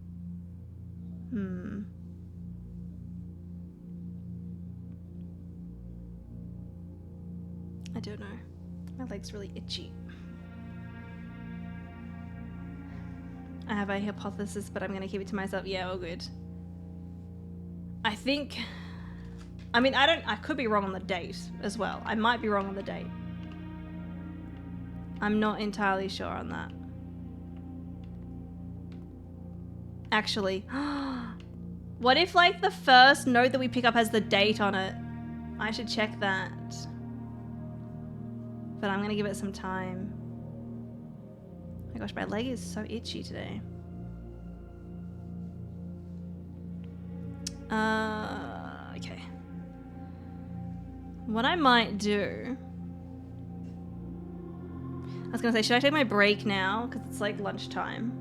I don't know. My leg's really itchy. I have a hypothesis, but I'm going to keep it to myself. Yeah, all good. I think... I mean, I could be wrong on the date as well. I might be wrong on the date. I'm not entirely sure on that. Actually, what if like the first note that we pick up has the date on it? I should check that. But I'm gonna give it some time. Oh my gosh, my leg is so itchy today. Okay. What I might do... I was gonna say, should I take my break now? Because it's like lunchtime.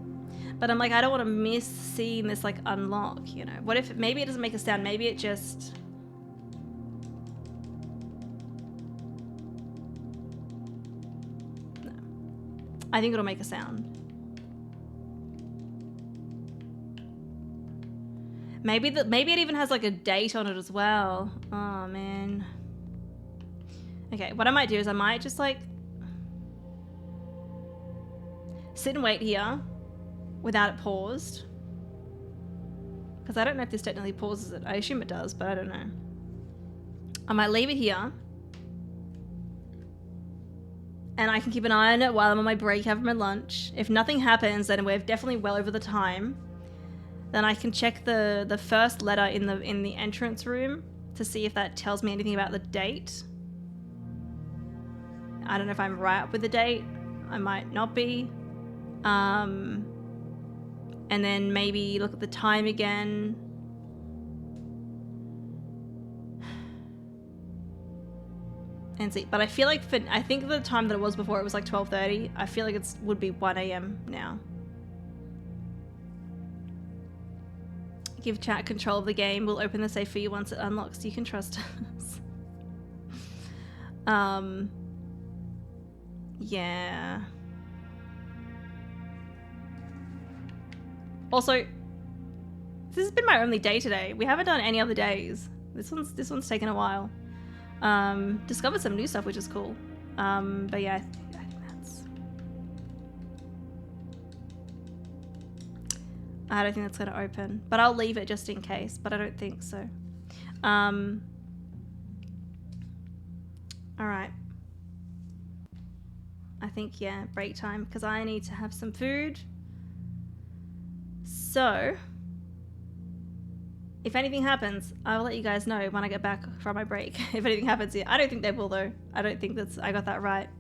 But I'm like, I don't want to miss seeing this like unlock, you know? What if, maybe it doesn't make a sound, maybe it just... No. I think it'll make a sound. Maybe it even has like a date on it as well. Oh man. Okay, what I might do is I might just like sit and wait here without it paused. Because I don't know if this technically pauses it. I assume it does, but I don't know. I might leave it here. And I can keep an eye on it while I'm on my break having my lunch. If nothing happens, then we're definitely well over the time. Then I can check the first letter in the entrance room to see if that tells me anything about the date. I don't know if I'm right with the date. I might not be. And then maybe look at the time again. And see. But I feel like I think the time that it was before, it was like 12:30. I feel like it would be 1 a.m. now. Give chat control of the game. We'll open the safe for you once it unlocks. You can trust us. Yeah. Also, this has been my only day today. We haven't done any other days. This one's taken a while. Discovered some new stuff, which is cool. But yeah, I think that's... I don't think that's gonna open, but I'll leave it just in case, but I don't think so. All right. I think, yeah, break time, because I need to have some food. So, if anything happens, I'll let you guys know when I get back from my break. If anything happens here. I don't think they will, though. I don't think I got that right.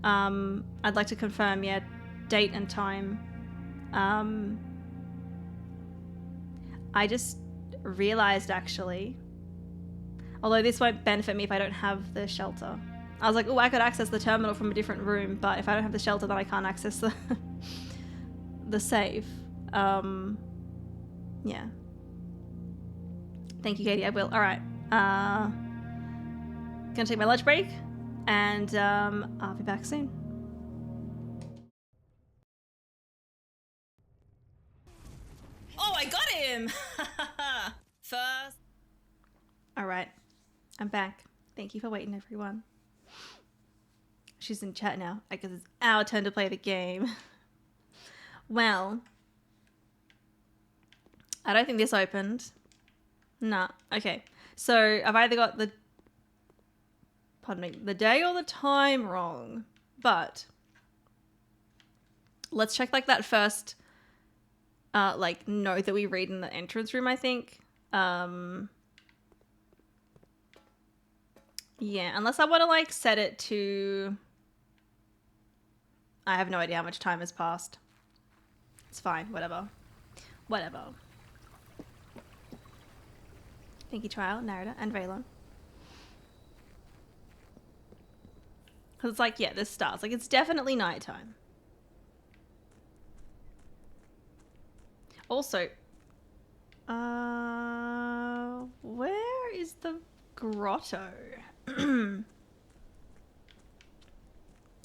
I'd like to confirm, yeah, date and time. I just realized, actually, although this won't benefit me if I don't have the shelter. I was like, oh, I could access the terminal from a different room, but if I don't have the shelter, then I can't access the save. Yeah. Thank you, Katie. I will. All right. Gonna take my lunch break, and I'll be back soon. Oh, I got him! First. All right. I'm back. Thank you for waiting, everyone. She's in chat now. I guess it's our turn to play the game. Well, I don't think this opened. Nah. Okay. So I've either got the day or the time wrong. But let's check like that first like note that we read in the entrance room, I think. Yeah, unless I want to like set it to... I have no idea how much time has passed. It's fine, whatever. Whatever. Thank you, Trial, Narita, and Vaylon. Because it's like, yeah, this starts. Like, it's definitely nighttime. Also, where is the grotto?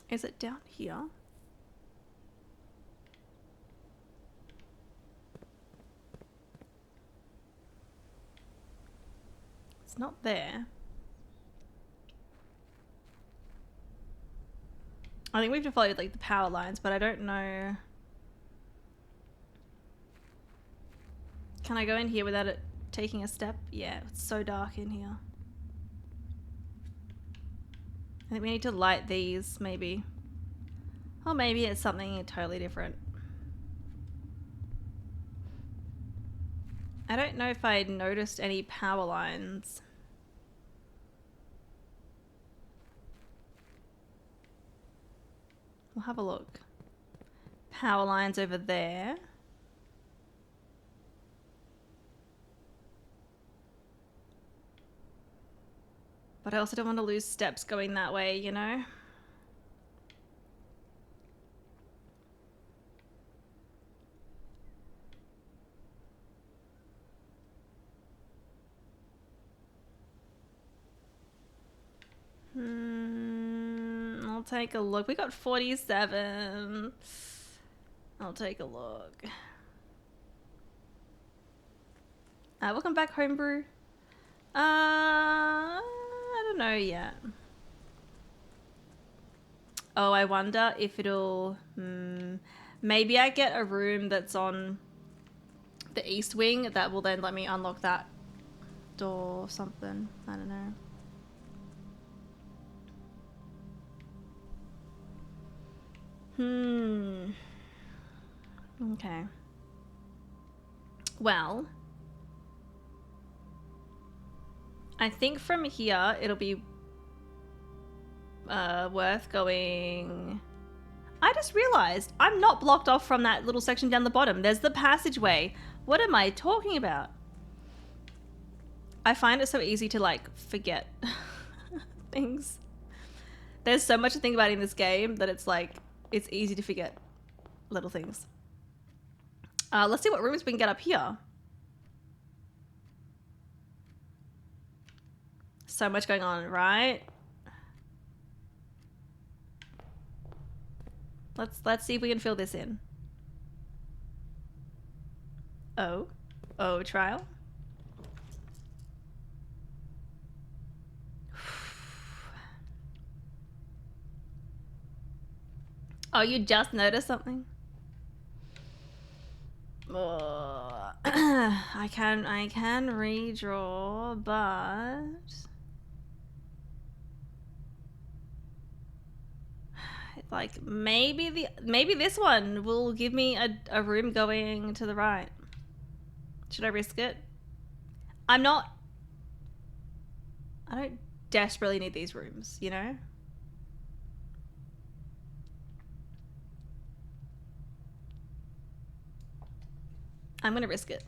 Is it down here? It's not there. I think we have to follow like the power lines, but I don't know. Can I go in here without it taking a step? Yeah, it's so dark in here. I think we need to light these, maybe. Or maybe it's something totally different. I don't know if I noticed any power lines. We'll have a look. Power lines over there. But I also don't want to lose steps going that way, you know? I'll take a look. We got 47. I'll take a look. Welcome back, Homebrew. I don't know yet. Oh, I wonder if it'll... maybe I get a room that's on the east wing that will then let me unlock that door or something. I don't know. Okay. Well, I think from here it'll be worth going... I just realized I'm not blocked off from that little section down the bottom. There's the passageway. What am I talking about? I find it so easy to like forget things. There's so much to think about in this game that it's like, it's easy to forget little things. Let's see what rooms we can get up here. So much going on, right? Let's see if we can fill this in. Oh, trial. Oh, you just noticed something? Oh, I can redraw, but like maybe this one will give me a room going to the right. Should I risk it? I don't desperately need these rooms, you know? I'm gonna risk it.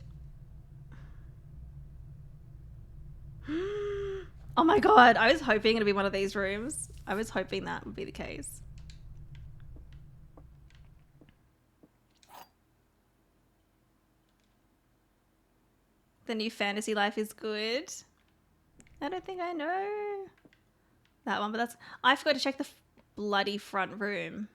Oh my god, I was hoping it'd be one of these rooms. I was hoping that would be the case. The new fantasy life is good. I don't think I know that one, but that's... I forgot to check the bloody front room.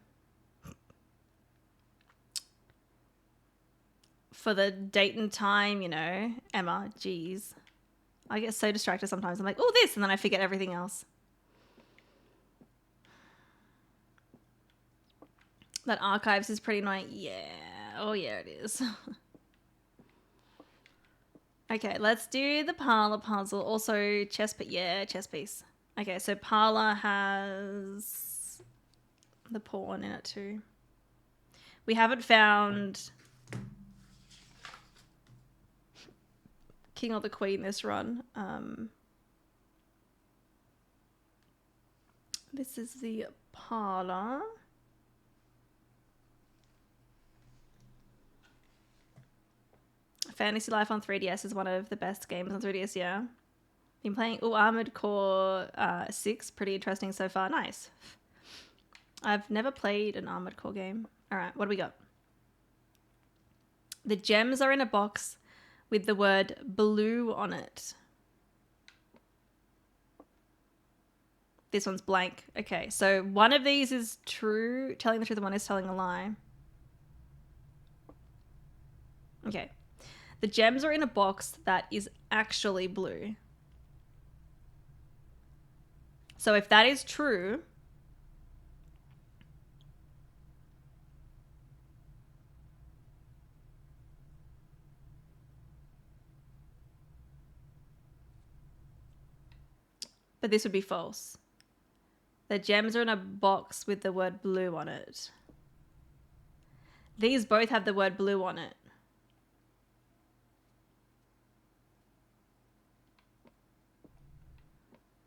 For the date and time, you know. Emma, jeez. I get so distracted sometimes. I'm like, oh, this, and then I forget everything else. That archives is pretty nice. Yeah. Oh, yeah, it is. Okay, let's do the parlor puzzle. Also, chess piece. Yeah, chess piece. Okay, so parlor has the pawn in it too. We haven't found king or the queen this run. This is the parlor. Fantasy Life on 3DS is one of the best games on 3DS, yeah. Been playing Armored Core 6, pretty interesting so far. Nice. I've never played an Armored Core game. All right, what do we got? The gems are in a box with the word blue on it. This one's blank. Okay, so one of these is true, telling the truth, and one is telling a lie. Okay. The gems are in a box that is actually blue. So if that is true, but this would be false. The gems are in a box with the word blue on it. These both have the word blue on it.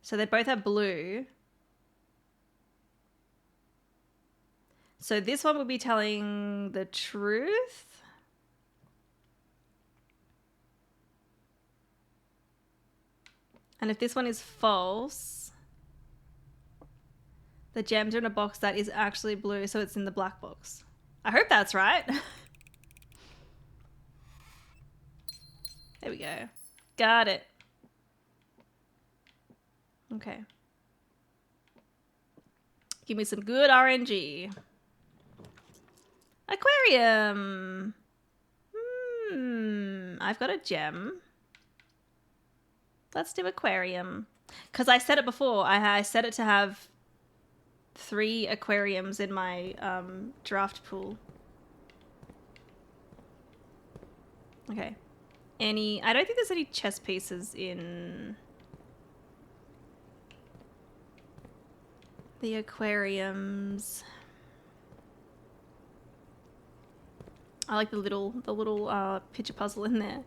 So they both have blue. So this one would be telling the truth. And if this one is false, the gems are in a box that is actually blue, so it's in the black box. I hope that's right. There we go. Got it. Okay. Give me some good RNG. Aquarium. I've got a gem. Let's do aquarium. Because I said it before. I set it to have 3 aquariums in my draft pool. Okay. I don't think there's any chess pieces in the aquariums. I like the little picture puzzle in there.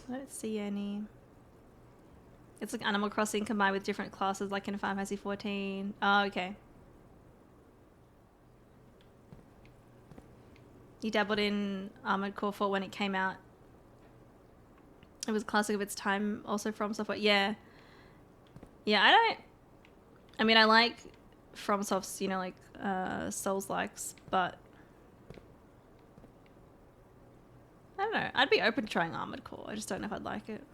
I don't see any. It's like Animal Crossing combined with different classes like in Final Fantasy 14. Oh, okay. You dabbled in Armored Core 4 when it came out. It was a classic of its time, also from software. Yeah. Yeah, I mean, I like FromSoft's, you know, like Souls-likes, but I don't know. I'd be open to trying Armored Core. I just don't know if I'd like it.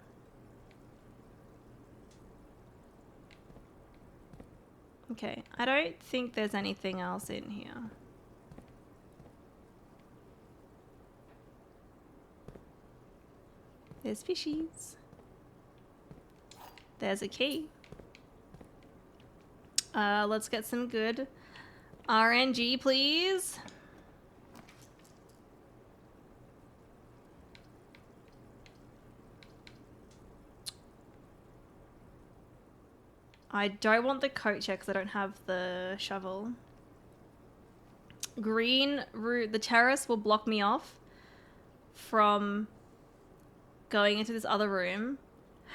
Okay, I don't think there's anything else in here. There's fishies. There's a key. Let's get some good RNG, please. I don't want the coat check because I don't have the shovel. Green route. The terrace will block me off from going into this other room.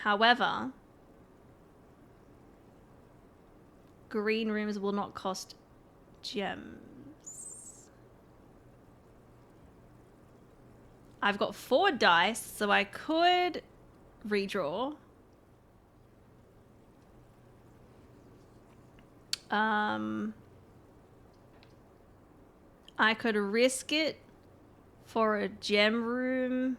However, green rooms will not cost gems. I've got 4 dice, so I could redraw. I could risk it for a gem room.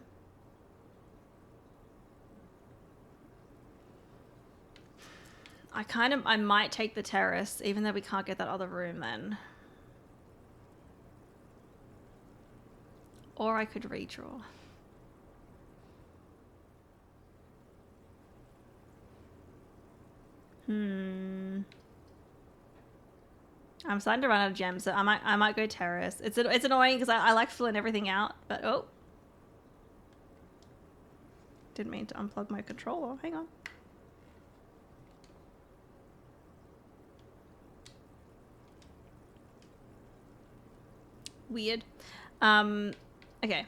I might take the terrace, even though we can't get that other room then. Or I could redraw. I'm starting to run out of gems, so I might go terrace. It's annoying because I like filling everything out, but oh. Didn't mean to unplug my controller. Hang on. Weird. Okay.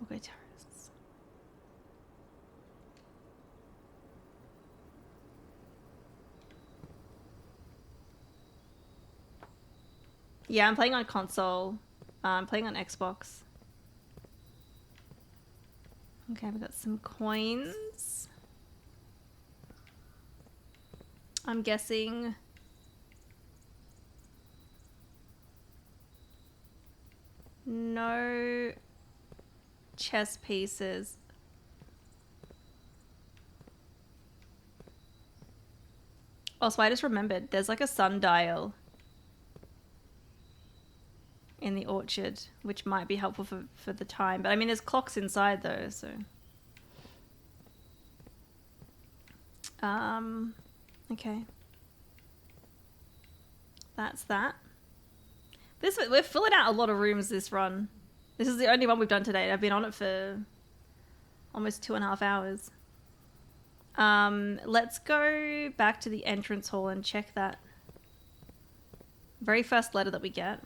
We'll go terrace. Yeah, I'm playing on console. I'm playing on Xbox. Okay, we got some coins. I'm guessing no chess pieces. Also, I just remembered there's like a sundial in the orchard, which might be helpful for the time. But I mean, there's clocks inside though, so. Okay. That's that. We're filling out a lot of rooms this run. This is the only one we've done today. I've been on it for almost 2.5 hours. Let's go back to the entrance hall and check that very first letter that we get.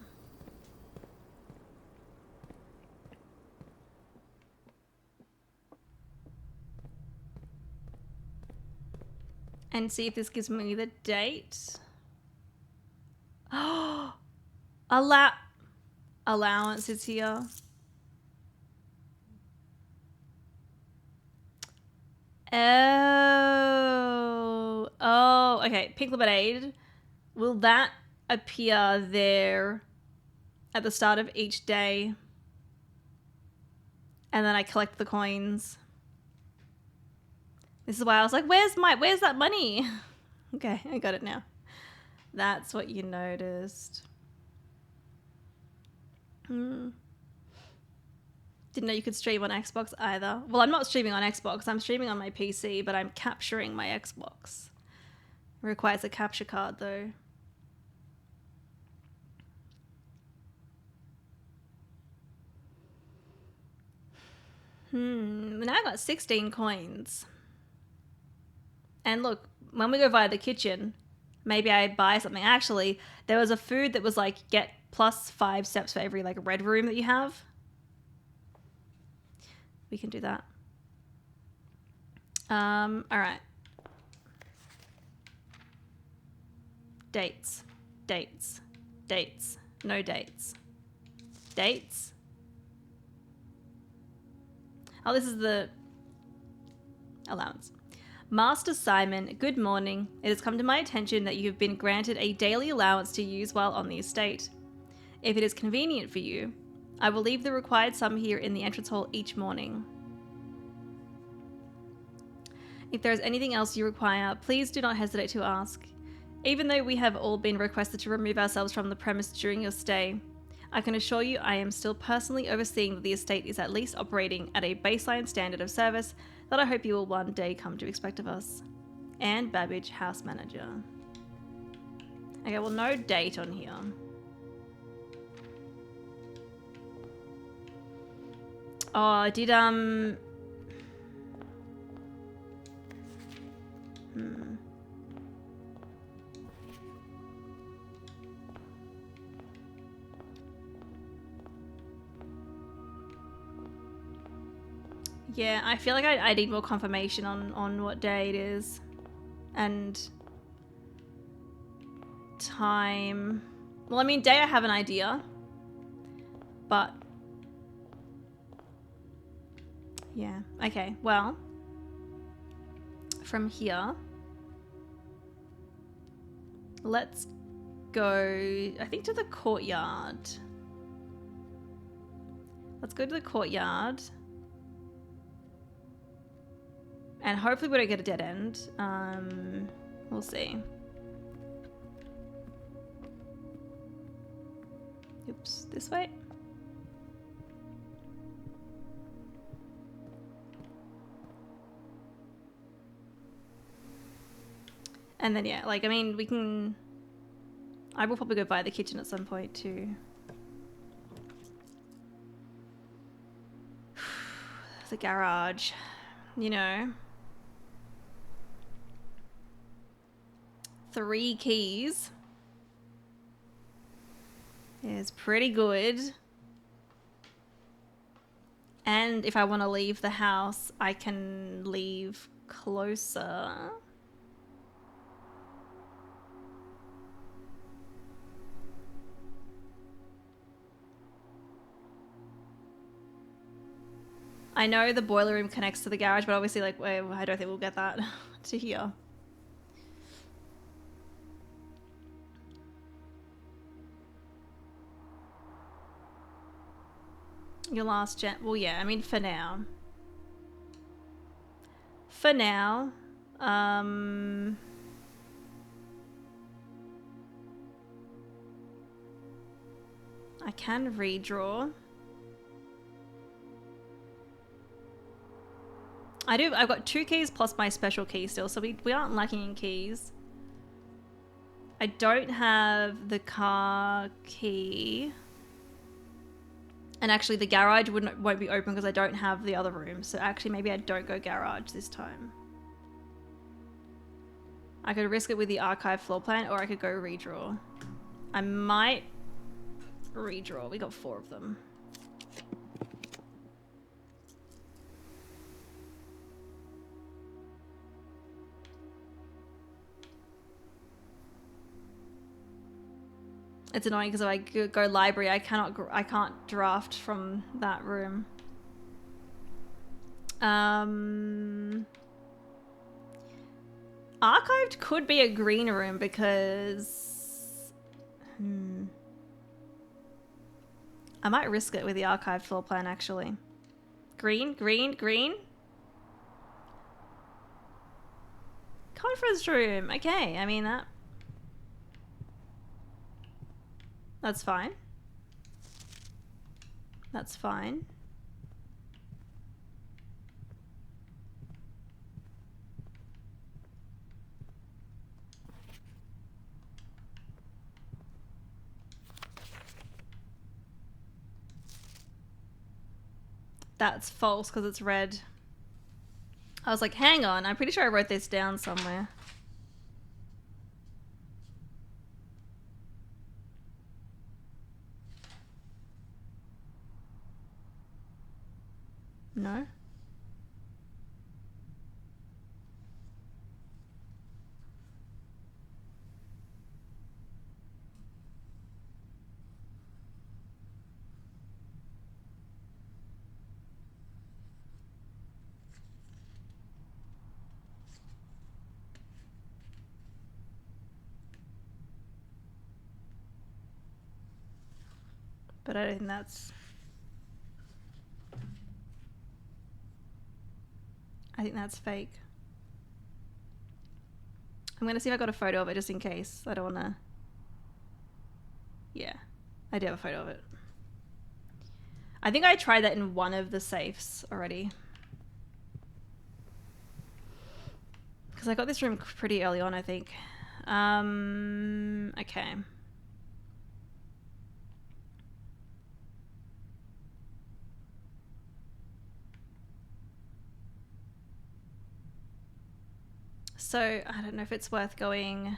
And see if this gives me the date. Oh, allowance is here. Oh, okay. Pink lemonade. Will that appear there at the start of each day? And then I collect the coins. This is why I was like, where's that money? Okay, I got it now. That's what you noticed. Didn't know you could stream on Xbox either. Well, I'm not streaming on Xbox. I'm streaming on my PC, but I'm capturing my Xbox. It requires a capture card, though. Now I got 16 coins. And look, when we go via the kitchen, maybe I buy something. Actually, there was a food that was like, get plus 5 steps for every like red room that you have. We can do that. All right. Dates. No dates. Dates. Oh, this is the allowance. Master Simon, good morning. It has come to my attention that you have been granted a daily allowance to use while on the estate. If it is convenient for you, I will leave the required sum here in the entrance hall each morning. If there is anything else you require, please do not hesitate to ask. Even though we have all been requested to remove ourselves from the premise during your stay, I can assure you I am still personally overseeing that the estate is at least operating at a baseline standard of service that I hope you will one day come to expect of us. Anne Babbage, house manager. Okay, well, no date on here. Oh, did Yeah, I feel like I need more confirmation on what day it is. And time. Well, I mean, day I have an idea. But yeah, okay, well, from here, let's go, I think, to the courtyard. Let's go to the courtyard. And hopefully we don't get a dead end. We'll see. Oops, this way. And then, yeah, like, I mean, we can... I will probably go by the kitchen at some point, too. The garage, you know. 3 keys is pretty good. And if I want to leave the house, I can leave closer. I know the boiler room connects to the garage, but obviously, like, I don't think we'll get that to here. Your last gen. Well, yeah, I mean, for now. For now. I can redraw. I've got 2 keys plus my special key still, so we aren't lacking in keys. I don't have the car key. And actually the garage won't be open because I don't have the other room. So actually maybe I don't go garage this time. I could risk it with the archive floor plan, or I could go redraw. I might redraw. We got 4 of them. It's annoying because if I go library, I can't draft from that room. Archived could be a green room because I might risk it with the archive floor plan actually. Green. Conference room. Okay, I mean that's fine. That's fine. That's false because it's red. I was like, hang on, I'm pretty sure I wrote this down somewhere. No? But I don't think that's... I think that's fake. I'm gonna see if I got a photo of it just in case. I don't wanna... Yeah, I do have a photo of it. I think I tried that in one of the safes already. Because I got this room pretty early on, I think. Okay. So, I don't know if it's worth going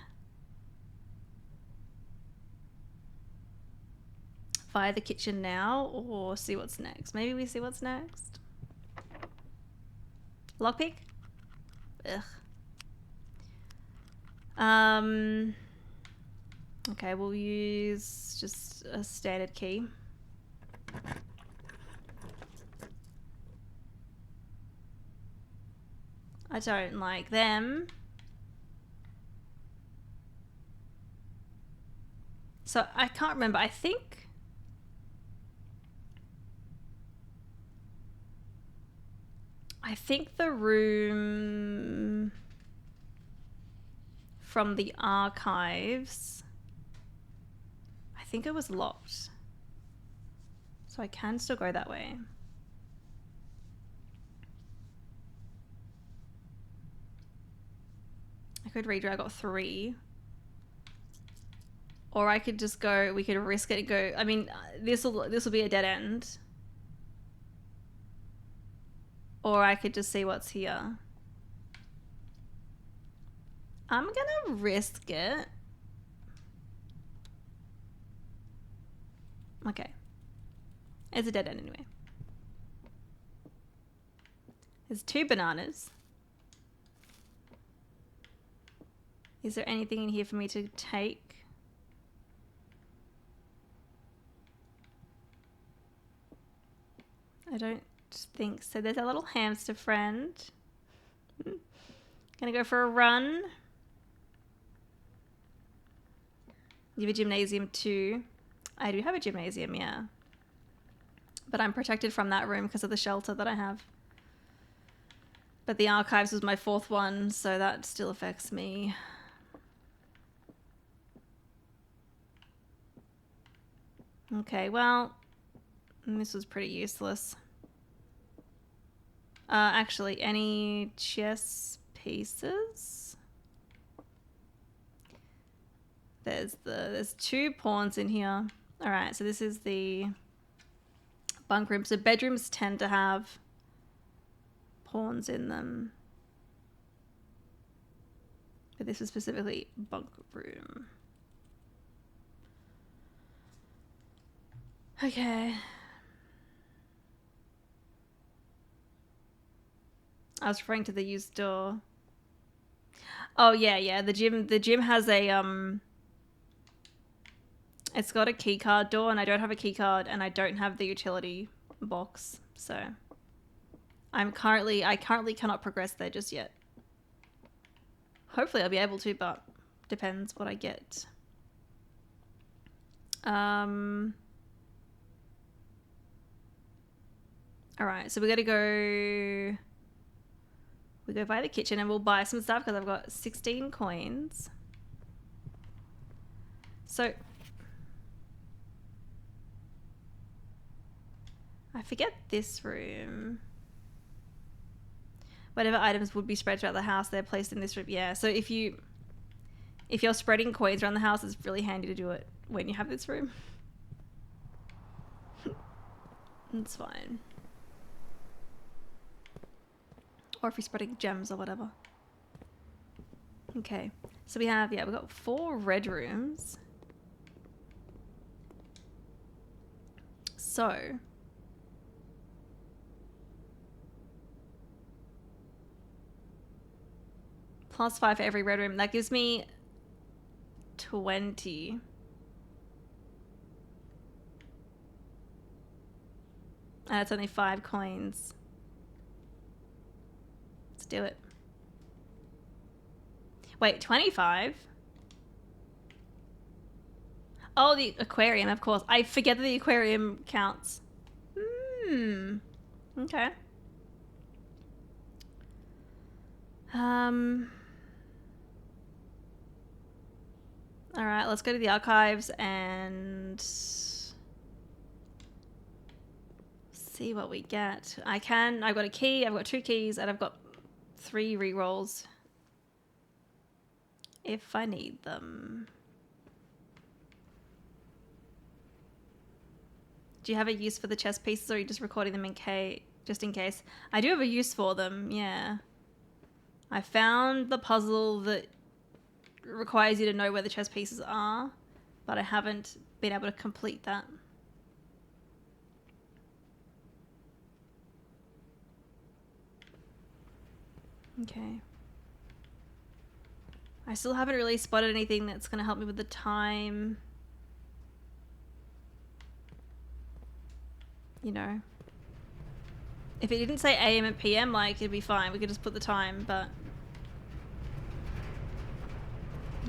via the kitchen now or see what's next. Maybe we see what's next. Lockpick? Ugh. Okay, we'll use just a standard key. I don't like them. So I can't remember. I think the room from the archives, I think it was locked. So I can still go that way. I could redraw. I got 3. Or I could just go, we could risk it and go, I mean, this will be a dead end. Or I could just see what's here. I'm gonna risk it. Okay. It's a dead end anyway. There's 2 bananas. Is there anything in here for me to take? I don't think so. There's a little hamster friend. Gonna go for a run. You have a gymnasium too. I do have a gymnasium, yeah. But I'm protected from that room because of the shelter that I have. But the archives was my 4th one, so that still affects me. Okay, well, this was pretty useless. Actually, any chess pieces? There's 2 pawns in here. All right, so this is the bunk room. So bedrooms tend to have pawns in them. But this is specifically bunk room. Okay. I was referring to the used door. Oh yeah, the gym has a it's got a keycard door, and I don't have a keycard, and I don't have the utility box, so I currently cannot progress there just yet. Hopefully I'll be able to, but depends what I get. Alright, so we gotta go... We go by the kitchen and we'll buy some stuff because I've got 16 coins. So... I forget this room. Whatever items would be spread throughout the house, they're placed in this room. Yeah, so if you're spreading coins around the house, it's really handy to do it when you have this room. It's fine. Or if you're spreading gems or whatever. Okay, so we've got 4 red rooms. So... +5 for every red room. That gives me 20. And it's only 5 coins. Let's do it. Wait, 25? Oh, the aquarium, of course. I forget that the aquarium counts. Okay. All right, let's go to the archives and see what we get. I've got a key, I've got 2 keys, and I've got 3 rerolls if I need them. Do you have a use for the chess pieces, or are you just recording them just in case? I do have a use for them, yeah. I found the puzzle that requires you to know where the chess pieces are, but I haven't been able to complete that. Okay. I still haven't really spotted anything that's going to help me with the time. You know. If it didn't say AM and PM, like, it'd be fine. We could just put the time, but...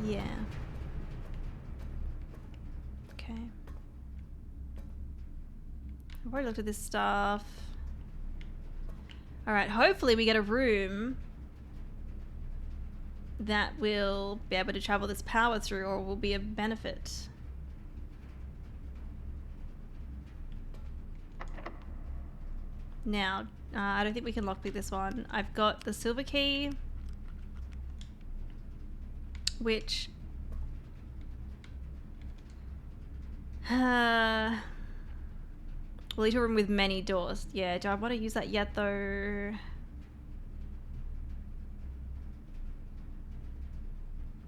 yeah. Okay. I've already looked at this stuff. Alright, hopefully we get a room that will be able to travel this power through, or will be of benefit. Now, I don't think we can lockpick this one. I've got the silver key, which... we'll need a room with many doors. Yeah, do I want to use that yet, though?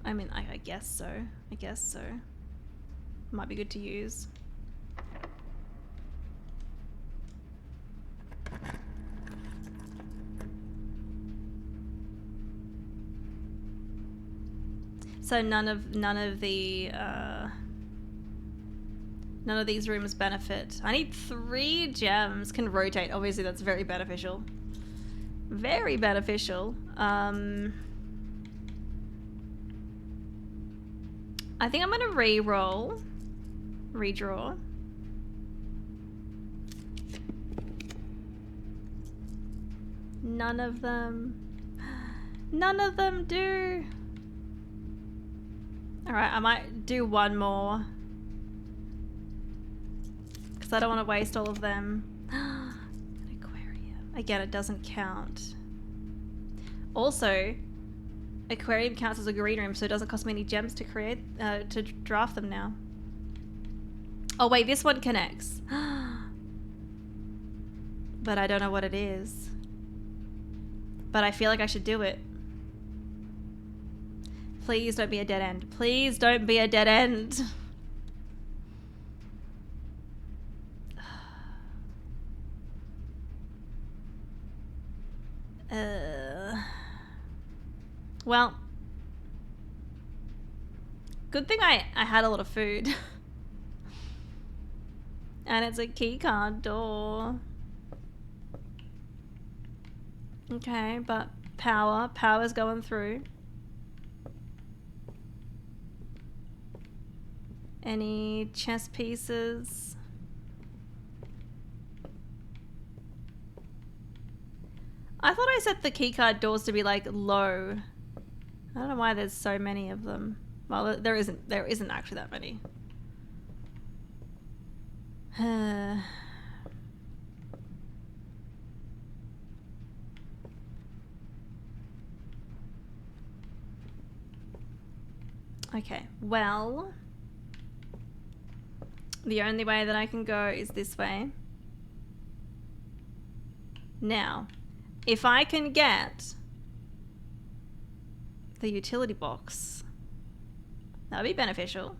I mean, I guess so. I guess so. Might be good to use. So none of these rooms benefit. I need 3 gems. Can rotate. Obviously, that's very beneficial. Very beneficial. I think I'm gonna redraw. none of them. None of them do. Alright, I might do one more. Because I don't want to waste all of them. An aquarium. Again, it doesn't count. Also, aquarium counts as a green room, so it doesn't cost me any gems to create, to draft them now. Oh wait, this one connects. But I don't know what it is. But I feel like I should do it. Please don't be a dead end. Please don't be a dead end. Well, good thing I had a lot of food. And it's a keycard door. Okay, but power's going through. Any chess pieces? I thought I set the keycard doors to be like low. I don't know why there's so many of them. Well, there isn't actually that many. Okay, well, the only way that I can go is this way. Now, if I can get the utility box, that would be beneficial.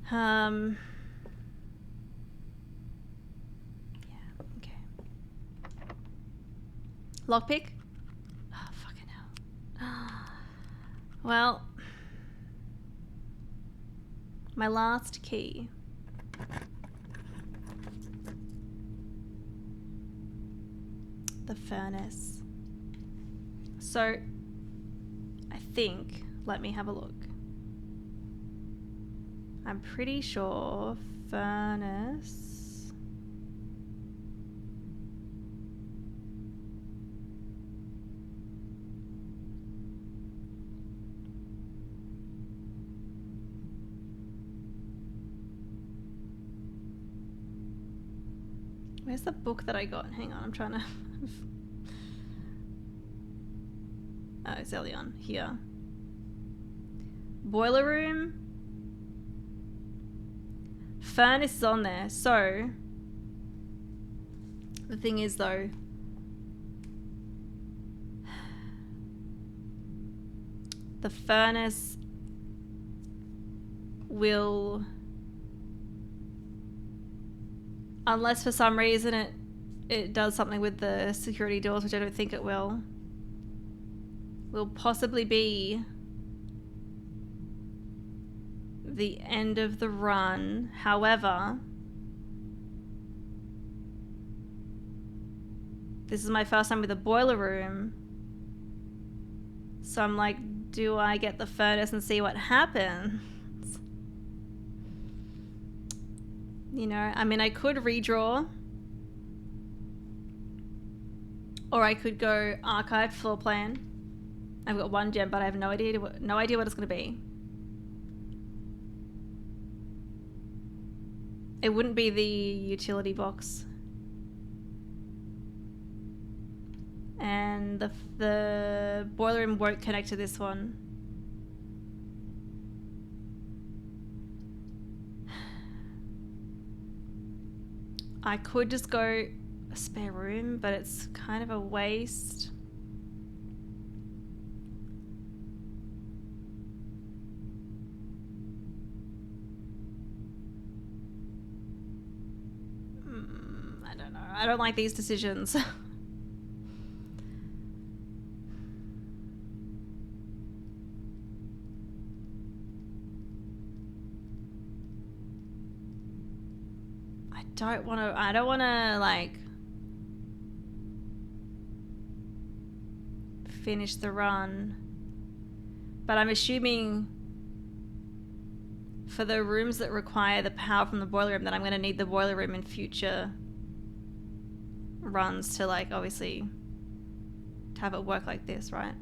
Yeah, okay. Lockpick? Oh, fucking hell. Well, my last key. The furnace. So, I think, let me have a look. I'm pretty sure furnace. Where's the book that I got? Hang on, I'm trying to... Oh, it's early on. Here. Boiler room. Furnace is on there. So, the thing is though, the furnace will... Unless for some reason it does something with the security doors, which I don't think it will possibly be the end of the run. However, this is my first time with a boiler room. So I'm like, do I get the furnace and see what happens? You know, I mean, I could redraw. Or I could go archived floor plan. I've got one gem, but I have no idea what it's going to be. It wouldn't be the utility box. And the boiler room won't connect to this one. I could just go a spare room, but it's kind of a waste. I don't know. I don't like these decisions. I don't want to like finish the run, but I'm assuming for the rooms that require the power from the boiler room that I'm going to need the boiler room in future runs to like obviously to have it work like this, right?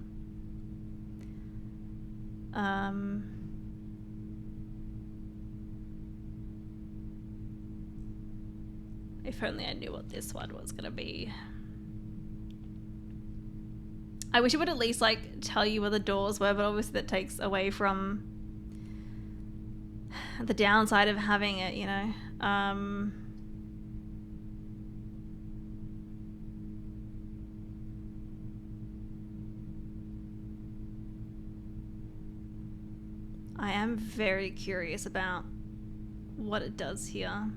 If only I knew what this one was gonna be. I wish it would at least like tell you where the doors were, but obviously that takes away from the downside of having it, you know. I am very curious about what it does here.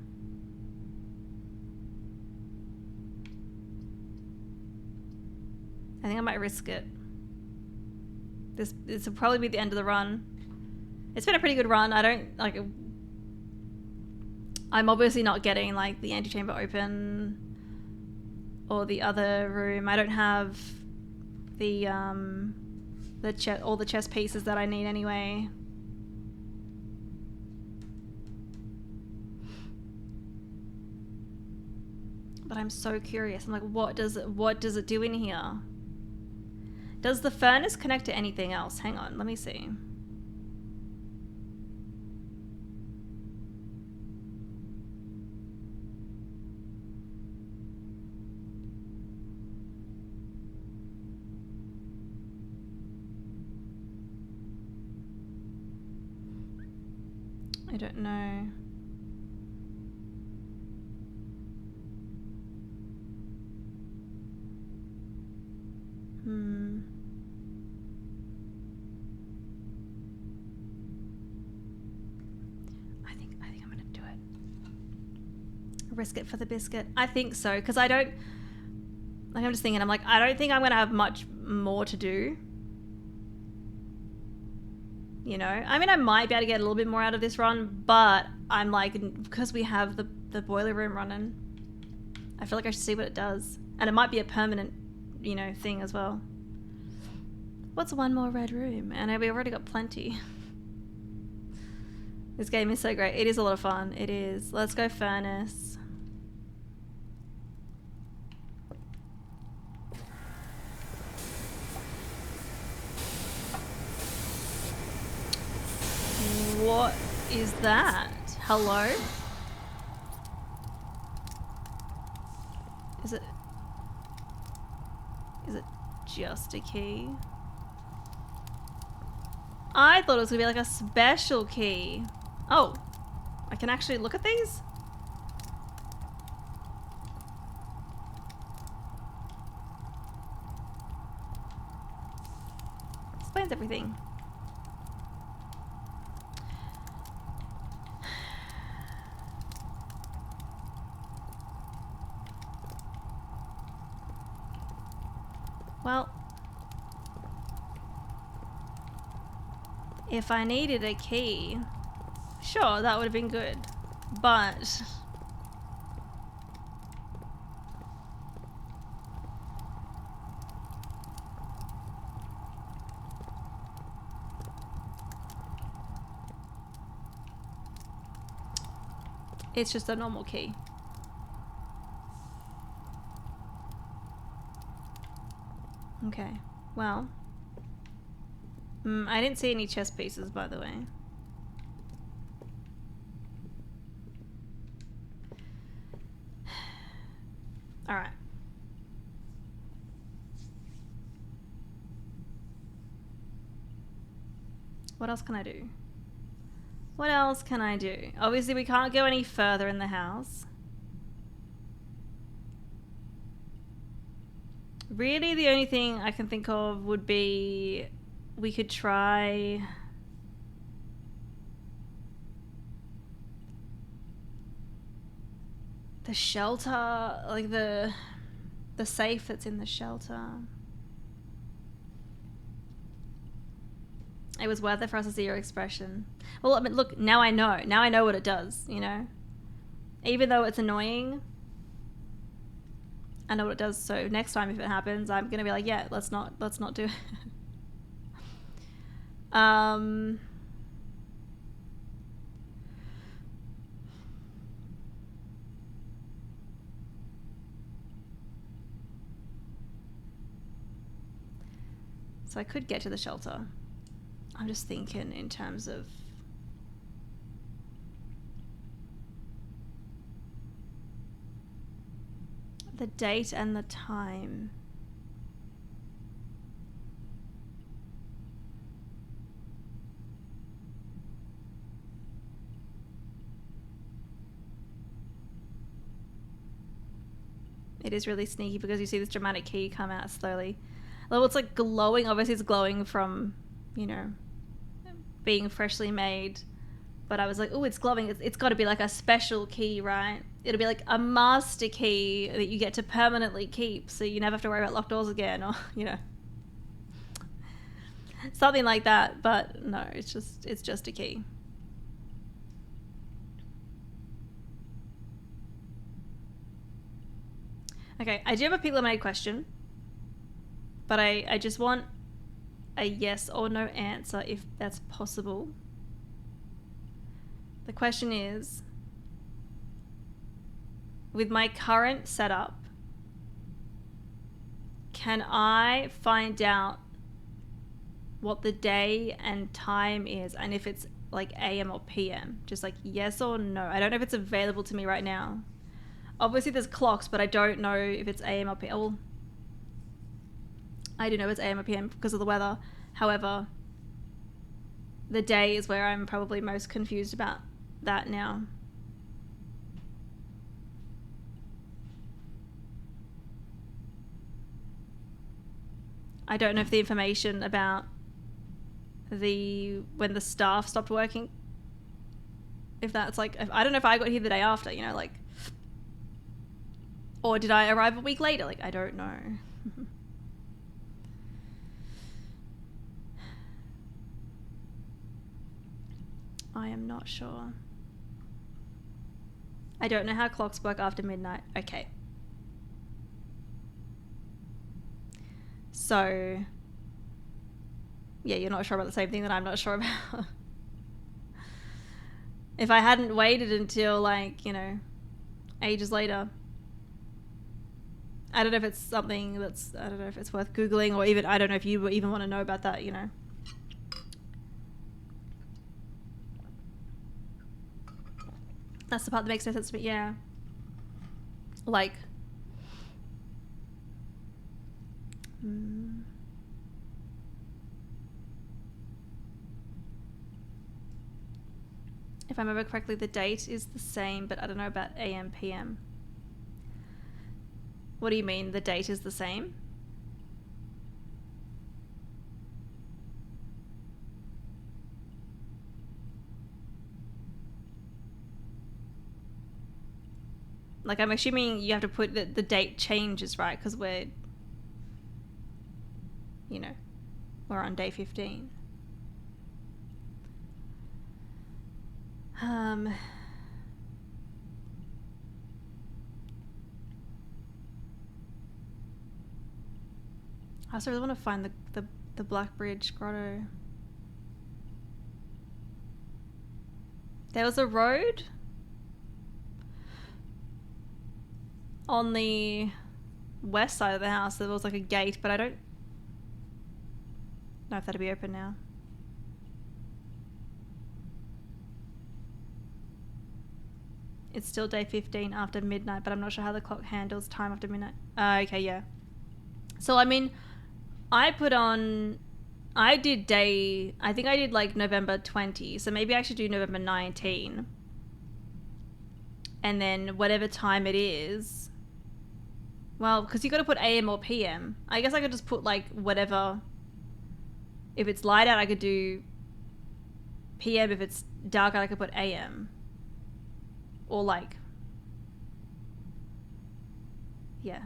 I think I might risk it. This will probably be the end of the run. It's been a pretty good run. I don't like. I'm obviously not getting like the antechamber open or the other room. I don't have the all the chess pieces that I need anyway. But I'm so curious. I'm like, what does it do in here? Does the furnace connect to anything else? Hang on, let me see. I don't know. I think I'm gonna do it. Risk it for the biscuit. I think so, because I don't. Like I'm just thinking. I'm like, I don't think I'm gonna have much more to do. You know, I mean, I might be able to get a little bit more out of this run, but I'm like, because we have the boiler room running, I feel like I should see what it does, and it might be a permanent, you know, thing as well. What's one more red room? And we already got plenty. This game is so great. It is a lot of fun. It is. Let's go furnace. What is that? Hello? Is it just a key? I thought it was gonna be like a special key. Oh, I can actually look at these? Explains everything. Well, if I needed a key, sure, that would have been good, but it's just a normal key. Okay, well, I didn't see any chess pieces, by the way. All right. What else can I do? What else can I do? Obviously, we can't go any further in the house. Really, the only thing I can think of would be we could try the shelter, like the safe that's in the shelter. It was worth it for us to see your expression. Well, I mean, look, now I know. Now I know what it does, you know? Even though it's annoying, I know what it does. So next time if it happens, I'm going to be like, yeah, let's not do it. So I could get to the shelter. I'm just thinking in terms of... the date and the time. It is really sneaky because you see this dramatic key come out slowly. Well, it's like glowing. Obviously it's glowing from, you know, being freshly made. But I was like, oh, it's glowing. It's got to be like a special key, right? It'll be like a master key that you get to permanently keep, so you never have to worry about locked doors again, or, you know, something like that. But no, it's just a key. Okay, I do have a pink lemonade question, but I just want a yes or no answer if that's possible. The question is, with my current setup, can I find out what the day and time is, and if it's like AM or PM? Just like yes or no. I don't know if it's available to me right now. Obviously there's clocks, but I don't know if it's AM or PM. Well, I do know it's AM or PM because of the weather. However, the day is where I'm probably most confused about that now. I don't know if the information about when the staff stopped working, if that's like, I don't know if I got here the day after, you know, like, or did I arrive a week later? Like, I don't know. I am not sure. I don't know how clocks work after midnight. Okay. So, yeah, you're not sure about the same thing that I'm not sure about. If I hadn't waited until, like, you know, ages later, I don't know if it's something that's, I don't know if it's worth Googling, or even, I don't know if you even want to know about that, you know. That's the part that makes no sense to me, yeah. Like, if I remember correctly, the date is the same, but I don't know about AM, PM. What do you mean the date is the same? Like, I'm assuming you have to put the date changes, right? Because we're, you know, we're on day 15. I also really want to find the Black Bridge Grotto. There was a road on the west side of the house. There was like a gate, but I don't know if that'll be open now. It's still day 15 after midnight, but I'm not sure how the clock handles time after midnight. Okay, yeah. So, I mean, I think I did like November 20, so maybe I should do November 19. And then whatever time it is, well, because you got to put AM or PM. I guess I could just put like whatever. If it's light out, I could do PM. If it's dark out, I could put AM. Or like, yeah,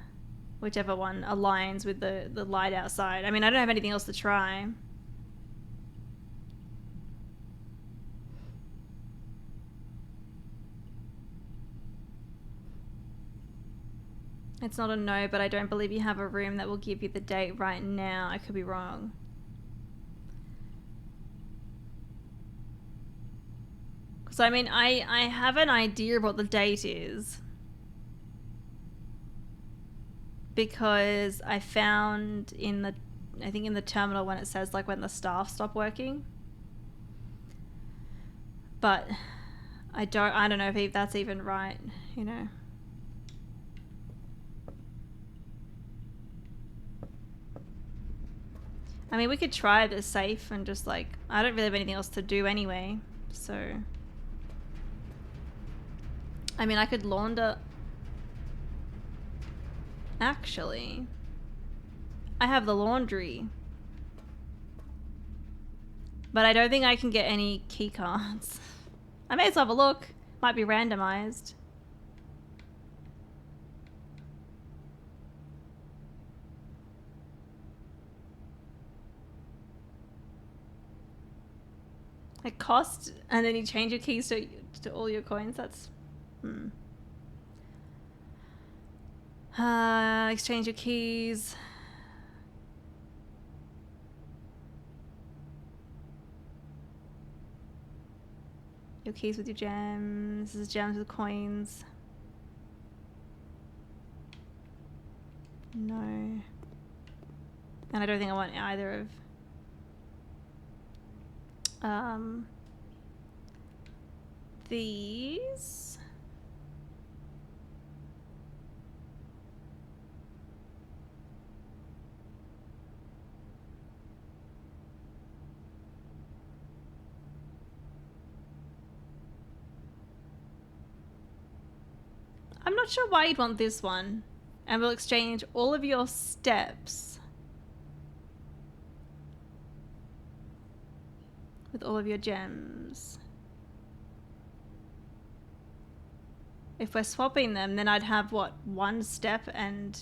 whichever one aligns with the light outside. I mean, I don't have anything else to try. It's not a no, but I don't believe you have a room that will give you the date right now. I could be wrong. So, I mean, I have an idea of what the date is, because I found in the I think in the terminal when it says like when the staff stop working. But I don't know if that's even right, you know. I mean, we could try this safe and just like, I don't really have anything else to do anyway, so. I mean, I could launder. Actually, I have the laundry. But I don't think I can get any key cards. I may as well have a look. Might be randomized. It cost, and then you change your keys to all your coins. That's, exchange your keys. Your keys with your gems. This is gems with coins. No. And I don't think I want either of these. I'm not sure why you'd want this one. And we'll exchange all of your steps with all of your gems. If we're swapping them, then I'd have, what, 1 step and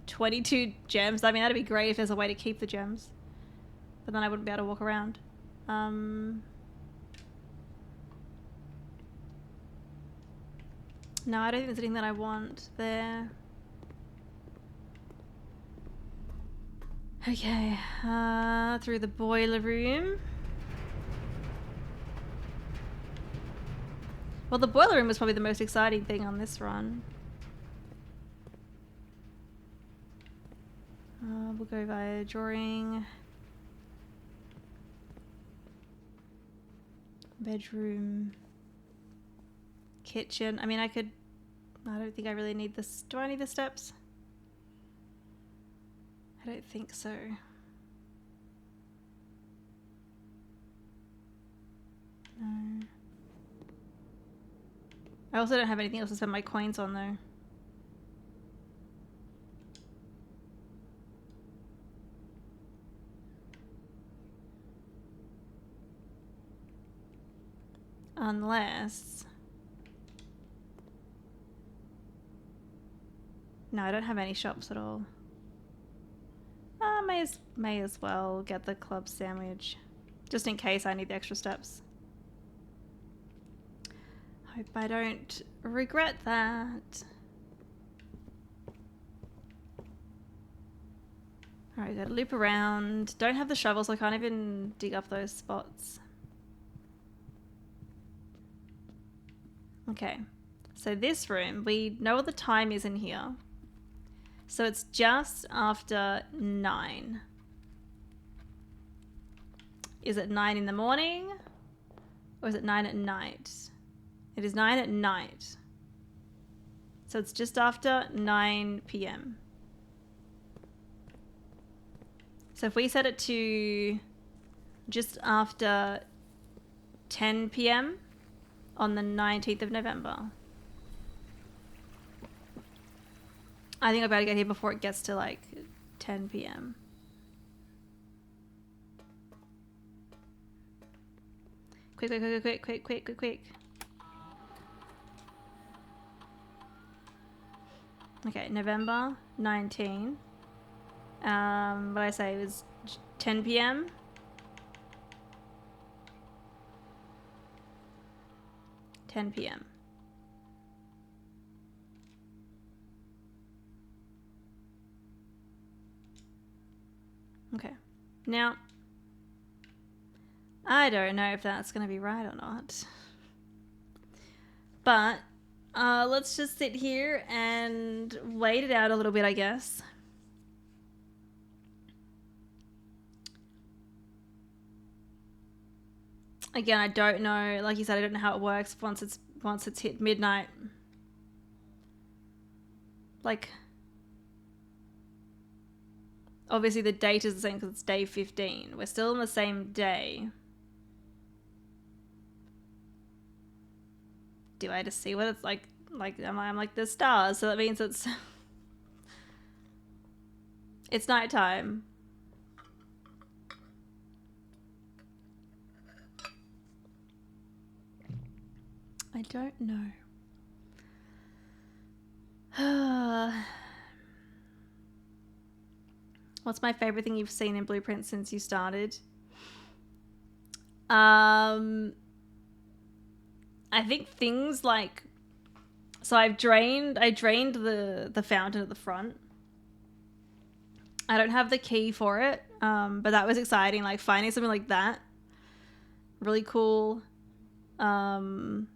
22 gems? I mean, that'd be great if there's a way to keep the gems. But then I wouldn't be able to walk around. No, I don't think there's anything that I want there. Okay, through the boiler room. Well, the boiler room was probably the most exciting thing on this run. We'll go via drawing. Bedroom. Kitchen. I mean, I don't think I really need this. Do I need the steps? I don't think so. No. I also don't have anything else to spend my coins on though. Unless... No, I don't have any shops at all. May as well get the club sandwich. Just in case I need the extra steps. Hope I don't regret that. Alright, gotta loop around. Don't have the shovel, so I can't even dig up those spots. Okay, so this room, we know what the time is in here. So it's just after 9. Is it 9 in the morning? Or is it 9 at night? It is 9 at night. So it's just after 9 p.m. So if we set it to just after 10 p.m. on the 19th of November. I think I'll be able to get here before it gets to like 10 p.m. Quick. Okay, November 19. What I say was 10 p.m. Okay. Now, I don't know if that's going to be right or not. But let's just sit here and wait it out a little bit, I guess. Again, I don't know. Like you said, I don't know how it works once it's hit midnight. Like, obviously the date is the same because it's day 15. We're still on the same day. Do I just see what it's like? Like, I'm like the stars, so that means it's it's nighttime. I don't know. What's my favorite thing you've seen in Blueprint since you started? I think things like, so I drained the fountain at the front. I don't have the key for it, but that was exciting. Like finding something like that, really cool. And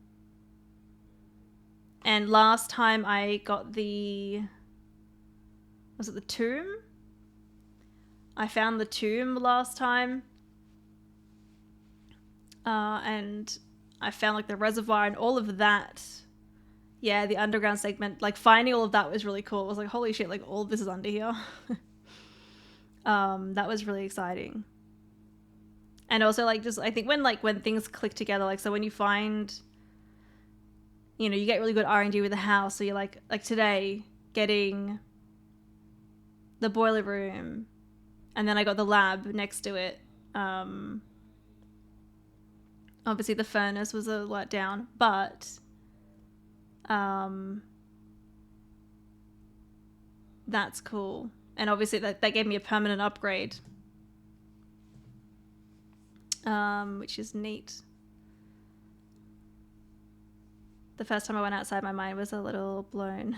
last time I got was it the tomb? I found the tomb last time. And I found like the reservoir and all of that. Yeah, the underground segment. Like finding all of that was really cool. It was like, holy shit, like all of this is under here. That was really exciting. And also like just, I think when things click together, like so when you find, you know, you get really good R&D with the house. So you're like today getting the boiler room, and then I got the lab next to it. Obviously the furnace was a letdown, but that's cool. And obviously that gave me a permanent upgrade, which is neat. The first time I went outside, my mind was a little blown.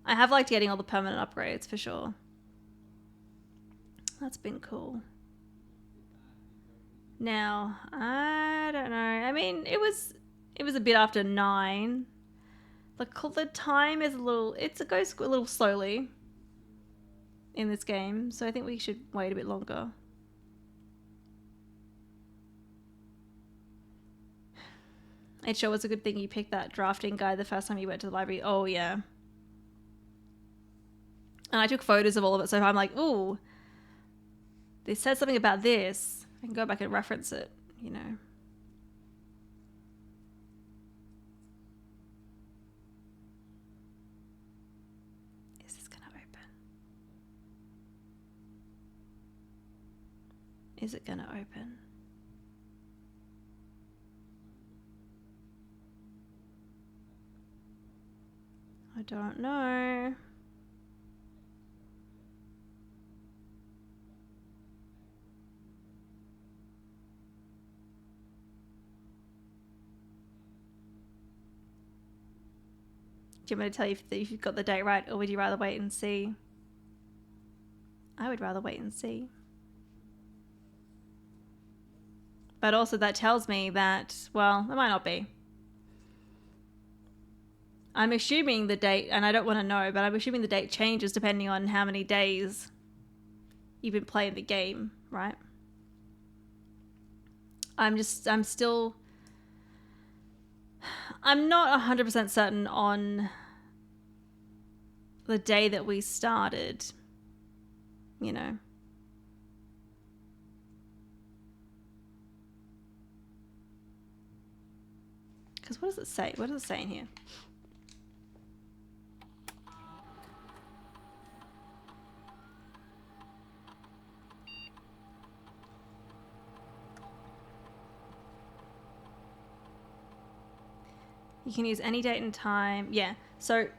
I have liked getting all the permanent upgrades for sure. That's been cool. Now, I don't know. I mean, it was a bit after 9. The time is it goes a little slowly in this game, so I think we should wait a bit longer. It sure was a good thing you picked that drafting guide the first time you went to the library. Oh, yeah. And I took photos of all of it, so I'm like, ooh, they said something about this. I can go back and reference it, you know. Is this gonna open? Is it gonna open? I don't know. Do you want me to tell you if you've got the date right, or would you rather wait and see? I would rather wait and see. But also that tells me that, well, it might not be. I'm assuming the date, and I don't want to know, but I'm assuming the date changes depending on how many days you've been playing the game, right? I'm not 100% certain on the day that we started, you know. Because what does it say? What does it say in here? You can use any date and time. Yeah. So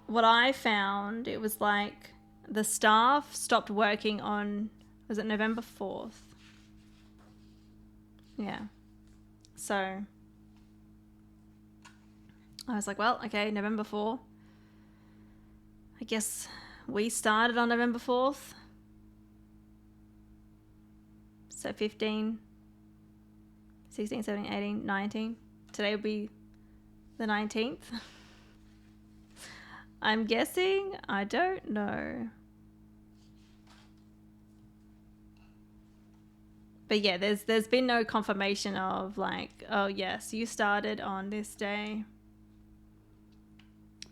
what I found, it was like the staff stopped working on, was it November 4th? Yeah. So I was like, well, okay, November 4th. I guess we started on November 4th. So 15, 16, 17, 18, 19. Today will be the 19th. I'm guessing. I don't know. But yeah, there's been no confirmation of like, oh yes, you started on this day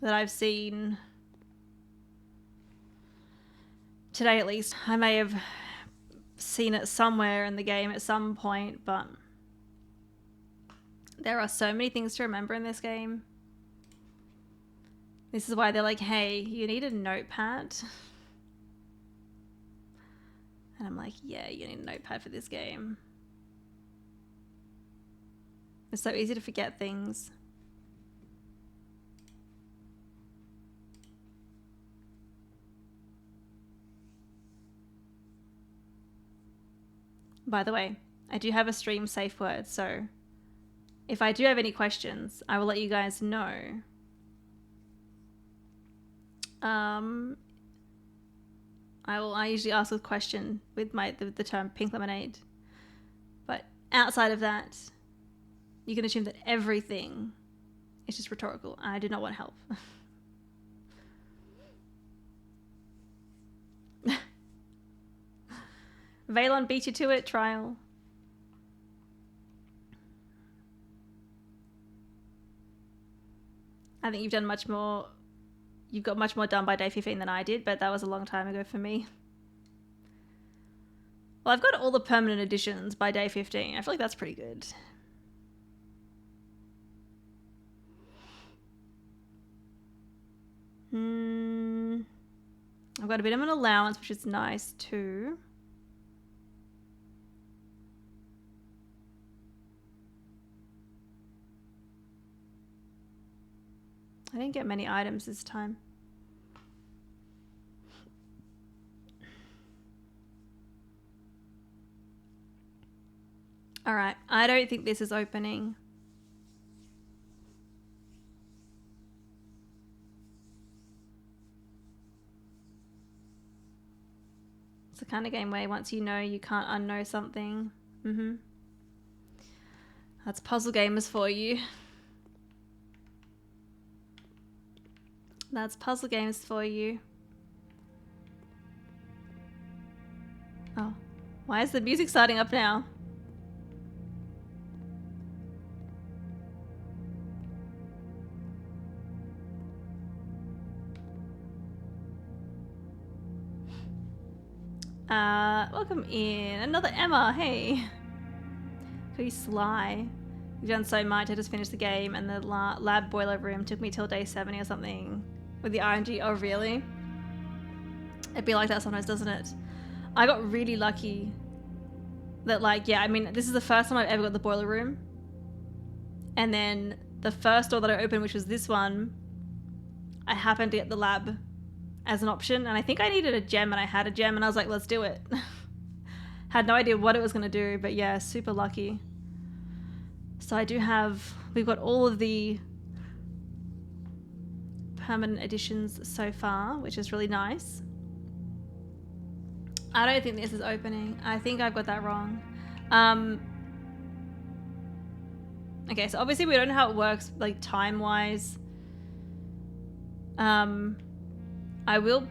that I've seen. Today at least. I may have seen it somewhere in the game at some point, but there are so many things to remember in this game. This is why they're like, hey, you need a notepad. And I'm like, yeah, you need a notepad for this game. It's so easy to forget things. By the way, I do have a stream safe word, so if I do have any questions, I will let you guys know. I usually ask a question with the term pink lemonade. But outside of that, you can assume that everything is just rhetorical. I do not want help. Valon beat you to it, trial. I think you've done much more. You've got much more done by day 15 than I did, but that was a long time ago for me. Well, I've got all the permanent additions by day 15. I feel like that's pretty good. I've got a bit of an allowance, which is nice too. I didn't get many items this time. All right, I don't think this is opening. It's the kind of game where once you know, you can't unknow something. That's puzzle gamers for you. That's puzzle games for you. Oh, why is the music starting up now? Welcome in. Another Emma, hey. Pretty sly. You've done so much. I just finished the game and the lab boiler room took me till day 70 or something with the RNG. Oh, really? It'd be like that sometimes, doesn't it? I got really lucky that, like, yeah, I mean, this is the first time I've ever got the boiler room. And then the first door that I opened, which was this one, I happened to get the lab as an option. And I think I needed a gem and I had a gem and I was like, let's do it. Had no idea what it was going to do, but yeah, super lucky. So I do have, we've got all of the permanent additions so far, which is really nice. I don't think this is opening. I think I've got that wrong. Okay, so obviously we don't know how it works, like time-wise. I will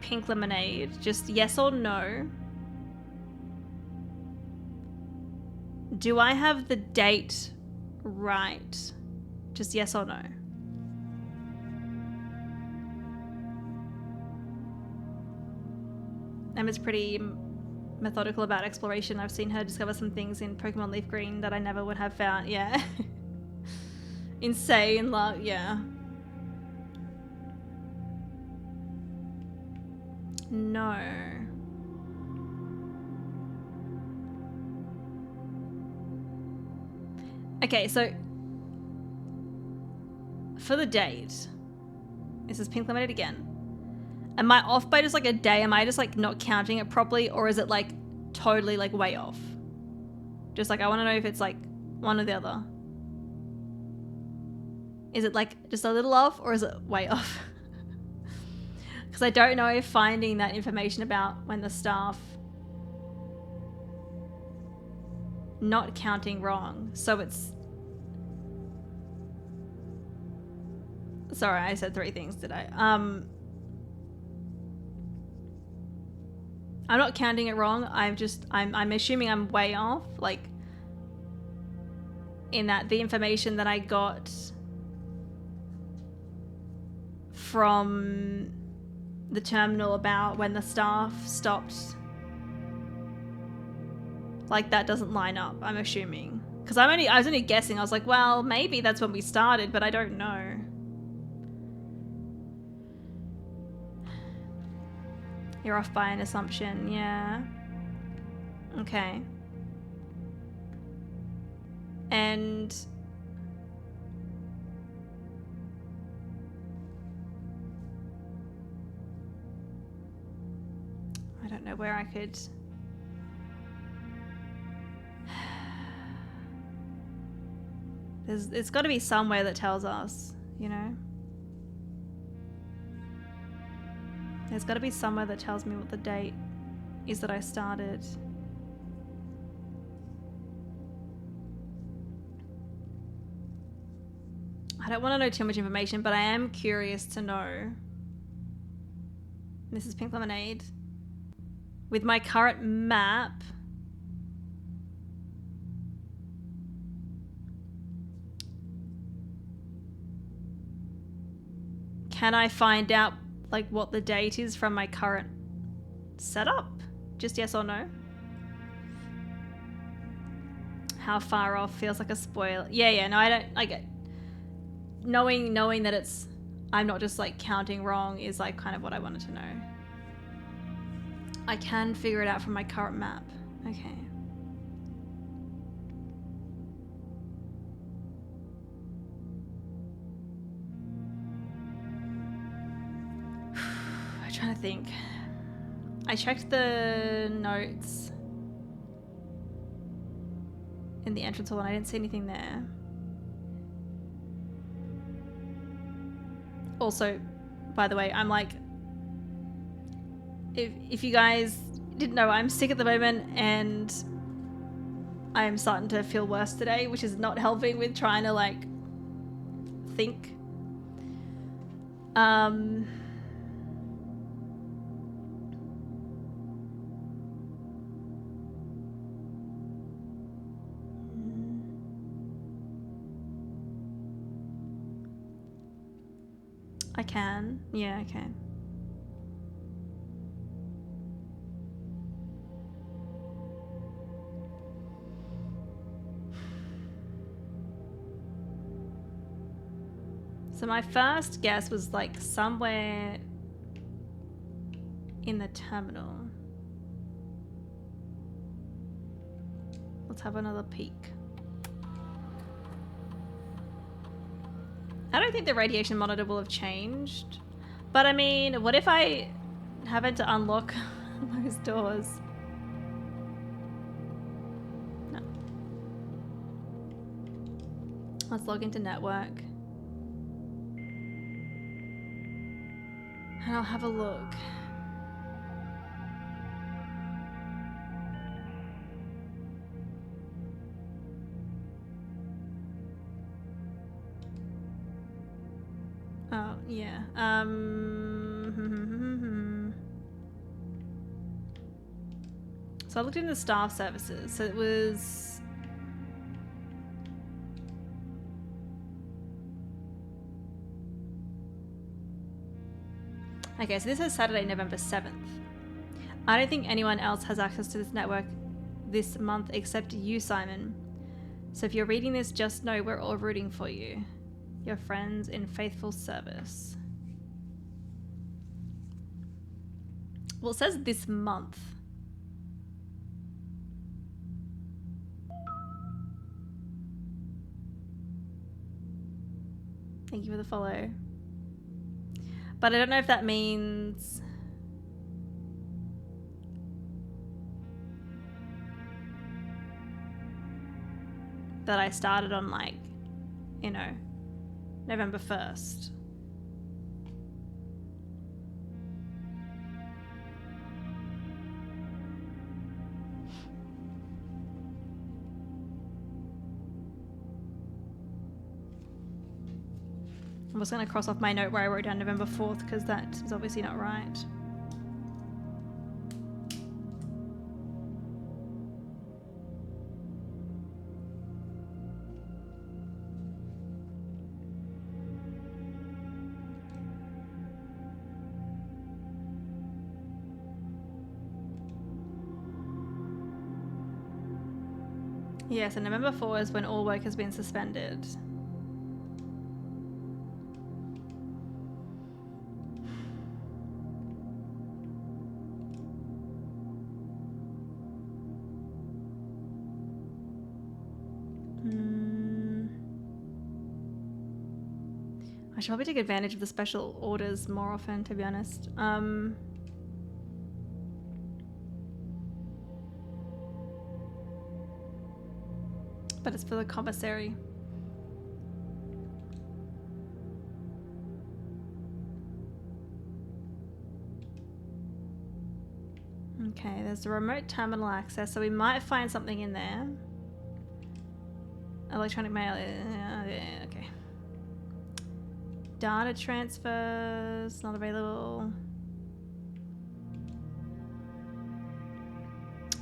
pink lemonade, just yes or no. Do I have the date right? Just yes or no. Emma's pretty methodical about exploration. I've seen her discover some things in Pokemon Leaf Green that I never would have found. Yeah. Insane luck, yeah. No. Okay, so for the date, this is pink lemonade again. Am I off by just like a day? Am I just like not counting it properly, or is it like totally like way off? Just like I want to know if it's like one or the other. Is it like just a little off, or is it way off? Because I don't know if finding that information about when the staff not counting wrong. So it's... Sorry, I said 3 things, did I? I'm not counting it wrong. I'm assuming I'm way off. Like, in that the information that I got from the terminal about when the staff stopped, like, that doesn't line up, I'm assuming. Because I was only guessing. I was like, well, maybe that's when we started, but I don't know. You're off by an assumption, yeah. Okay. And I don't know where I could. There's got to be somewhere that tells us, you know? There's got to be somewhere that tells me what the date is that I started. I don't want to know too much information, but I am curious to know. This is Pink Lemonade. With my current map, can I find out like what the date is from my current setup? Just yes or no? How far off feels like a spoiler. Yeah, no, I don't, I get, knowing that it's, I'm not just like counting wrong is like kind of what I wanted to know. I can figure it out from my current map. Okay. I'm trying to think. I checked the notes in the entrance hall and I didn't see anything there. Also, by the way, I'm like, if you guys didn't know, I'm sick at the moment and I'm starting to feel worse today, which is not helping with trying to like think. I can. Yeah, okay. So my first guess was like somewhere in the terminal. Let's have another peek. I don't think the radiation monitor will have changed. But I mean, what if I happen to unlock those doors? No. Let's log into network. And I'll have a look. Oh, yeah. So I looked into staff services. So it was... Okay, so this is Saturday, November 7th. I don't think anyone else has access to this network this month except you, Simon. So if you're reading this, just know we're all rooting for you. Your friends in faithful service. Well, it says this month. Thank you for the follow. But I don't know if that means... that I started on like, you know, November 1st. I'm just going to cross off my note where I wrote down November 4th because that is obviously not right. Yeah, so November 4 is when all work has been suspended. I should probably take advantage of the special orders more often, to be honest. But it's for the commissary. Okay, there's the remote terminal access, so we might find something in there. Electronic mail, yeah, okay. Data transfers, not available.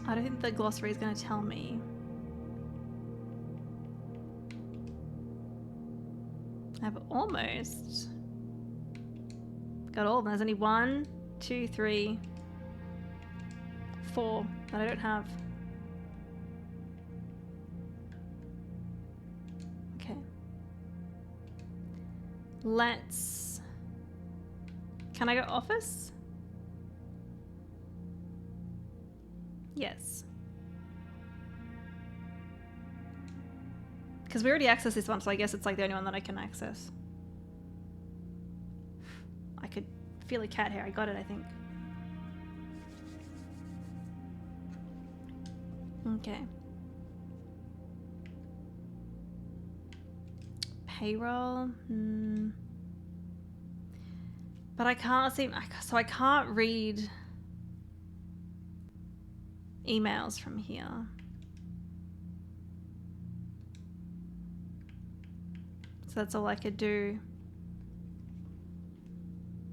I don't think the glossary is going to tell me. I've almost got all of them. There's only 1, 2, 3, 4 that I don't have. Okay. Let's... Can I go office? Yes. Because we already accessed this one, so I guess it's like the only one that I can access. I could feel a cat hair. I got it, I think. Okay. Payroll. But I can't see... So I can't read emails from here. So that's all I could do.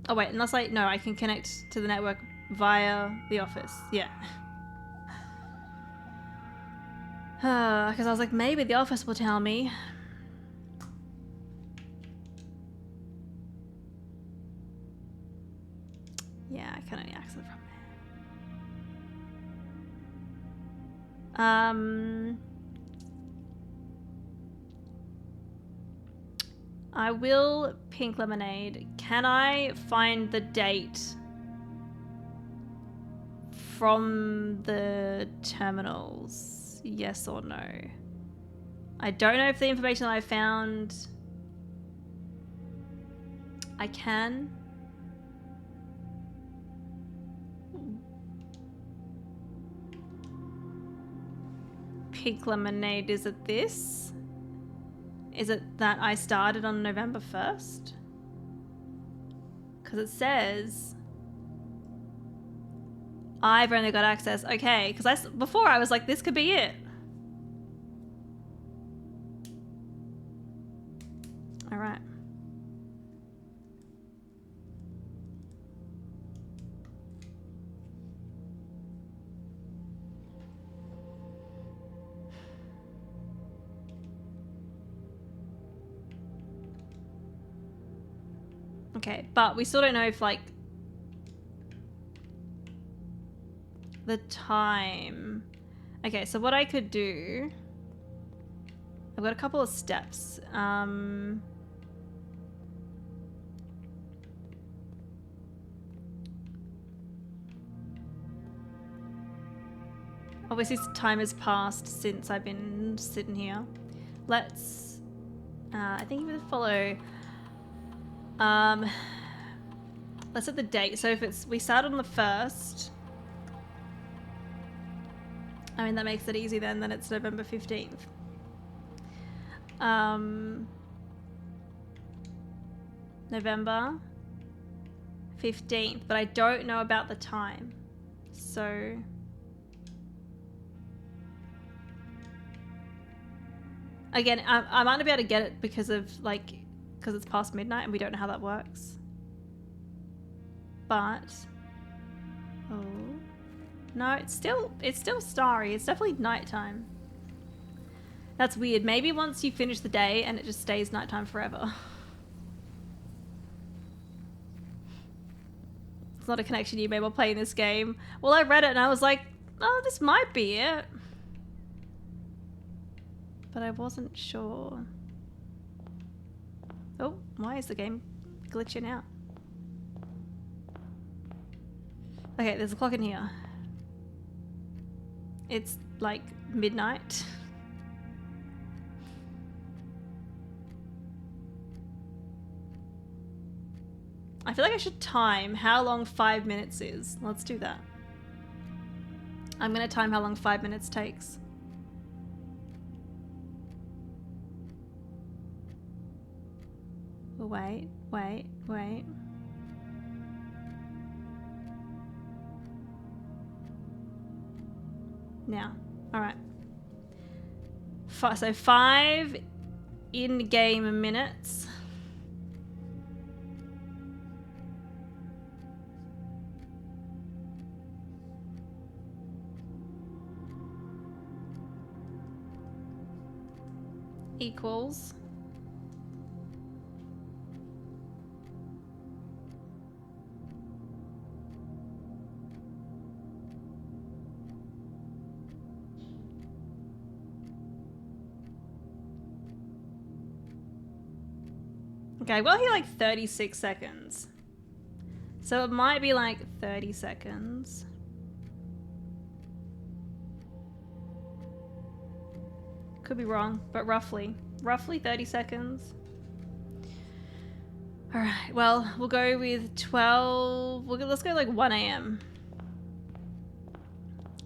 Oh wait, unless I can connect to the network via the office. Yeah. Because I was like, maybe the office will tell me. Yeah, I can only access it from there. I will pink lemonade. Can I find the date from the terminals? Yes or no? I don't know if the information that I found I can. Pink lemonade, is it this? Is it that I started on November 1st? Because it says I've only got access. Okay, because before I was like, this could be it. All right. Okay, but we still don't know if, like, the time. Okay, so what I could do, I've got a couple of steps. Obviously time has passed since I've been sitting here. Let's, I think we follow, let's set the date. So if we start on the 1st, I mean, that makes it easy then it's November 15th. November 15th, but I don't know about the time. So again, I might not be able to get it because it's past midnight and we don't know how that works. But oh no, it's still starry. It's definitely nighttime. That's weird. Maybe once you finish the day and it just stays nighttime forever. It's not a connection you made while playing this game. Well, I read it and I was like, oh, this might be it. but I wasn't sure. Oh, why is the game glitching out? Okay, there's a clock in here. It's like midnight. I feel like I should time how long 5 minutes is. Let's do that. I'm gonna time how long 5 minutes takes. Wait, wait, wait. Now, all right. So 5 in-game minutes. Equals. Okay, well, here like 36 seconds. So it might be like 30 seconds. Could be wrong, but roughly 30 seconds. All right, well, we'll go with 12. Let's go like 1 a.m.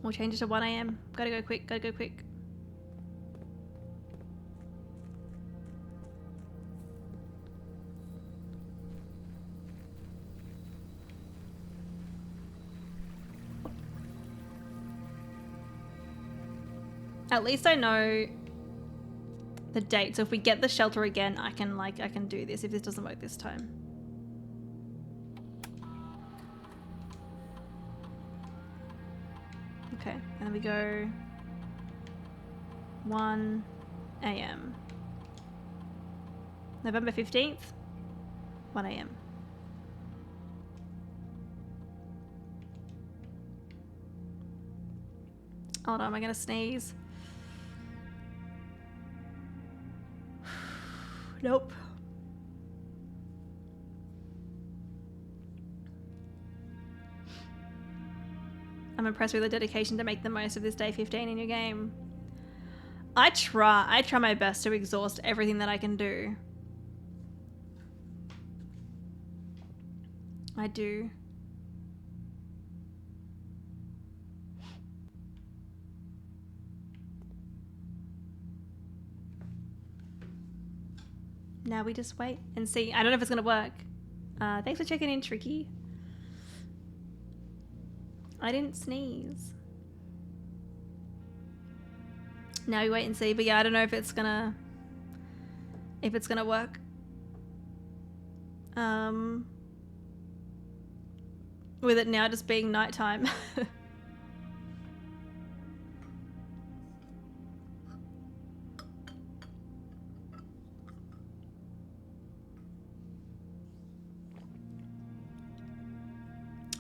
We'll change it to 1 a.m. Gotta go quick, gotta go quick. At least I know the date. So if we get the shelter again, I can do this if this doesn't work this time. Okay, and then we go 1 a.m. November 15th, 1 a.m. Oh no, am I gonna sneeze? Nope. I'm impressed with the dedication to make the most of this day 15 in your game. I try my best to exhaust everything that I can do. I do. Now we just wait and see. I don't know if it's gonna work. Thanks for checking in, Tricky. I didn't sneeze. Now we wait and see, but yeah, I don't know if it's gonna work. With it now just being nighttime.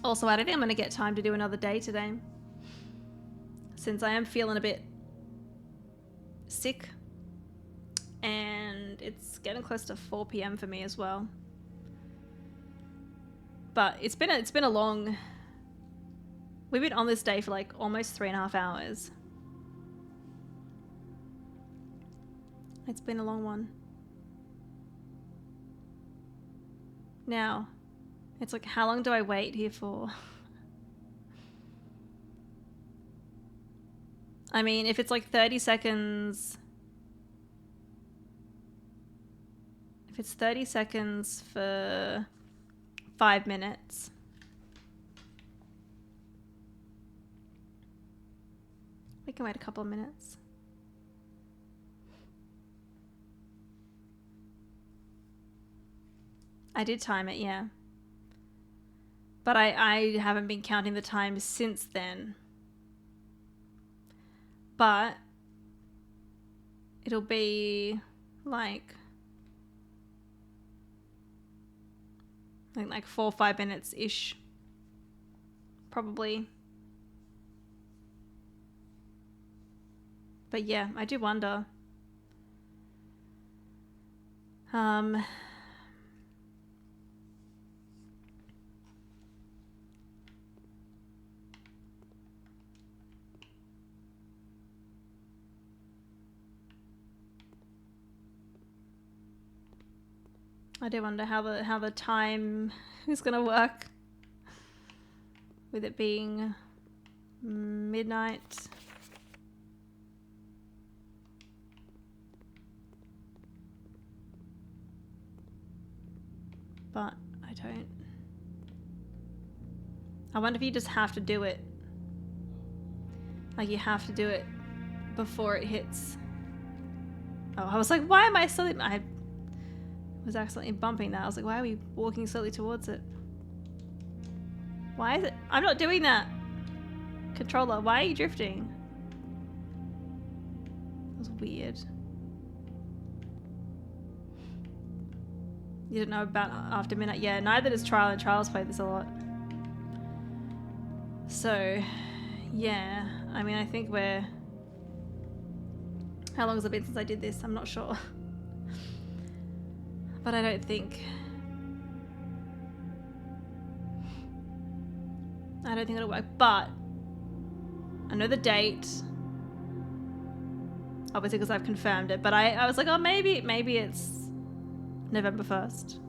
Also, I don't think I'm going to get time to do another day today, since I am feeling a bit sick and it's getting close to 4 p.m. for me as well. But it's been a long... We've been on this day for like almost 3.5 hours. It's been a long one. Now, it's like, how long do I wait here for? I mean, if it's like 30 seconds... If it's 30 seconds for 5 minutes... We can wait a couple of minutes. I did time it, yeah. But I haven't been counting the time since then. But it'll be like 4 or 5 minutes-ish. Probably. But yeah, I do wonder. Um, I do wonder how the time is gonna work with it being midnight. But I don't. I wonder if you just have to do it. Like you have to do it before it hits. Oh, I was like, why am I slowly? I was accidentally bumping that. I was like, why are we walking slowly towards it? Why is it? I'm not doing that. Controller, why are you drifting? That was weird. You didn't know about After Midnight? Yeah, neither does Trial, and Trial's played this a lot. So, yeah. I mean, I think we're... How long has it been since I did this? I'm not sure. But I don't think it'll work. But I know the date. Obviously because I've confirmed it. But I was like, oh, maybe it's November 1st.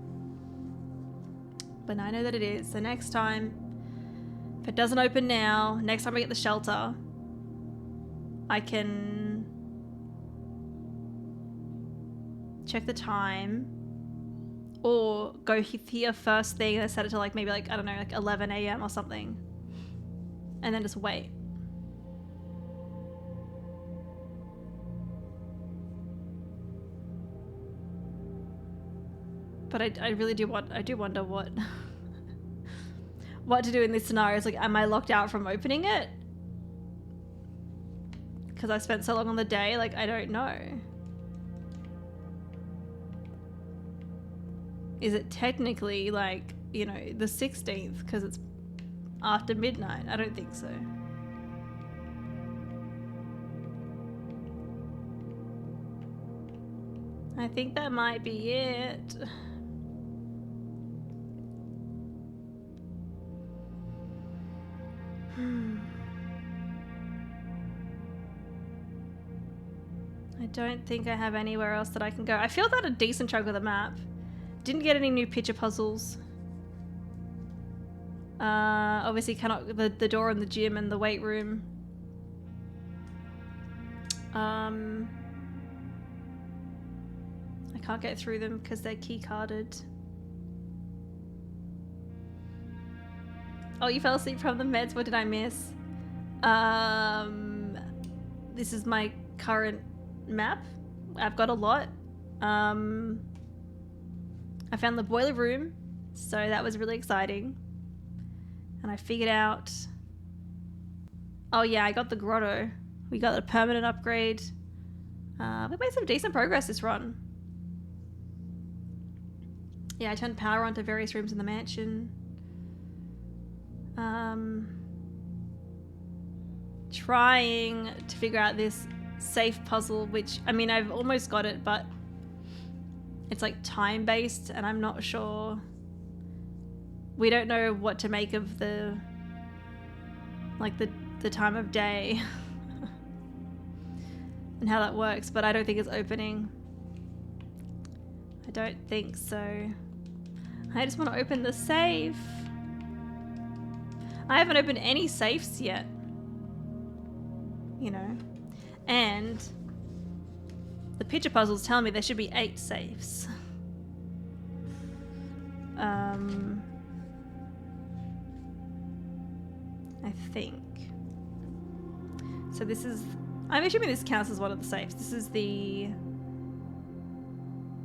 But I know that it is. So next time, if it doesn't open now, next time I get the shelter, I can check the time or go here first thing and set it to like maybe like, I don't know, like 11 a.m. or something. And then just wait. But I really do wonder what what to do in this scenario. It's like, am I locked out from opening it? Because I spent so long on the day, like I don't know. Is it technically like, you know, the 16th because it's after midnight? I don't think so. I think that might be it. I don't think I have anywhere else that I can go. I filled out a decent chunk of the map. Didn't get any new picture puzzles. Obviously cannot, the door in the gym and the weight room. I can't get through them because they're key carded. Oh, you fell asleep from the meds? What did I miss? This is my current map. I've got a lot. I found the boiler room, so that was really exciting. And I figured out... Oh yeah, I got the grotto. We got a permanent upgrade. We made some decent progress this run. Yeah, I turned power on to various rooms in the mansion. Trying to figure out this safe puzzle, which, I mean, I've almost got it, but it's like time-based, and I'm not sure. We don't know what to make of the, like, the time of day and how that works, but I don't think it's opening. I don't think so. I just want to open the safe. I haven't opened any safes yet. You know. And the picture puzzles tell me there should be 8 safes. I think. So this is... I'm assuming this counts as one of the safes. This is the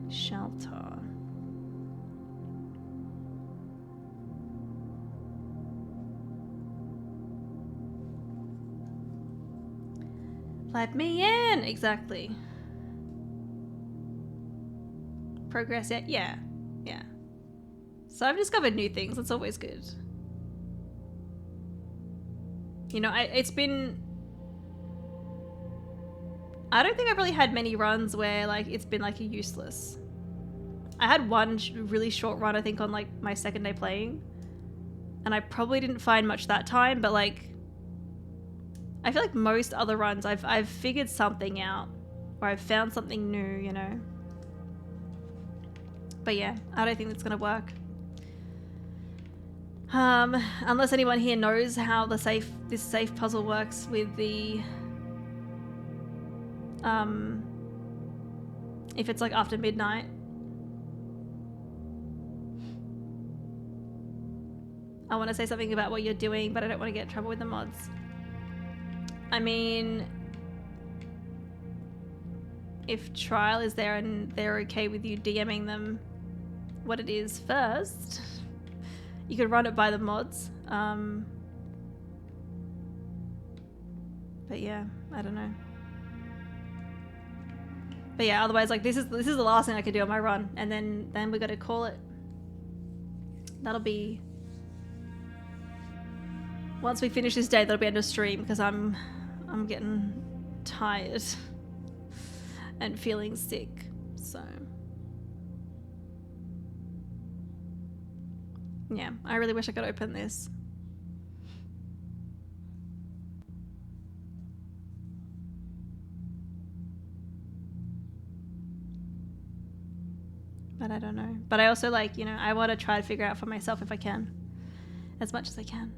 shelter. Let me in! Exactly. Progress yet? Yeah. Yeah. So I've discovered new things. That's always good. You know, it's been... I don't think I've really had many runs where, like, it's been, like, useless. I had one really short run, I think, on like my second day playing, and I probably didn't find much that time, but like I feel like most other runs I've figured something out, or I've found something new, you know. But yeah, I don't think that's gonna work. Unless anyone here knows how this safe puzzle works with the if it's like after midnight. I want to say something about what you're doing, but I don't want to get in trouble with the mods. I mean, if Trial is there and they're okay with you DMing them what it is first, you could run it by the mods. But yeah, I don't know. But yeah, otherwise, like this is the last thing I could do on my run, and then we got to call it. That'll be once we finish this day. That'll be end of stream because I'm getting tired and feeling sick. So yeah, I really wish I could open this. But I don't know. But I also, like, you know, I want to try to figure out for myself if I can. As much as I can.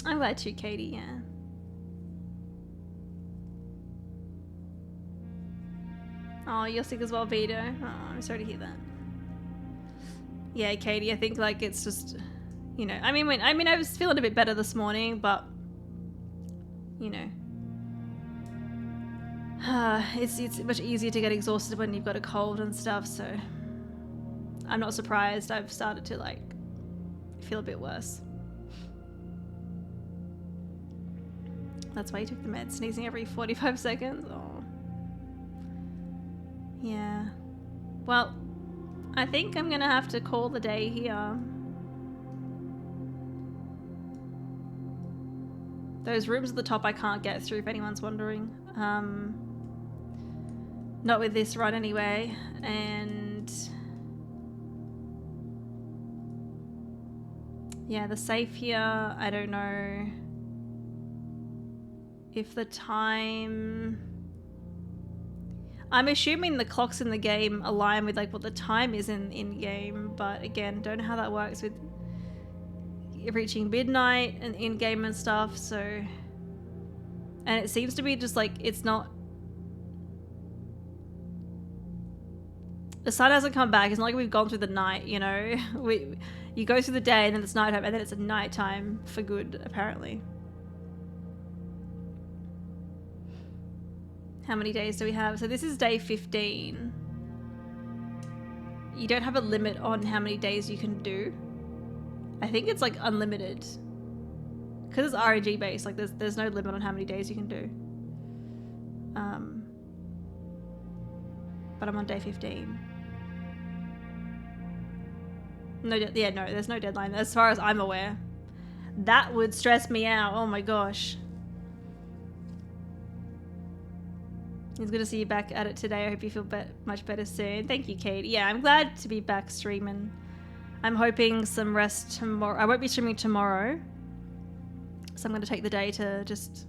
I'm glad too, Katie, yeah. Oh, you're sick as well, Vito. Oh, I'm sorry to hear that. Yeah, Katie, I think, like, it's just... You know, I mean, I was feeling a bit better this morning, but you know, it's much easier to get exhausted when you've got a cold and stuff. So I'm not surprised. I've started to like feel a bit worse. That's why you took the med. Sneezing every 45 seconds. Oh, yeah. Well, I think I'm gonna have to call the day here. Those rooms at the top I can't get through, if anyone's wondering. Not with this run anyway. And yeah, the safe here, I don't know if the time... I'm assuming the clocks in the game align with like what the time is in game, but again, don't know how that works with reaching midnight and in game and stuff. So, and it seems to be just like it's not, the sun hasn't come back. It's not like we've gone through the night, you know. You go through the day and then it's nighttime and then it's a nighttime for good, apparently. How many days do we have? So this is day 15. You don't have a limit on how many days you can do. I think it's like unlimited because it's RNG based. Like there's no limit on how many days you can do. But I'm on day 15. No, yeah, no, there's no deadline as far as I'm aware. That would stress me out. Oh my gosh. It's good to see you back at it today. I hope you feel much better soon. Thank you, Kate. Yeah, I'm glad to be back streaming. I'm hoping some rest tomorrow. I won't be streaming tomorrow, so I'm going to take the day to just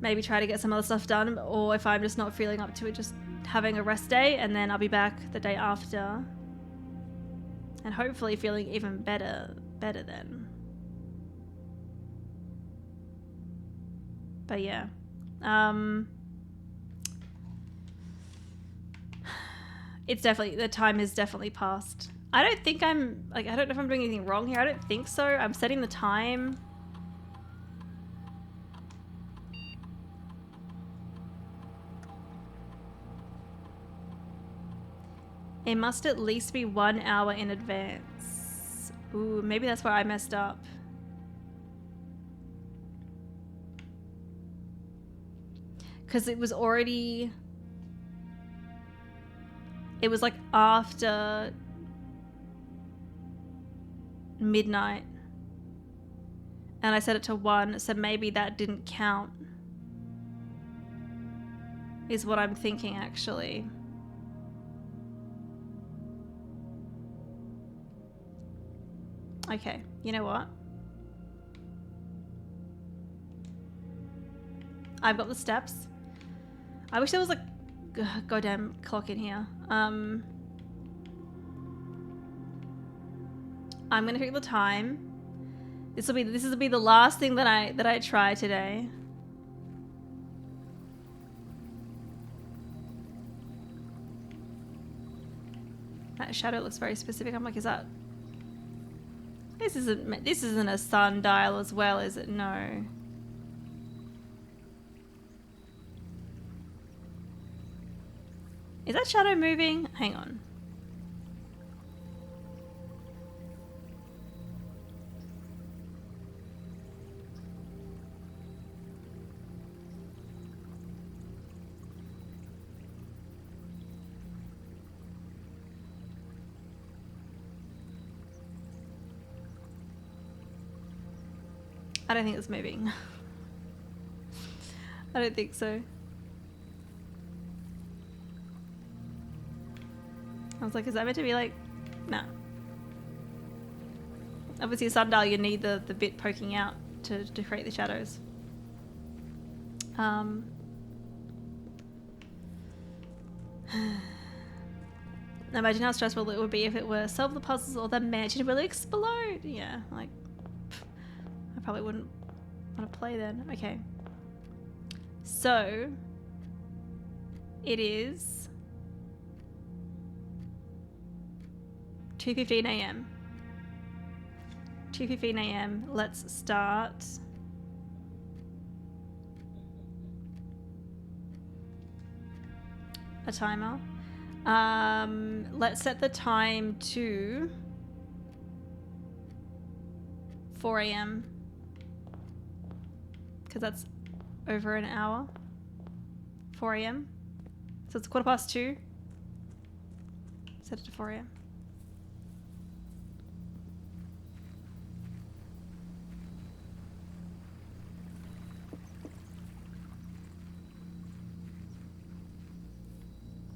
maybe try to get some other stuff done, or if I'm just not feeling up to it, just having a rest day, and then I'll be back the day after and hopefully feeling even better then. But yeah, it's definitely, the time is definitely past. I don't think I'm, like, I don't know if I'm doing anything wrong here. I don't think so. I'm setting the time. It must at least be 1 hour in advance. Ooh, maybe that's where I messed up. Because it was already... It was like after midnight. And I set it to 1, so maybe that didn't count. Is what I'm thinking, actually. Okay, you know what? I've got the steps. I wish there was like a goddamn clock in here. I'm gonna pick the time. This will be the last thing that I try today. That shadow looks very specific. I'm like, is that? This isn't a sundial as well, is it? No. Is that shadow moving? Hang on. I don't think it's moving. I don't think so. I was like, is that meant to be like... Nah. Obviously a sundial, you need the bit poking out to create the shadows. Imagine how stressful it would be if it were solve the puzzles or the mansion will explode. Yeah, like... I probably wouldn't want to play then. Okay. So... It is... 2:15 a.m. 2:15 a.m. Let's start. A timer. Let's set the time to 4 a.m. because that's over an hour. 4 a.m. So it's 2:15. Set it to 4 a.m.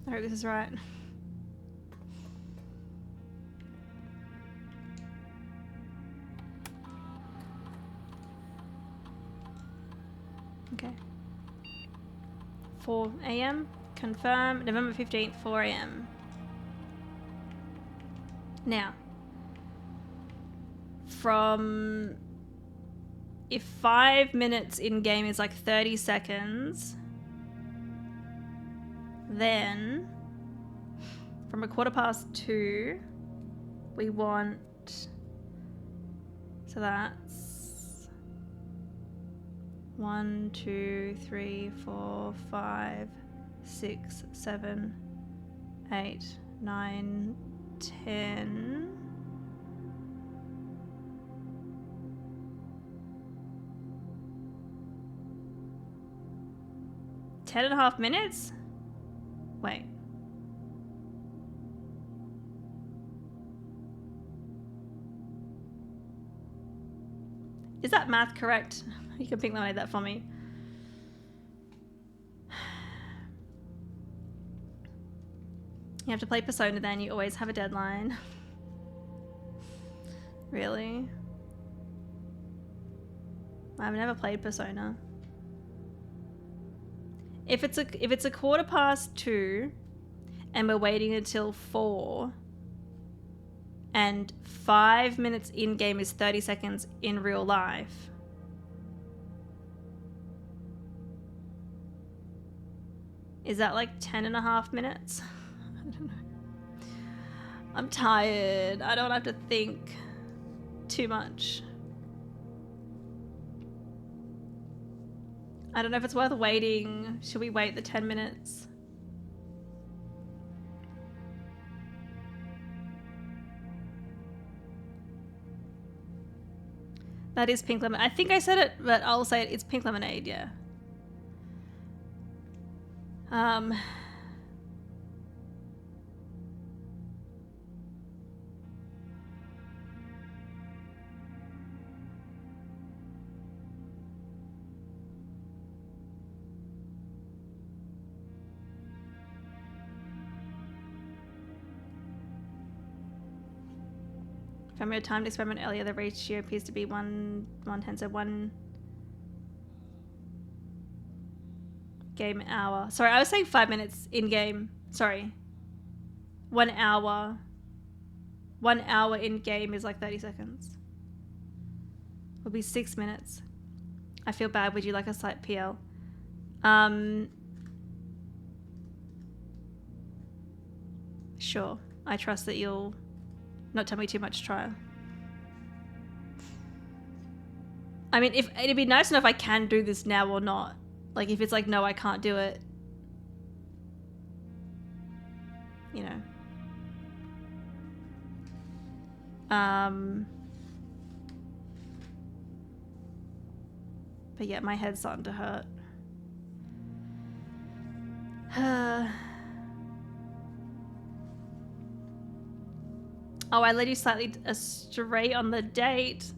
I hope this is right. Okay. 4 a.m. Confirm. November 15th, 4 a.m. Now, from... If 5 minutes in game is like 30 seconds... Then, from 2:15, we want, so that's 1, 2, 3, 4, 5, 6, 7, 8, 9, 10. Ten and a half minutes? Wait. Is that math correct? You can pinpoint that for me. You have to play Persona then, you always have a deadline. Really? I've never played Persona. If it's 2:15 and we're waiting until 4 and 5 minutes in game is 30 seconds in real life, is that like 10 and a half minutes? I don't know. I'm tired. I don't have to think too much. I don't know if it's worth waiting. Should we wait the 10 minutes? That is pink lemonade. I think I said it, but I'll say it. It's pink lemonade, yeah. From your timed experiment earlier, the ratio appears to be 1:10, so 1 game hour. Sorry, I was saying 5 minutes in game. Sorry. 1 hour. 1 hour in game is like 30 seconds. It'll be 6 minutes. I feel bad. Would you like a slight PL? Sure. I trust that you'll not tell me too much trial. I mean, if it'd be nice to know if I can do this now or not. Like, if it's like, no, I can't do it. You know. But yeah, my head's starting to hurt. Oh, I led you slightly astray on the date.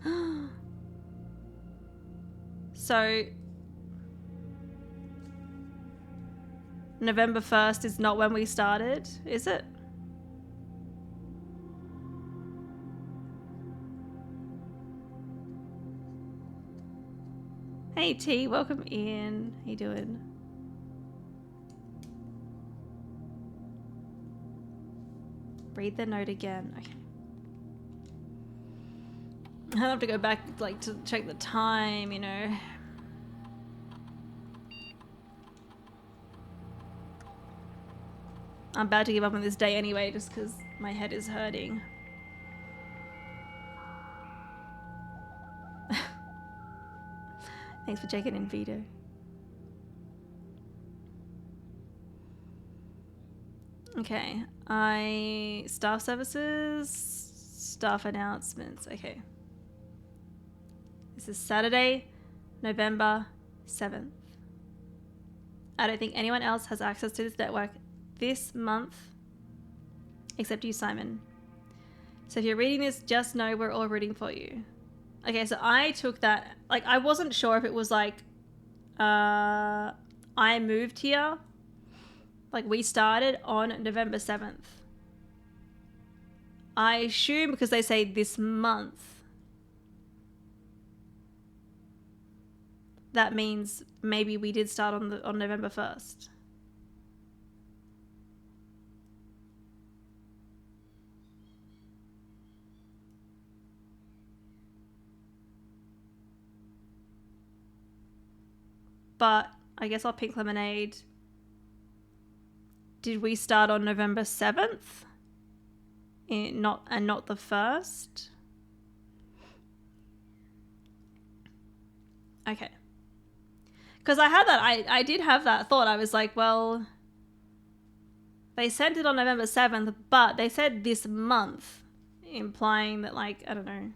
So, November 1st is not when we started, is it? Hey T, welcome in. How you doing? Read the note again. Okay. I'll have to go back, like, to check the time, you know. I'm about to give up on this day anyway, just because my head is hurting. Thanks for checking in, Vito. Okay, staff services, staff announcements. Okay. This is Saturday, November 7th. I don't think anyone else has access to this network this month except you, Simon. So if you're reading this, just know we're all rooting for you. Okay, so I took that, like, I wasn't sure if it was like, I moved here, like we started on November 7th. I assume because they say this month, that means maybe we did start on November 1st. But I guess our pink lemonade. Did we start on November 7th? Not the 1st? Okay. Because I had that, I did have that thought. I was like, well, they sent it on November 7th, but they said this month, implying that, like, I don't know.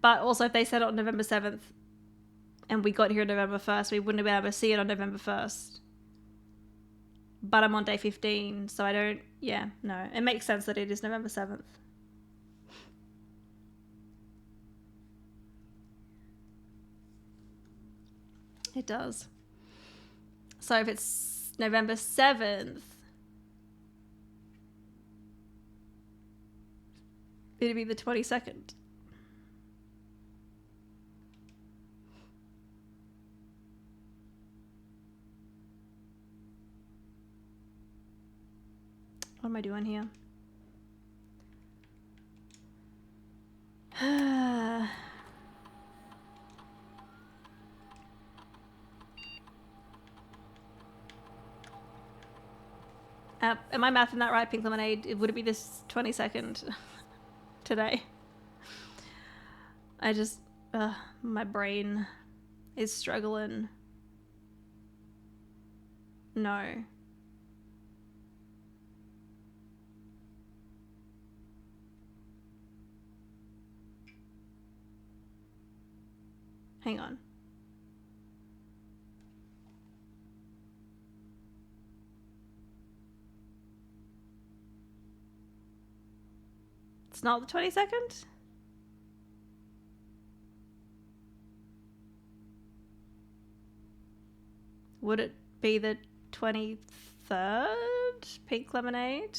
But also, if they said it on November 7th and we got here on November 1st, we wouldn't have been able to see it on November 1st. But I'm on day 15, so I don't... Yeah, no. It makes sense that it is November 7th. It does. So if it's November 7th, it'd be the 22nd. What am I doing here? Am I mathing that right, Pink Lemonade? Would it be this 22nd today? I just... my brain is struggling. No. Hang on. It's not the 22nd? Would it be the 23rd? Pink Lemonade?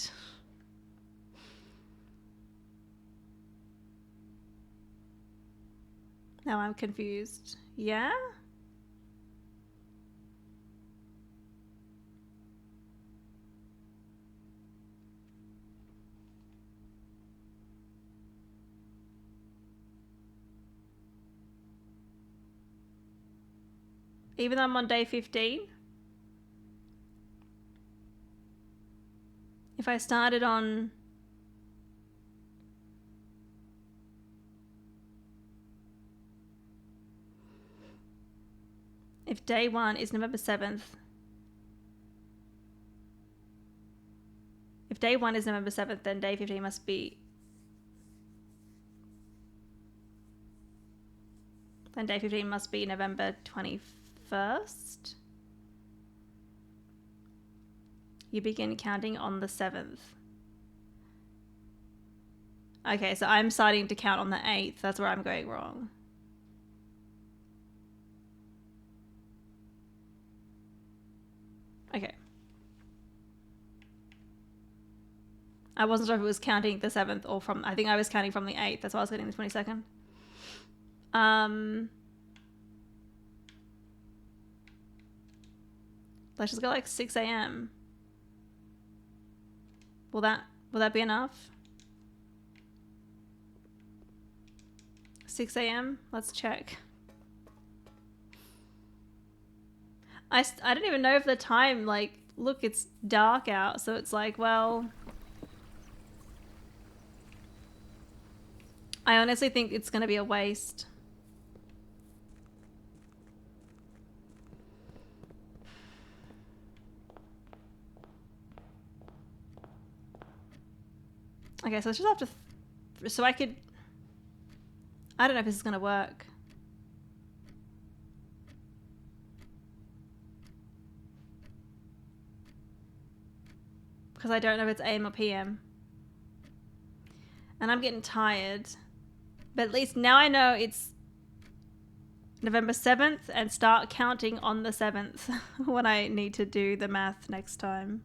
Now I'm confused. Yeah? Even though I'm on day 15? If I started on... If day 1 is November 7th... If day 1 is November 7th, then day 15 must be... Then day 15 must be November 21st. You begin counting on the 7th. Okay, so I'm starting to count on the 8th. That's where I'm going wrong. Okay. I wasn't sure if it was counting the 7th or from... I think I was counting from the 8th. That's why I was getting the 22nd. Let's just go like 6 a.m. Will that be enough? 6 a.m. Let's check. I don't even know if the time, like, look, it's dark out, so it's like, well, I honestly think it's gonna be a waste. Okay, so let's just have to... so I could... I don't know if this is going to work. Because I don't know if it's AM or PM. And I'm getting tired. But at least now I know it's November 7th and start counting on the 7th when I need to do the math next time.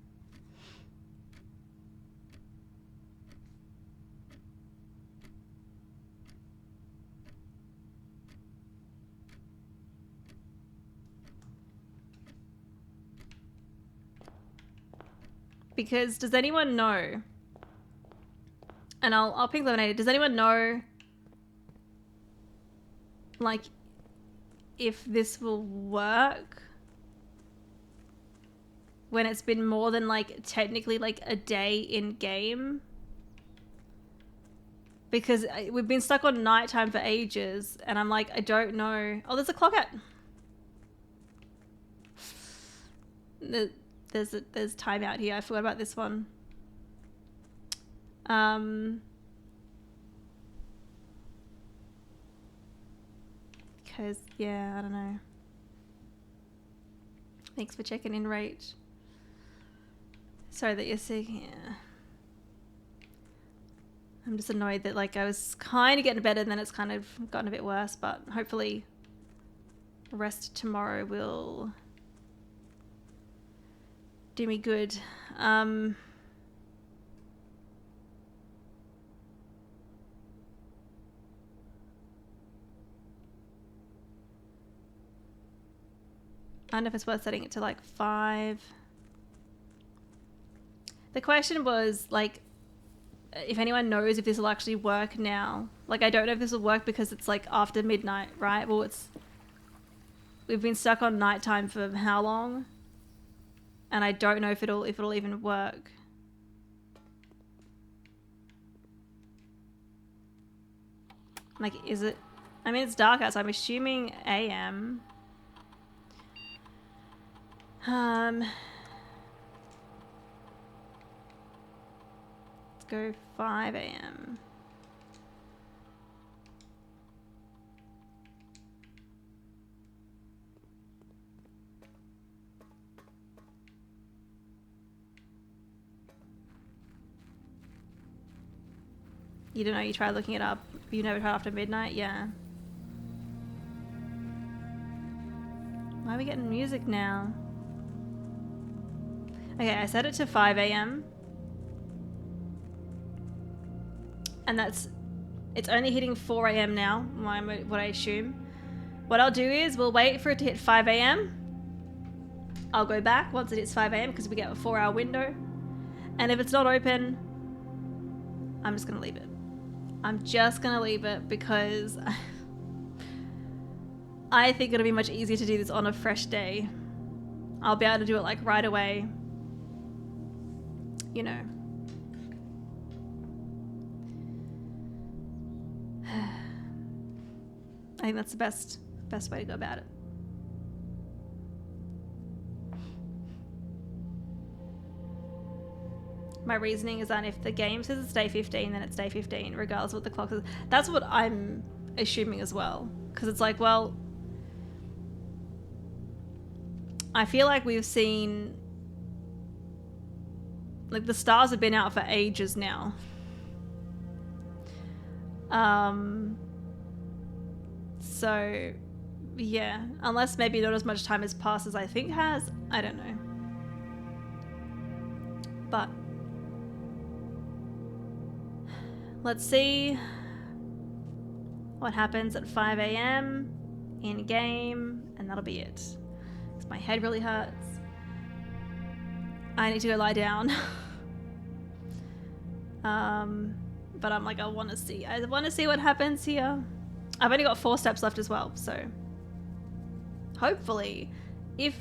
Because does anyone know? And I'll ping Lemonade. Does anyone know, like, if this will work when it's been more than, like, technically, like, a day in game? Because we've been stuck on nighttime for ages, and I'm like, I don't know. Oh, there's a clock at... There's time out here. I forgot about this one. Because, yeah, I don't know. Thanks for checking in, Rach. Sorry that you're sick. Yeah. I'm just annoyed that, like, I was kind of getting better and then it's kind of gotten a bit worse, but hopefully rest tomorrow will do me good. I don't know if it's worth setting it to like 5. The question was, like, if anyone knows if this will actually work now. Like, I don't know if this will work because it's like after midnight, right? Well, we've been stuck on nighttime for how long? And I don't know if it'll even work. Like, is it... I mean, it's dark out, so I'm assuming AM. Let's go 5 a.m. You don't know, you tried looking it up. You never tried after midnight? Yeah. Why are we getting music now? Okay, I set it to 5 a.m. And that's It's only hitting 4 a.m. now, what I assume. What I'll do is we'll wait for it to hit 5 a.m. I'll go back once it hits 5 a.m. because we get a 4-hour window. And if it's not open, I'm just going to leave it. I'm just going to leave it because I think it'll be much easier to do this on a fresh day. I'll be able to do it like right away. You know. I think that's the best way to go about it. My reasoning is that if the game says it's day 15, then it's day 15, regardless of what the clock says. That's what I'm assuming as well. Because it's like, well, I feel like we've seen, like, the stars have been out for ages now. So, yeah, unless maybe not as much time has passed as I think has. I don't know. But let's see what happens at 5 a.m. in game, and that'll be it. Because my head really hurts. I need to go lie down. But I'm like, I want to see what happens here. I've only got 4 steps left as well, so hopefully, if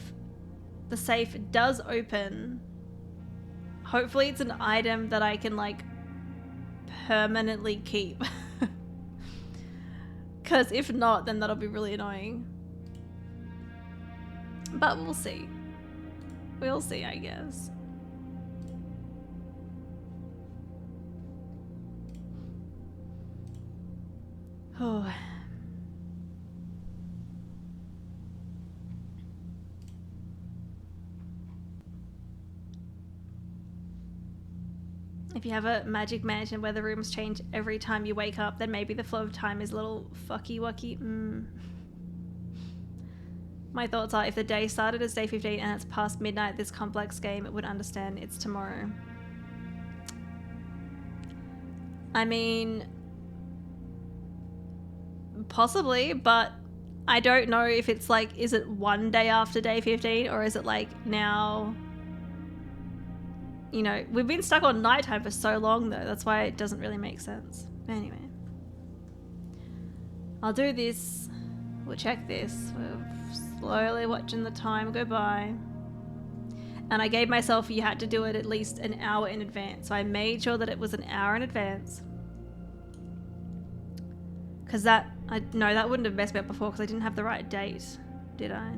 the safe does open, hopefully it's an item that I can like permanently keep. Because if not, then that'll be really annoying. But we'll see. We'll see, I guess. Oh. If you have a magic mansion where the rooms change every time you wake up, then maybe the flow of time is a little fucky-wucky. My thoughts are, if the day started as day 15 and it's past midnight, this complex game, it would understand it's tomorrow. I mean, possibly, but I don't know if it's like, is it one day after day 15 or is it like now, you know, we've been stuck on nighttime for so long though. That's why it doesn't really make sense. Anyway, I'll do this. We'll check this. We're slowly watching the time go by. And I gave myself, you had to do it at least an hour in advance. So I made sure that it was an hour in advance. Because that wouldn't have messed me up before because I didn't have the right date, did I?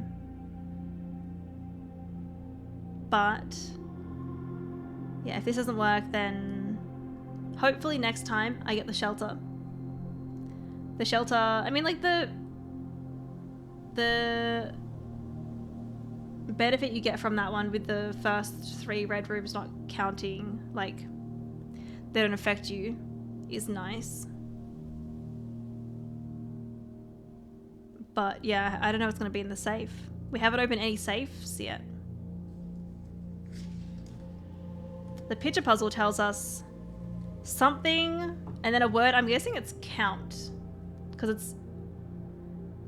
But yeah, if this doesn't work, then hopefully next time I get the shelter. The shelter, I mean, like the benefit you get from that one with the first 3 red rooms not counting, like they don't affect you, is nice. But yeah, I don't know what's going to be in the safe. We haven't opened any safes yet. The picture puzzle tells us something and then a word. I'm guessing it's count because it's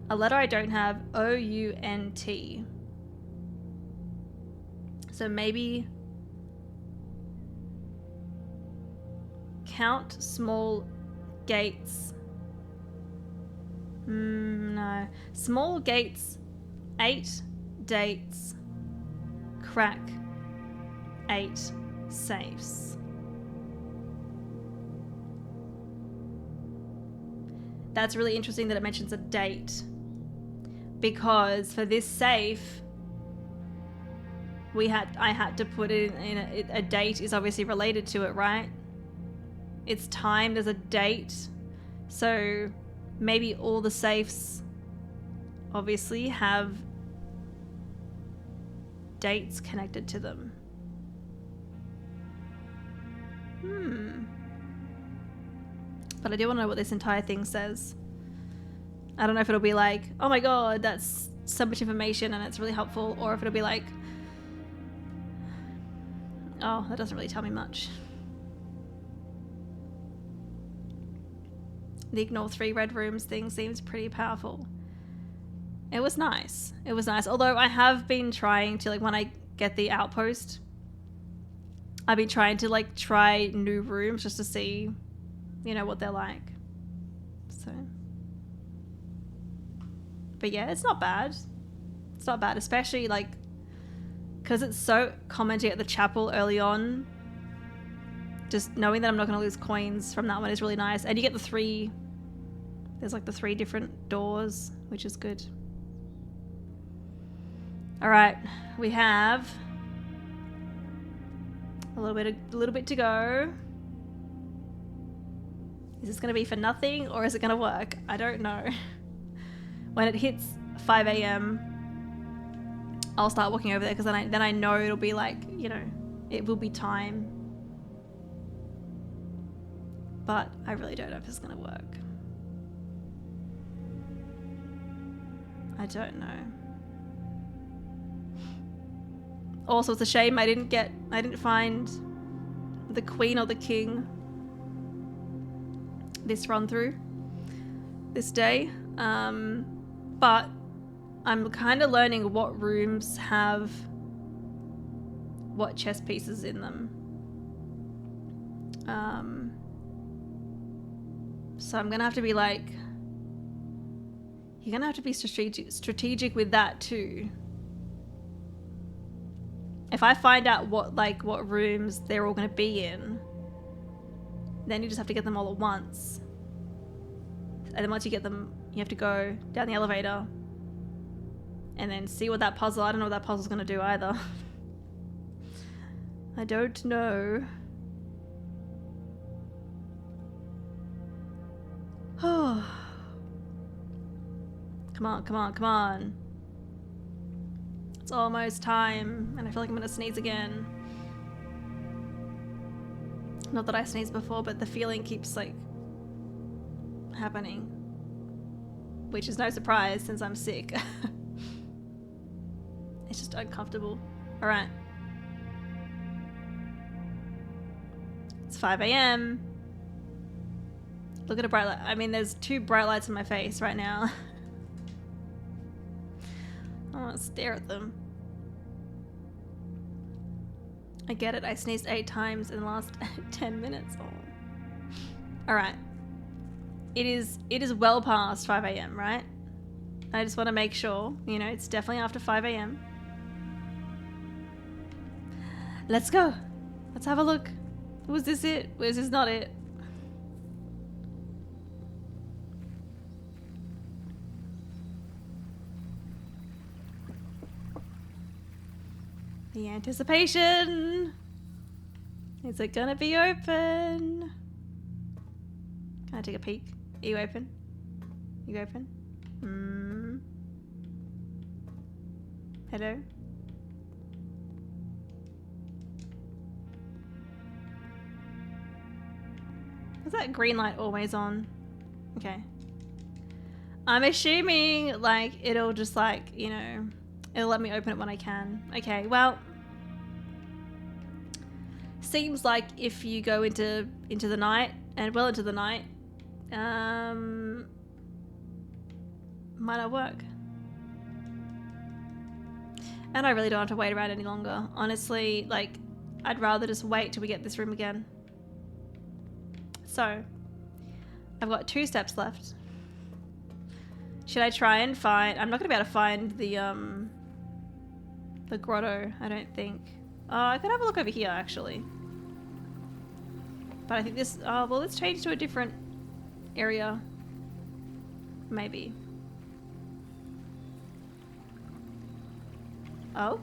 a letter I don't have, O-U-N-T. So maybe count small gates. No. Small gates, 8 dates, crack 8 safes. That's really interesting that it mentions a date, because for this safe I had to put it in a date is obviously related to it, right? It's timed as a date, so maybe all the safes obviously have dates connected to them. But I do want to know what this entire thing says. I don't know if it'll be like, oh my god, that's so much information and it's really helpful, or if it'll be like, oh, that doesn't really tell me much. The ignore 3 red rooms thing seems pretty powerful. It was nice. It was nice. Although I have been trying to, like, when I get the outpost, I've been trying to, like, try new rooms just to see, you know, what they're like. So. But yeah, it's not bad. It's not bad, especially, like, because it's so common to get the chapel early on. Just knowing that I'm not going to lose coins from that one is really nice. And you get the 3... There's, like, the 3 different doors, which is good. Alright, we have a little bit to go. Is this going to be for nothing or is it going to work? I don't know. When it hits 5 a.m, I'll start walking over there because then I know it'll be like, you know, it will be time. But I really don't know if it's going to work. I don't know. Also, it's a shame I didn't find the queen or the king this run through this day. But I'm kind of learning what rooms have what chess pieces in them. So I'm gonna have to be like, you're gonna have to be strategic with that too. If I find out what rooms they're all gonna be in, then you just have to get them all at once. And then once you get them, you have to go down the elevator and then see what that puzzle, I don't know what that puzzle's gonna do either. I don't know. Oh. Come on, come on, come on. It's almost time, and I feel like I'm gonna sneeze again. Not that I sneezed before, but the feeling keeps, like, happening. Which is no surprise since I'm sick. It's just uncomfortable. Alright. It's 5 a.m. Look at a bright light. I mean, there's 2 bright lights in my face right now. I want to stare at them. I get it. I sneezed 8 times in the last 10 minutes. Oh. Alright. It is well past 5 a.m, right? I just want to make sure, you know, it's definitely after 5 a.m. Let's go. Let's have a look. Was this it? Was this not it? The anticipation. Is it gonna be open? Can I take a peek? Are you open? You open? Hello? Is that green light always on? Okay. I'm assuming, like, it'll just, like, you know, it'll let me open it when I can. Okay, well, seems like if you go into the night, and well into the night, might not work. And I really don't have to wait around any longer. Honestly, like, I'd rather just wait till we get this room again. So, I've got 2 steps left. Should I try and find... I'm not going to be able to find the grotto, I don't think. I could have a look over here, actually. But I think this... Oh, well, let's change to a different area. Maybe. Oh?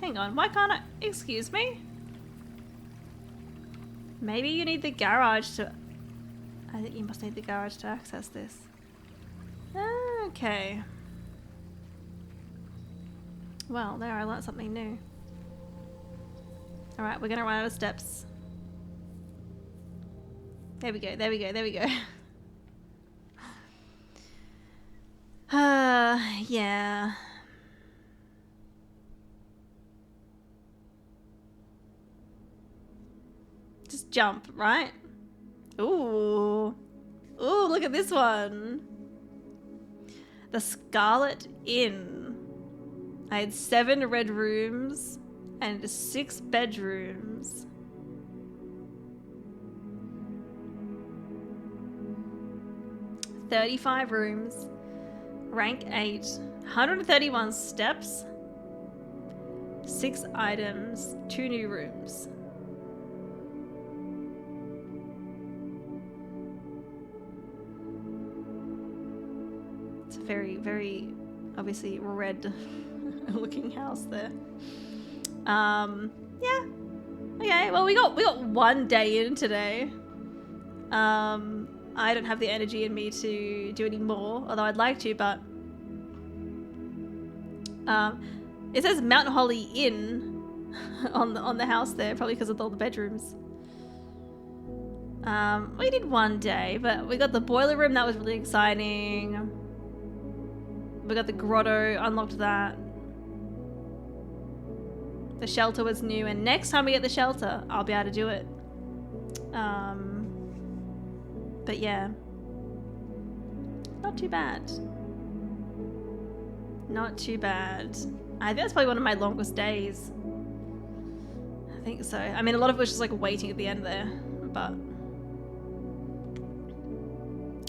Hang on, why can't I... Excuse me? Maybe you need the garage to... I think you must need the garage to access this. Okay. Well, there, I learned something new. Alright, we're gonna run out of steps. There we go, there we go, there we go. Yeah. Just jump, right? Ooh. Ooh, look at this one. The Scarlet Inn. I had 7 red rooms and 6 bedrooms. $35 rooms, rank 8, 131 steps, 6 items, 2 new rooms. It's a very, very obviously red looking house there. Yeah. Okay, well we got 1 day in today. I don't have the energy in me to do any more, although I'd like to, but it says Mount Holly Inn on the house there, probably because of all the bedrooms. We did 1 day, but we got the boiler room, that was really exciting. We got the grotto, unlocked that. The shelter was new, and next time we get the shelter, I'll be able to do it. But yeah, not too bad. Not too bad. I think that's probably one of my longest days. I think so. I mean, a lot of it was just like waiting at the end there, but.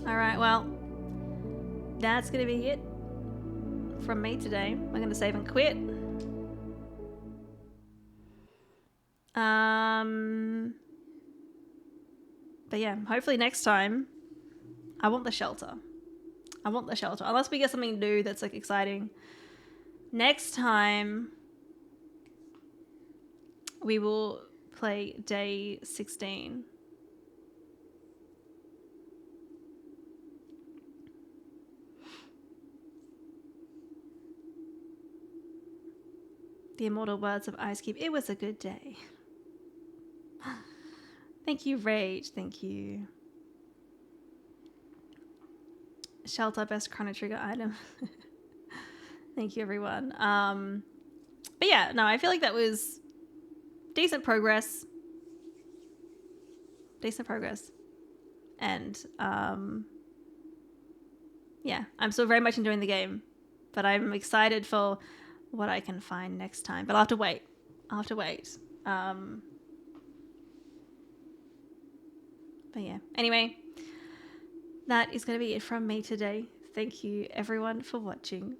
Alright, well, that's gonna be it from me today. I'm gonna save and quit. But yeah, hopefully next time, I want the shelter. I want the shelter. Unless we get something new that's like exciting. Next time, we will play day 16. The immortal words of Ice Cube. It was a good day. Thank you, Rage. Thank you. Shelter, best Chrono Trigger item. Thank you, everyone. But yeah, no, I feel like that was decent progress. Decent progress. And yeah, I'm still very much enjoying the game. But I'm excited for what I can find next time. But I'll have to wait. I'll have to wait. But yeah, anyway, that is going to be it from me today. Thank you everyone for watching.